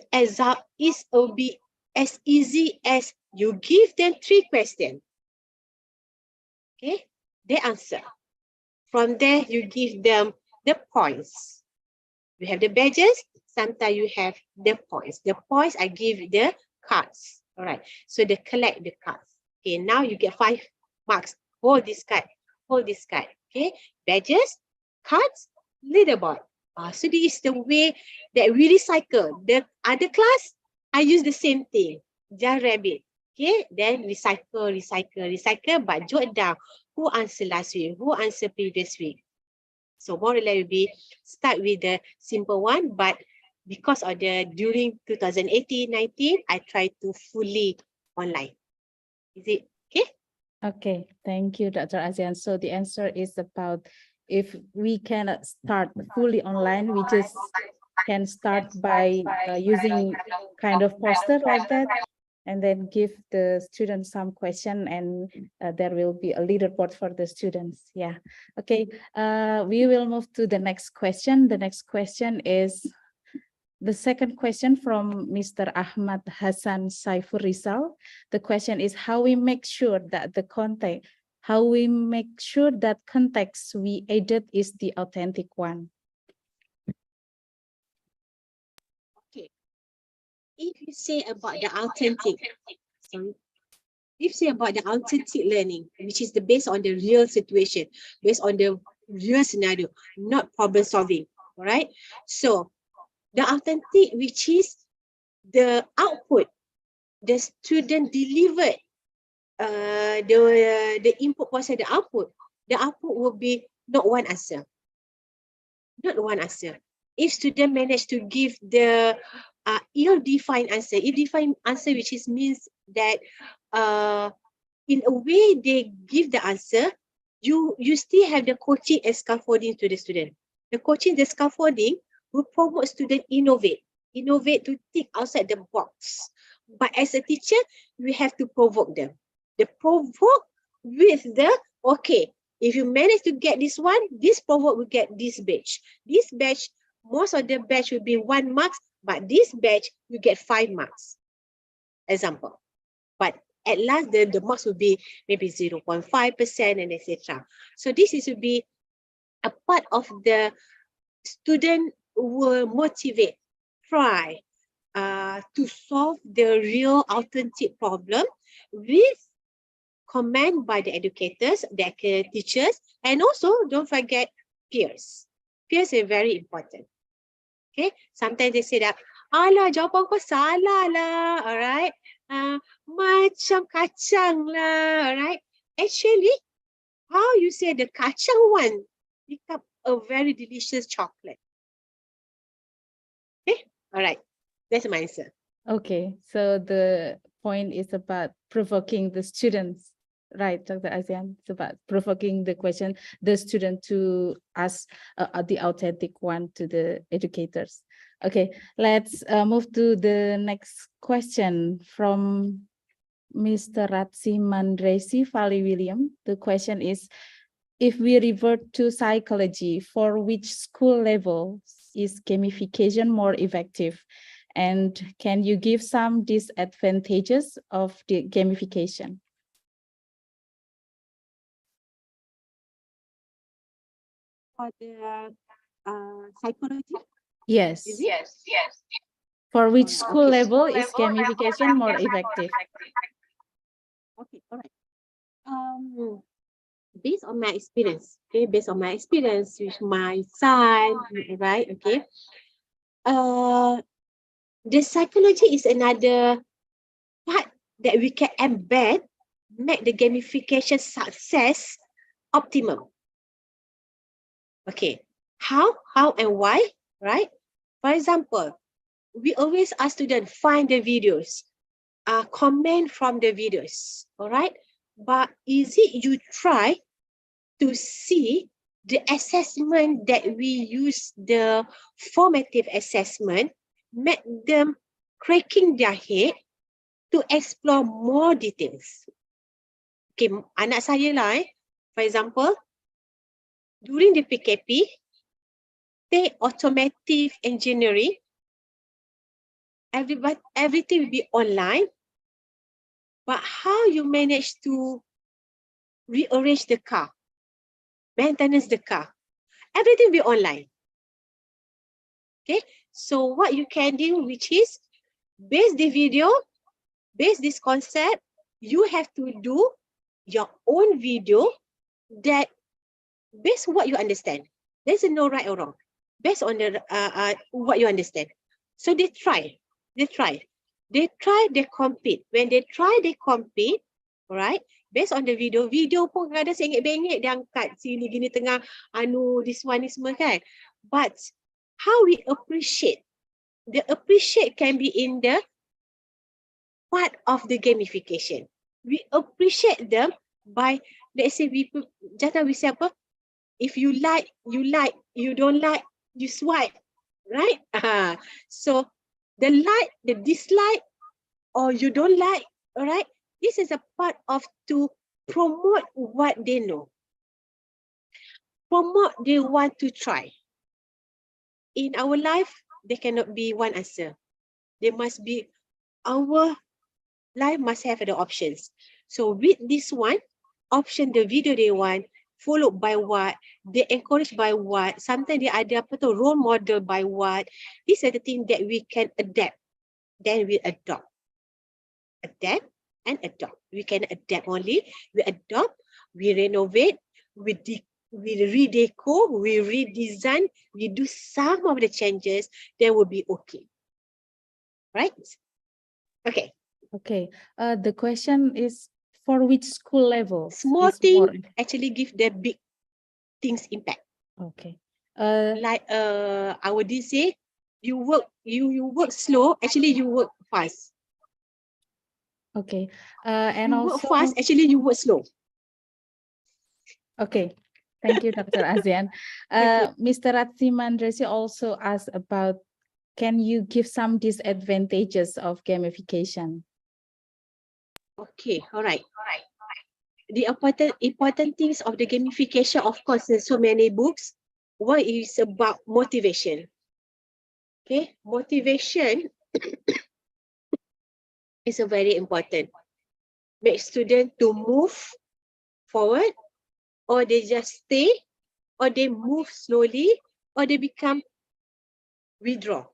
will be as easy as you give them 3 questions. Okay, they answer. From there, you give them the points. You have the badges. Sometimes you have the points. The points I give the cards. All right. So they collect the cards. Okay. Now you get 5 marks. Hold this card. Hold this card. Okay. Badges, cards, leaderboard. So this is the way that we recycle. The other class, I use the same thing. Just rabbit. Okay. Then recycle, but jot down who answered last week, who answered previous week. So more or less will be start with the simple one, but because of the during 2018-19, I try to fully online. Is it okay? Okay, thank you, Dr. Azian. So the answer is about if we cannot start fully online, we just can start by using kind of poster like that, and then give the students some question, and there will be a leaderboard for the students. Yeah. Okay. We will move to the next question. The next question is the second question from Mr. Ahmad Hassan Saifur Rizal. The question is how we make sure that the content, context we added is the authentic one. Okay. If you say about the authentic, sorry. If you say about the authentic learning, which is the based on the real situation, based on the real scenario, not problem solving. All right. So the authentic, which is the output, the student delivered, the input was the output. The output will be not one answer. Not one answer. If student manage to give the ill-defined answer, which is means that in a way they give the answer, you still have the coaching and scaffolding to the student. The coaching, the scaffolding will promote student innovate to think outside the box. But as a teacher, we have to provoke them. The provoke with the, okay, if you manage to get this one, this provoke will get this badge. This badge, most of the badge will be 1 mark, but this badge you get 5 marks. Example. But at last, the marks will be maybe 0.5% and etc. So this is to be a part of the student will motivate, try to solve the real authentic problem with comment by the educators, the teachers, and also don't forget peers. Peers are very important. Okay, sometimes they say that, alah, jawapan kau salah lah, alright. Macam kacang lah, alright. Actually, how you say the kacang one become a very delicious chocolate. Okay, alright. That's my answer. Okay, so the point is about provoking the students, right, Dr. Azian? It's about provoking the student to ask the authentic one to the educators. Okay, let's move to the next question from Mr. Ratsi Mandresi Fali William. The question is, if we revert to psychology, for which school level is gamification more effective? And can you give some disadvantages of the gamification? For the psychology? Yes. Is it? Yes. For which school Okay. level is gamification more effective? Okay, all right. Based on my experience, okay, based on my experience with my son, right, okay. The psychology is another part that we can embed, make the gamification success optimum. Okay, how and why, right? For example, we always ask students find the videos. comment from the videos, all right? But is it you try to see the assessment that we use, the formative assessment, make them cracking their head to explore more details. Okay, anak saya lah for example, during the PKP, take automotive engineering, everything will be online, but how you manage to rearrange the car, maintenance the car, everything will be online. Okay, so what you can do, which is base the video, base this concept, you have to do your own video that based on what you understand. There's no right or wrong, based on the what you understand. So they compete. When they try, they compete, right? Based on the video pun kadang sengit-bengit dia angkat sini gini tengah this one ni semua kan. But how we appreciate, the appreciate can be in the part of the gamification. We appreciate them by, let's say we say apa? If you like, you like. You don't like, you swipe, right? So the like, the dislike, or you don't like, all right? This is a part of to promote what they know. Promote they want to try. In our life, there cannot be one answer. There must be, our life must have the options. So with this one, option the video they want, followed by what, they encouraged by what, sometimes they ada apa tu, role model by what. These are the things that we can adapt. Then we adopt. Adapt and adopt. We can adapt only, we adopt, we renovate, we redeco, we redesign, we do some of the changes, then will be okay. Right? Okay. Okay. The question is for which school level? Small is thing more- actually give the big things impact. Okay. Like I would say, you work slow, actually you work fast. Okay. And You work also, fast, actually you work slow. okay. Thank you, Dr. Azian. Mr. Ratsiman Resi also asked about, can you give some disadvantages of gamification? Okay, all right. The important things of the gamification, of course, there's so many books. One is about motivation. Okay, motivation is a very important. Make students to move forward, or they just stay, or they move slowly, or they become withdraw.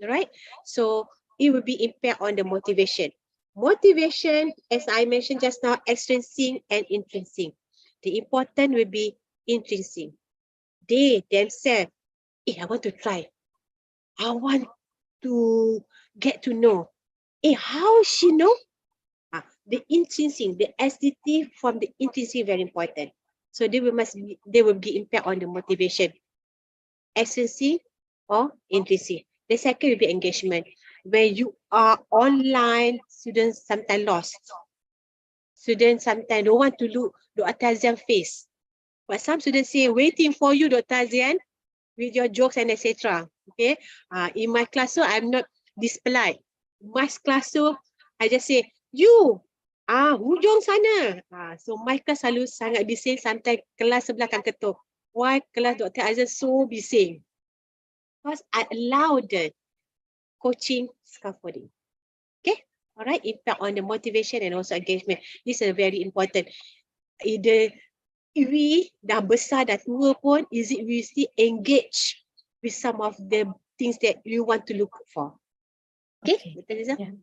Right? So it will be impact on the motivation. Motivation, as I mentioned just now, extrinsic and intrinsic. The important will be intrinsic. They themselves, I want to try. I want to get to know. How she know? The intrinsic, the SDT from the intrinsic very important. So they will be impact on the motivation. Extrinsic or intrinsic. The second will be engagement. When you are online, students sometimes lost. Students sometimes don't want to look Dr. Azian's face. But some students say, waiting for you, Dr. Azian, with your jokes and etc. Okay. In my classroom, I'm not this polite. My classroom, I just say, you, hujung sana. So my class selalu sangat bising, sometimes kelas sebelah akan ketuk. Why kelas Dr. Azian so bising? Because I allow the coaching scaffolding. Okay, all right, impact on the motivation and also engagement. This is very important. Either we dah besar dah tua pun, is it we still engage with some of the things that you want to look for. Okay, Betul, Liza? Yeah.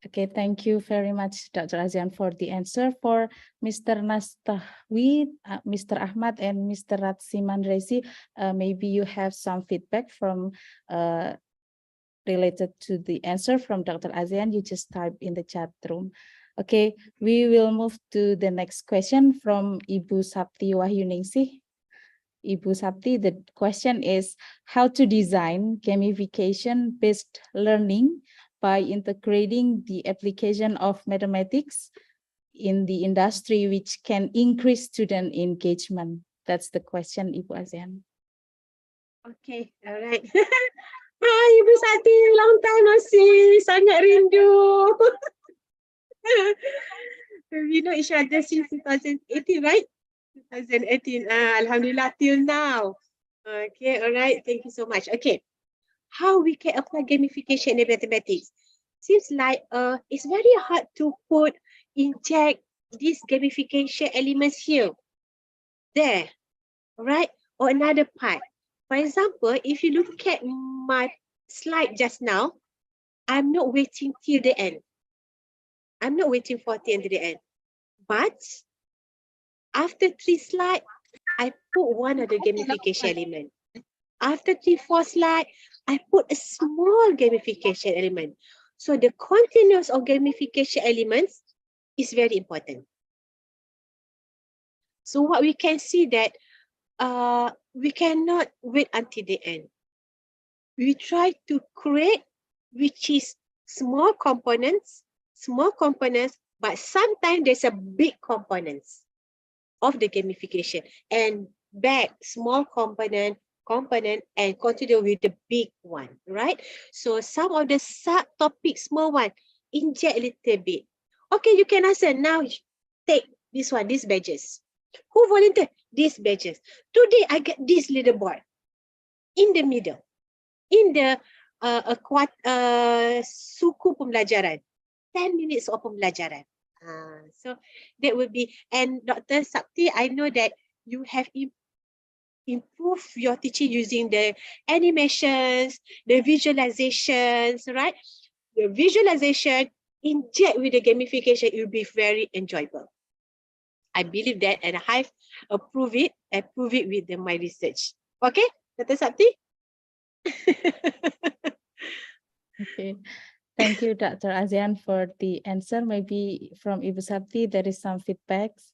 Okay, thank you very much, Dr. Azian, for the answer. For Mr. Nastahwi, Mr. Ahmad, and Mr. Ratsiman Rezi, maybe you have some feedback from related to the answer from Dr. Azian. You just type in the chat room. Okay, we will move to the next question from Ibu Sapti Wahyuningsih. Ibu Sapti, the question is how to design gamification-based learning by integrating the application of mathematics in the industry, which can increase student engagement? That's the question, Ibu Azian. Okay, alright. Hai Ibu Sati, long time no see. Sangat rindu. We know each other since 2018, right? 2018. Alhamdulillah till now. Okay, alright. Thank you so much. Okay. How we can apply gamification in mathematics? Seems like it's very hard to inject these gamification elements here, there, right? Or another part. For example, if you look at my slide just now, I'm not waiting till the end. I'm not waiting for till the end. But after 3 slides, I put one of the gamification element. After 3-4 slides, I put a small gamification element. So the continuous of gamification elements is very important. So what we can see that we cannot wait until the end. We try to create which is small components, but sometimes there's a big components of the gamification, and back small component and continue with the big one, right? So some of the subtopic small one, inject a little bit. Okay, you can answer now. Take this one, these badges. Who volunteer? These badges. Today I get this little board in the middle, in the suku pembelajaran, 10 minutes of pembelajaran. So that would be, and Dr. Sakti, I know that you have improved your teaching using the animations, the visualizations, right? The visualization inject with the gamification, it will be very enjoyable. I believe that, and I have approved it with my research. Okay, Dr. Sakti? Okay. Thank you, Dr. Azian, for the answer. Maybe from Ibu Sapti, there is some feedbacks.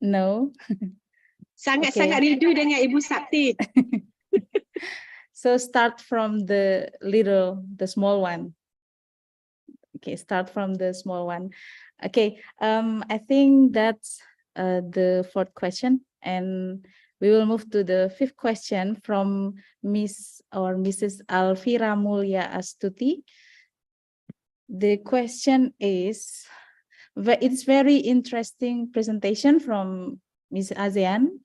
No? Sangat-sangat rindu dengan Ibu Sakti. So start from the small one. Okay, start from the small one. Okay, I think that's the 4th question, and we will move to the 5th question from Miss or Mrs. Alfira Mulya Astuti. The question is, it's very interesting presentation from Ms. Azian.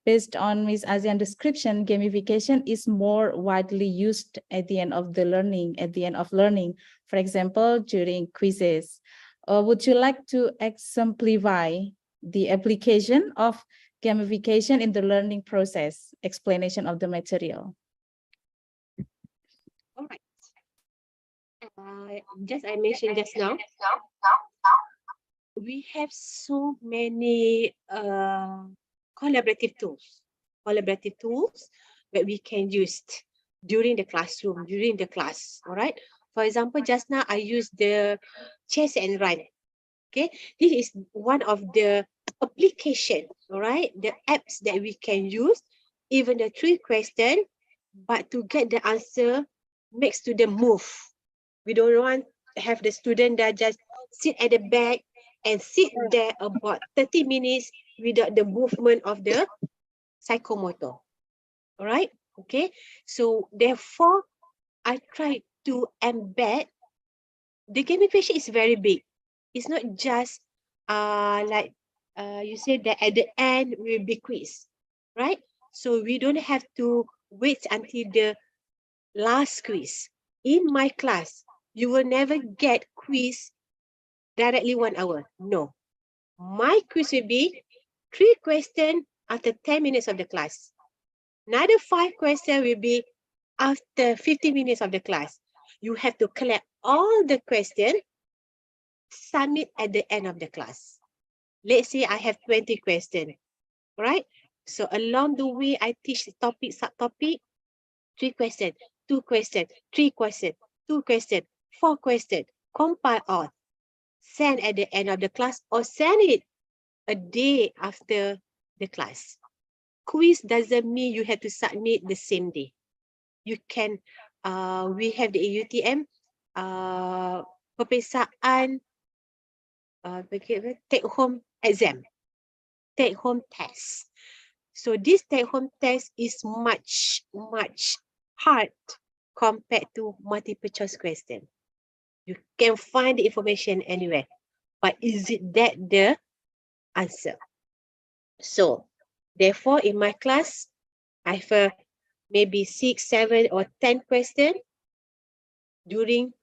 Based on Ms. Azian's description, gamification is more widely used at the end of learning. For example, during quizzes. Would you like to exemplify the application of gamification in the learning process, explanation of the material? All right. I mentioned just now, we have so many collaborative tools that we can use during the classroom, during the class. All right. For example, just now I used the chess and run. Okay, this is one of the application, all right, the apps that we can use, even the 3 questions, but to get the answer, make student move. We don't want to have the student that just sit at the back and sit there about 30 minutes without the movement of the psychomotor. All right, okay, so therefore I try to embed the gamification is very big. It's not just like you said that at the end will be quiz, right? So we don't have to wait until the last quiz. In my class, you will never get quiz directly 1 hour. No. My quiz will be 3 questions after 10 minutes of the class. Another 5 questions will be after 50 minutes of the class. You have to collect all the questions, submit at the end of the class. Let's say I have 20 questions, right? So along the way, I teach topic, subtopic, 3 questions, 2 questions, 3 questions, 2 questions, 4 questions, compile all, send at the end of the class or send it a day after the class. Quiz doesn't mean you have to submit the same day. You can we have the AUTM, peperiksaan, take home exam, take home test. So this take home test is much hard compared to multiple choice question. You can find the information anywhere, but is it that the answer? So therefore, in my class, I have maybe 6, 7, or 10 questions during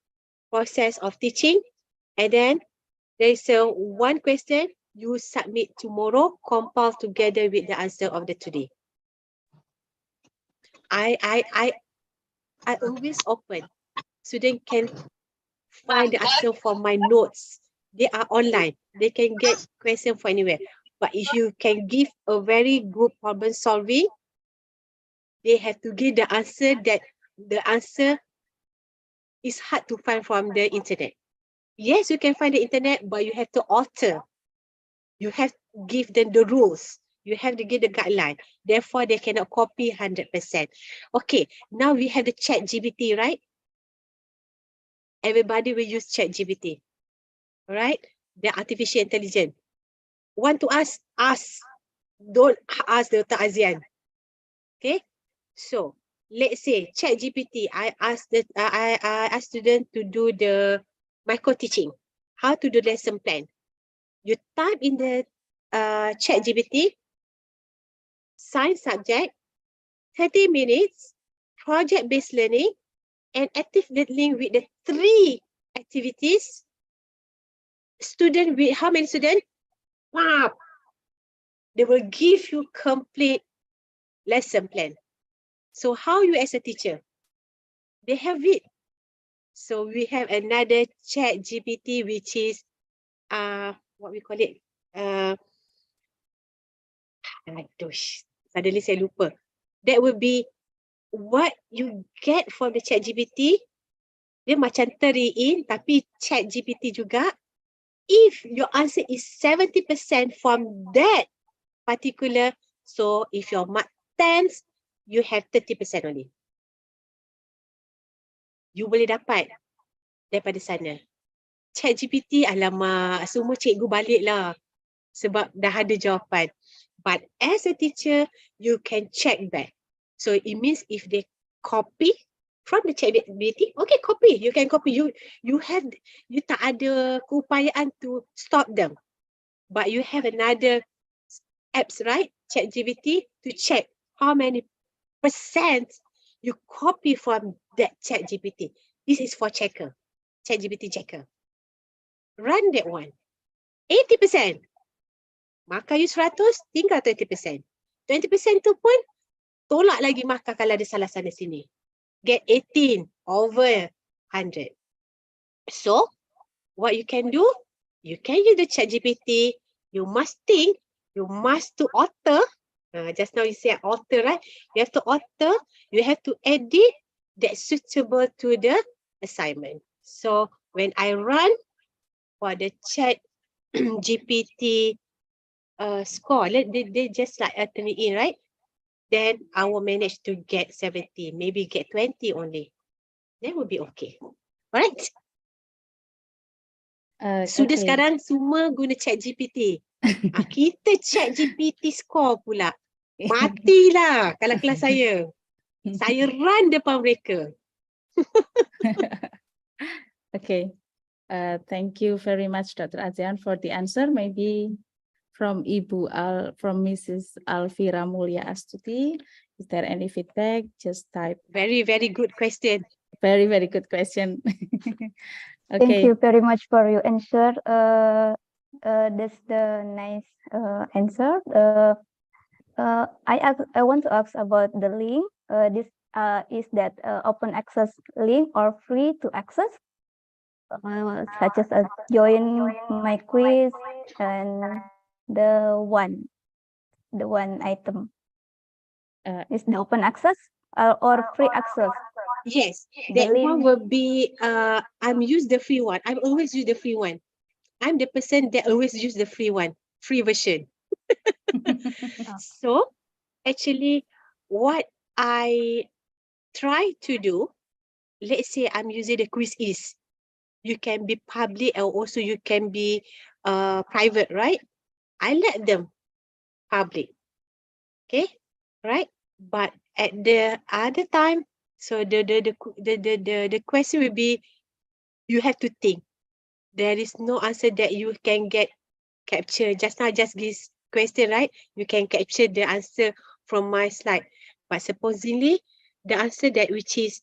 process of teaching, and then there is a one question you submit tomorrow, compiled together with the answer of the today. I always open. Student can find the answer from my notes. They are online. They can get question from anywhere. But if you can give a very good problem solving, they have to give the answer that the answer is hard to find from the internet. Yes, you can find the internet, but you have to alter. You have to give them the rules. You have to give the guideline. Therefore, they cannot copy 100%. Okay, now we have the chat GPT, right? Everybody will use chat GPT, right? The artificial intelligence. Want to ask? Don't ask Dr. Azian. Okay, so let's say chat GPT, I ask student to do the micro teaching, how to do lesson plan. You type in the chat GPT, science subject, 30 minutes, project-based learning, and active learning with the 3 activities. Student with how many students? Wow. They will give you complete lesson plan. So how you as a teacher? They have it. So we have another chat GPT, which is what we call it? Suddenly saya lupa. That will be what you get from the chat GPT. Dia macam teriin, tapi chat GPT juga. If your answer is 70% from that particular, so if your mark 10, you have 30% only. You boleh dapat daripada sana. Chat GPT, alamak, semua cikgu balik lah. Sebab dah ada jawapan. But as a teacher, you can check back. So it means if they copy from the chat GPT, okay, copy. You can copy. You tak ada keupayaan to stop them. But you have another apps, right? Chat GPT to check how many percent you copy from that chat GPT. This is for checker. Chat GPT checker. Run that one. 80%. Markah you 100, tinggal 20%. 20% tu pun tolak lagi markah kalau ada salah sana sini. Get 18 over 100. So, what you can do, you can use the chat GPT. You must think, you must to author. Just now you said author, right? You have to author, you have to edit that suitable to the assignment. So, when I run for the chat GPT score, they just like turn it in, right? Then I will manage to get 70, maybe get 20 only. That will be okay. Alright? Sudah Okay. sekarang semua guna chat GPT. Kita chat GPT score pula. Matilah kalau kelas saya. Saya run depan mereka. Okay. Thank you very much, Dr. Azian, for the answer. Maybe from from Mrs. Alvira Mulya Astuti, is there any feedback? Just type. Very, very good question. Very, very good question. Thank Okay. you very much for your answer. That's the nice answer. I want to ask about the link. This is that open access link or free to access, such as join my quiz and the one item. Is the open access or free access? Yes, The that one link. will be, I'm use the free one. I always use the free one. I'm the person that always use the free one, free version. So, actually, what I try to do, let's say I'm using the quiz is, you can be public or also you can be private, right? I let them public, okay, right? But at the other time, so the question will be, you have to think. There is no answer that you can get capture. Just now, just this question, right? You can capture the answer from my slide. But supposedly, the answer that which is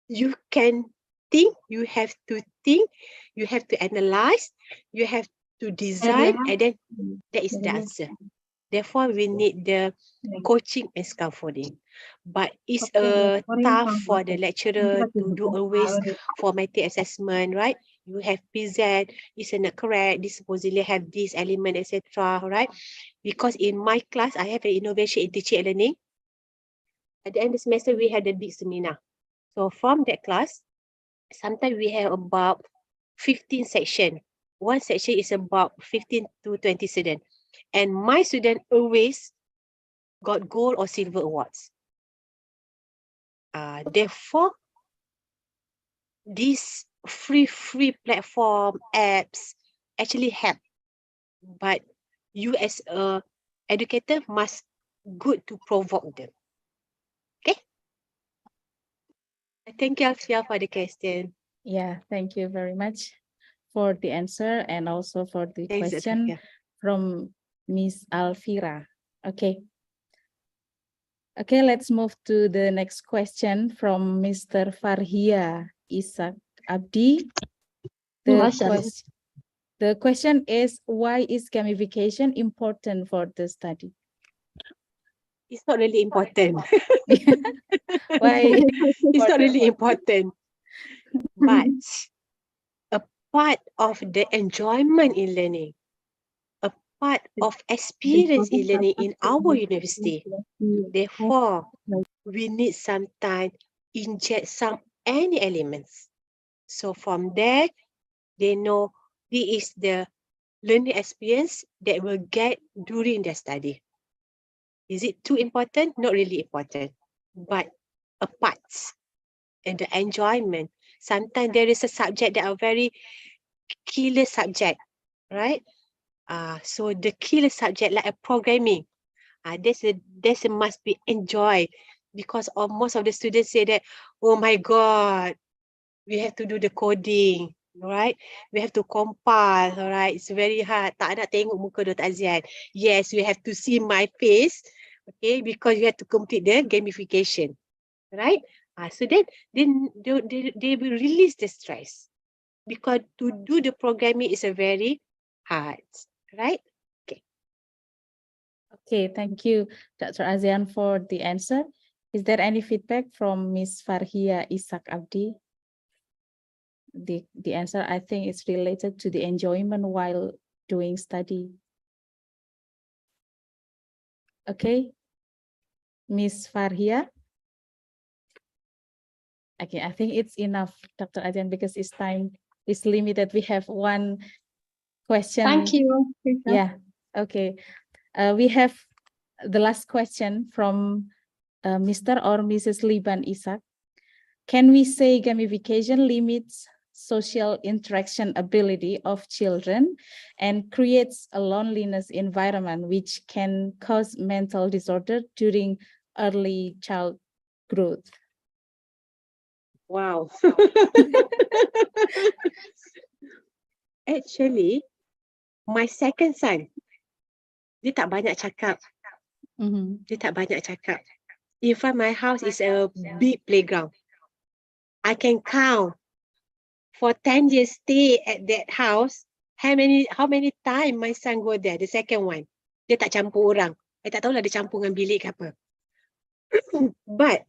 you can think, you have to think, you have to analyze, you have to design, and then that is the answer. Therefore, we need the coaching and scaffolding. But it's tough for the lecturer to do always formatting assessment, right? You have present, is not correct, this supposedly have this element, etc., right? Because in my class, I have an innovation in teaching and learning. At the end of the semester, we had a big seminar. So from that class, sometimes we have about 15 section. One section is about 15 to 20 students. And my student always got gold or silver awards. Therefore, these free platform apps actually help. But you as a educator must good to provoke them. Okay? Thank you, Alfia, for the question. Yeah, thank you very much for the answer and also for the Thanks, question Alfia. from Miss Alfira. Okay. Okay, let's move to the next question from Mr. Farhia Isak Abdi. The question is, why is gamification important for the study? It's not really important. Why? It's not really important. But a part of the enjoyment in learning, a part of experience in learning in our university. Therefore, we need sometimes inject any elements. So from there, they know this is the learning experience that will get during their study. Is it too important? Not really important, but a part and the enjoyment. Sometimes there is a subject that are very killer subject, right? So the killer subject like a programming, there's a must be enjoy, because most of the students say that, oh my God, we have to do the coding, right? We have to compile, right? It's very hard. Tak nak tengok muka Dr. Azian. Yes, we have to see my face, okay? Because you have to complete the gamification, right? So then they will release the stress, because to do the programming is a very hard, right? Okay. Okay, thank you, Dr. Azian, for the answer. Is there any feedback from Ms. Farhia Isak Abdi? The answer, I think, is related to the enjoyment while doing study. Okay, Ms. Farhia. Okay, I think it's enough, Dr. Azian, because it's time is limited. We have one question. Thank you. Yeah, okay. We have the last question from Mr. or Mrs. Liban Isak. Can we say gamification limits social interaction ability of children and creates a loneliness environment which can cause mental disorder during early child growth? Wow. Actually, my second son, dia tak banyak cakap. Dia tak banyak cakap. In front my house is a big playground. I can count for 10 years stay at that house, how many time my son go there, the second one. Dia tak campur orang. I tak tahulah dia campur dengan bilik ke apa. But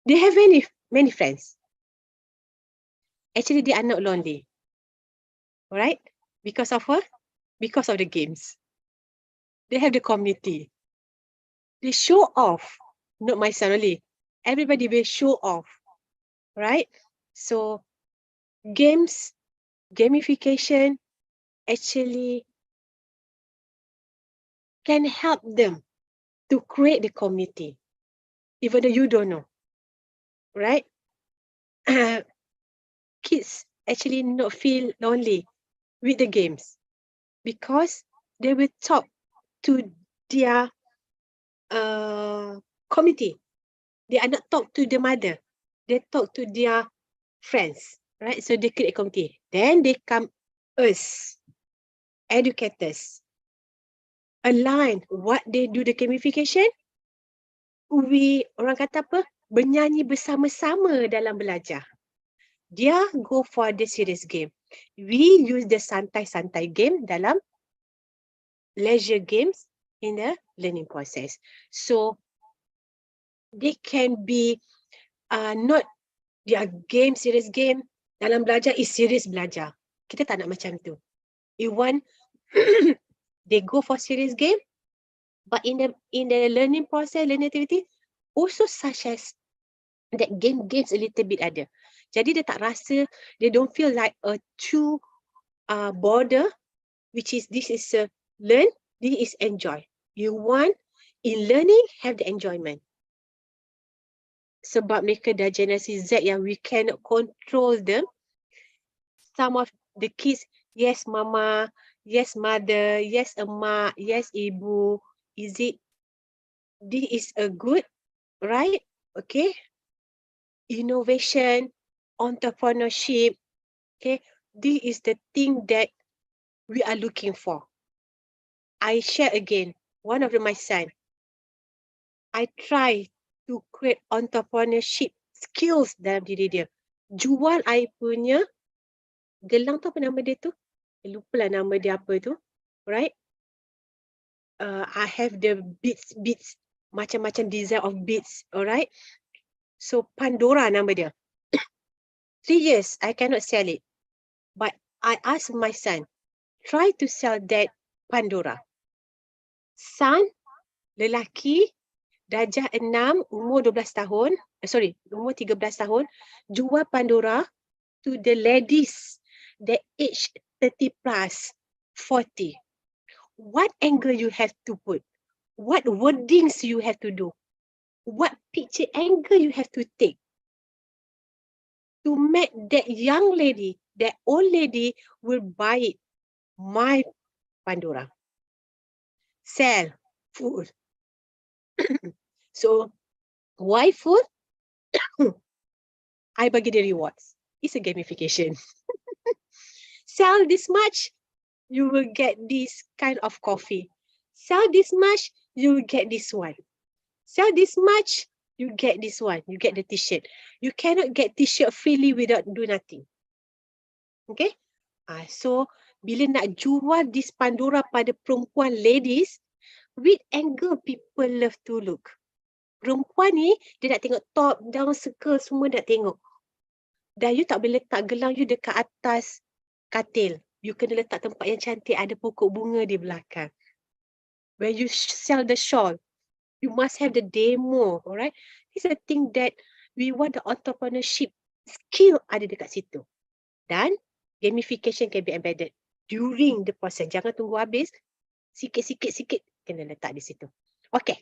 they have many friends. Actually, they are not lonely. Alright? Because of what? Because of the games. They have the community. They show off. Not my son only. Everybody will show off. Right? So, gamification actually can help them to create the community, even though you don't know. Right? kids actually not feel lonely with the games because they will talk to their committee. They are not talk to the mother. They talk to their friends, right? So they create a committee. Then they come us, educators, align what they do the gamification. Orang kata apa? Bernyanyi bersama-sama dalam belajar. Dia go for the serious game. We use the santai-santai game dalam leisure games in the learning process. So they can be not their game, serious game. Dalam belajar is serious belajar. Kita tak nak macam tu. We want they go for serious game, but in the learning process, learning activity, also such as that games a little bit ada. Jadi dia tak rasa, they don't feel like a two border, which is this is a learn, this is enjoy. You want in learning have the enjoyment. Sebab mereka dah generasi Z yang we cannot control them. Some of the kids, yes mama, yes mother, yes emak, yes ibu. Is it, this is a good, right? Okay. Innovation, entrepreneurship. Okay. This is the thing that we are looking for. I share again, one of my son. I try to create entrepreneurship skills dalam diri dia. Jual I punya gelang tu, apa nama dia tu? Lupa lah nama dia apa tu. Right? I have the beads, macam-macam design of beads. Alright? So Pandora nama dia. 3 years, I cannot sell it. But I ask my son, try to sell that Pandora. Son, lelaki, darjah 6, umur 12 tahun, umur 13 tahun, jual Pandora to the ladies that age 30 plus, 40. What angle you have to put? What wordings you have to do? What picture angle you have to take to make that young lady, that old lady will buy it, my Pandora. Sell, full. So, why full? I bagi the rewards. It's a gamification. Sell this much, you will get this kind of coffee. Sell this much, you will get this one. Sell this much, you get this one. You get the t-shirt. You cannot get t-shirt freely without do nothing. Okay? So, bila nak jual this Pandora pada perempuan ladies, with angle people love to look. Perempuan ni, dia nak tengok top, down, circle, semua nak tengok. Dan you tak boleh letak gelang you dekat atas katil. You kena letak tempat yang cantik, ada pokok bunga di belakang. When you sell the shawl, you must have the demo, alright? This is a thing that we want the entrepreneurship skill ada dekat situ. Dan gamification can be embedded during the process. Jangan tunggu habis. Sikit-sikit kena letak di situ. Okay.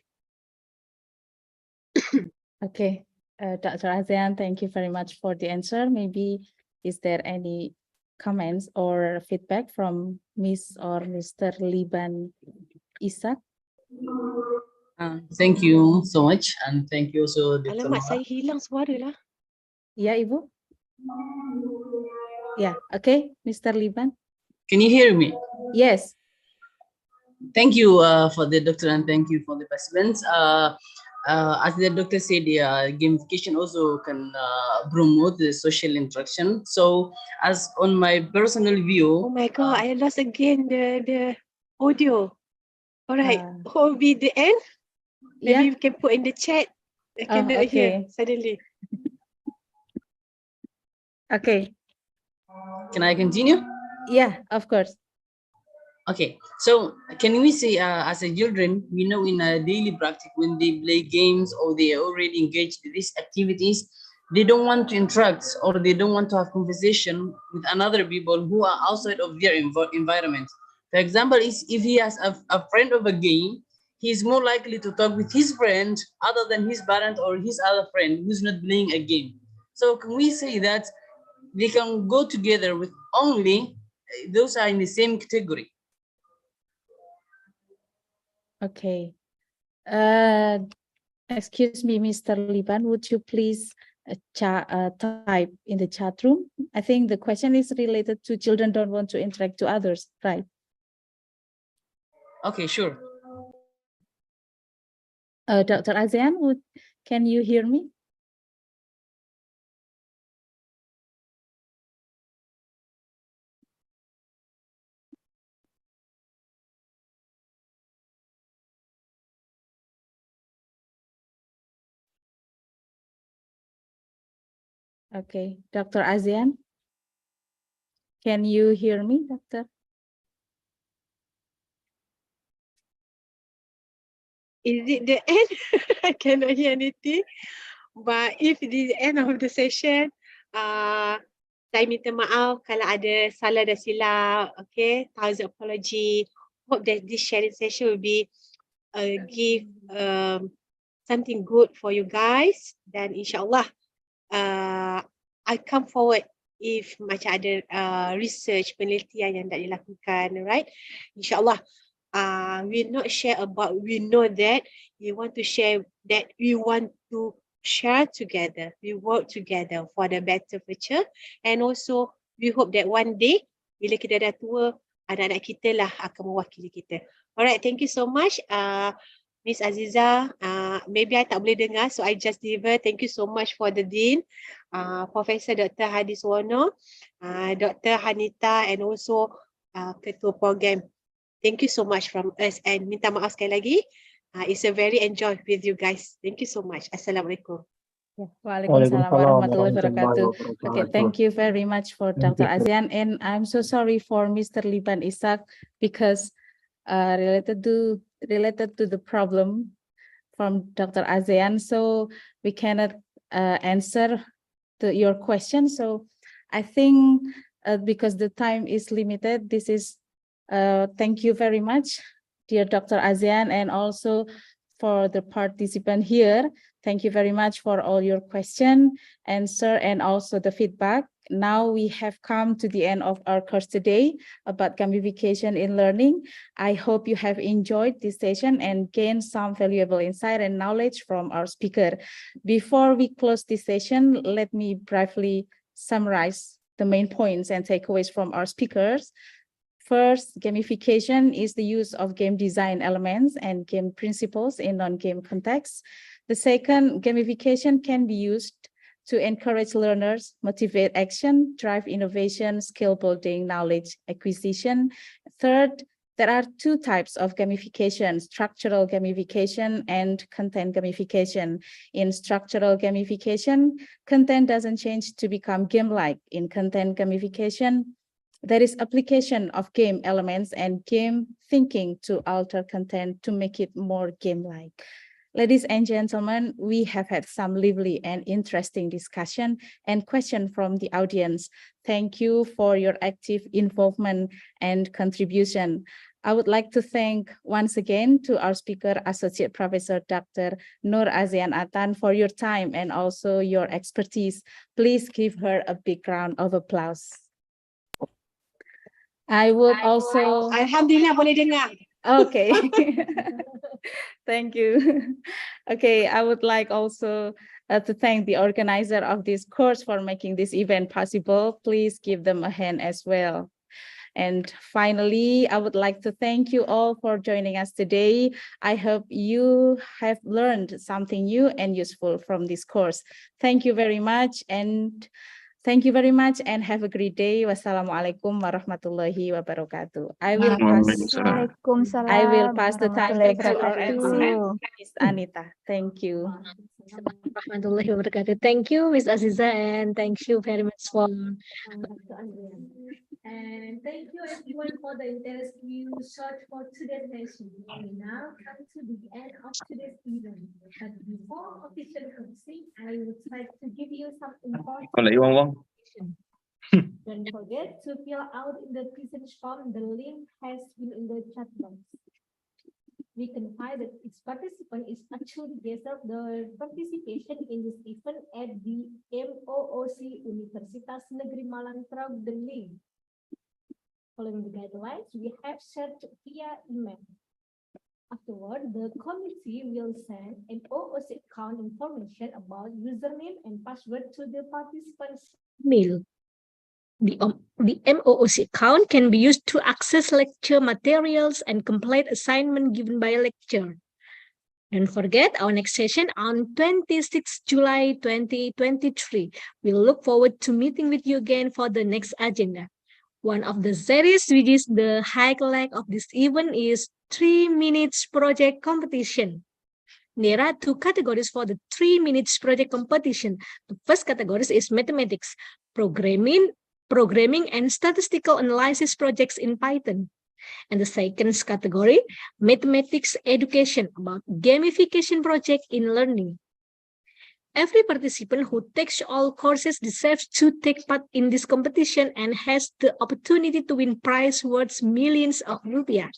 Okay, Dr. Azian, thank you very much for the answer. Maybe is there any comments or feedback from Miss or Mr. Liban Isak? Thank you so much, and thank you also, Dr. Alamak, Nora. saya hilang suara lah. Ya, Ibu? Ya, okay, Mr. Liban. Can you hear me? Yes. Thank you for the doctor, and thank you for the participants. As the doctor said, gamification also can promote the social interaction. So, as on my personal view, Oh my God, I lost again the audio. All right, what will be the end? Maybe we can put in the chat. I cannot hear suddenly. Okay. Can I continue? Yeah, of course. Okay, so can we say as a children, we know in a daily practice when they play games or they are already engaged in these activities, they don't want to interact or they don't want to have conversation with another people who are outside of their environment. For example, if he has a friend of a game, he's more likely to talk with his friend other than his parent or his other friend who's not playing a game. So can we say that they can go together with only those are in the same category? Okay. Excuse me, Mr. Liban, would you please type in the chat room? I think the question is related to children don't want to interact to others, right? Okay, sure. Dr. Azian, can you hear me? Okay, Dr. Azian, can you hear me, Doctor? Is it the end? I cannot hear anything. But if it is the end of the session, saya minta maaf kalau ada salah dan silap. Okay, thousand apology. Hope that this sharing session will be give something good for you guys. Dan insyaAllah, I come forward if macam ada research, penelitian yang dah dilakukan, right? InsyaAllah, we not share about, we know that we want to share that we want to share together, we work together for the better future, and also we hope that one day bila kita dah tua, anak-anak kita lah akan mewakili kita. Alright, thank you so much. Miss Aziza, maybe I tak boleh dengar, so I just deliver. Thank you so much for the Dean, Professor Dr. Hadis Wono, Dr. Hanita, and also Ketua Program. Thank you so much from us, and minta maaf sekali lagi. It's a very enjoy with you guys. Thank you so much. Assalamualaikum. Waalaikumsalam warahmatullahi wabarakatuh. wabarakatuh. Okay, thank you very much for Thank Dr. you. Azian, and I'm so sorry for Mr. Liban Ishak because related to the problem from Dr. Azian, so we cannot answer your question. So I think because the time is limited, this is thank you very much, dear Dr. Azian, and also for the participant here. Thank you very much for all your question, answer, and also the feedback. Now we have come to the end of our course today about gamification in learning. I hope you have enjoyed this session and gained some valuable insight and knowledge from our speaker. Before we close this session, let me briefly summarize the main points and takeaways from our speakers. First, gamification is the use of game design elements and game principles in non-game contexts. The second, gamification can be used to encourage learners, motivate action, drive innovation, skill building, knowledge acquisition. Third, there are two types of gamification, structural gamification and content gamification. In structural gamification, content doesn't change to become game-like. In content gamification, there is application of game elements and game thinking to alter content to make it more game-like. Ladies and gentlemen, we have had some lively and interesting discussion and question from the audience. Thank you for your active involvement and contribution. I would like to thank once again to our speaker, Associate Professor Dr. Nur Azian Atan, for your time and also your expertise. Please give her a big round of applause. I would also... Alhamdulillah boleh dengar. Okay. Thank you. Okay, I would like also to thank the organizer of this course for making this event possible. Please give them a hand as well. And finally, I would like to thank you all for joining us today. I hope you have learned something new and useful from this course. Thank you very much, and have a great day. Wassalamualaikum warahmatullahi wabarakatuh. I will pass the time back to our MC, Ms. Anita. Thank you. Warahmatullahi wabarakatuh. Thank you, Ms. Aziza, and thank you very much for and thank you everyone for the interest you showed for today's session. We now come to the end of today's event. But before official closing, I would like to give you some important information. Don't forget to fill out in the present form. The link has been in the chat box. we can find that its participant is actually gathered the participation in this event at the MOOC Universitas Negeri Malang through the link. Following the guidelines, we have shared via email. Afterward, the committee will send an OOC account information about username and password to the participants' email. The MOOC account can be used to access lecture materials and complete assignment given by a lecturer. Don't forget our next session on 26 July 2023. We look forward to meeting with you again for the next agenda. One of the series which is the highlight of this event is 3 minutes project competition. There are two categories for the 3 minutes project competition. The first category is mathematics, programming and statistical analysis projects in Python. And the second category, mathematics education, about gamification project in learning. Every participant who takes all courses deserves to take part in this competition and has the opportunity to win prize worth millions of rupiah.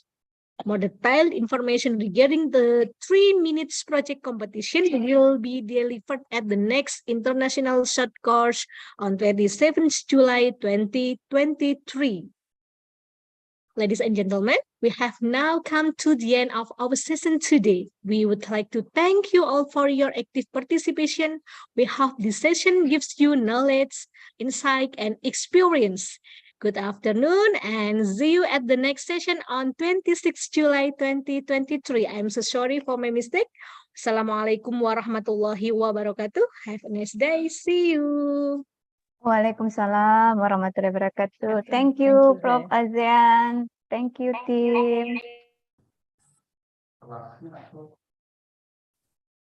More detailed information regarding the 3 minutes project competition will be delivered at the next international short course on 27th July 2023. Ladies and gentlemen, we have now come to the end of our session today. We would like to thank you all for your active participation. We hope this session gives you knowledge, insight, and experience. Good afternoon and see you at the next session on 26 July 2023. I'm so sorry for my mistake. Assalamualaikum warahmatullahi wabarakatuh. Have a nice day. See you. Waalaikumsalam warahmatullahi wabarakatuh. Okay, Thank thank you, you, Prof. Ray. Azian. Thank you, team.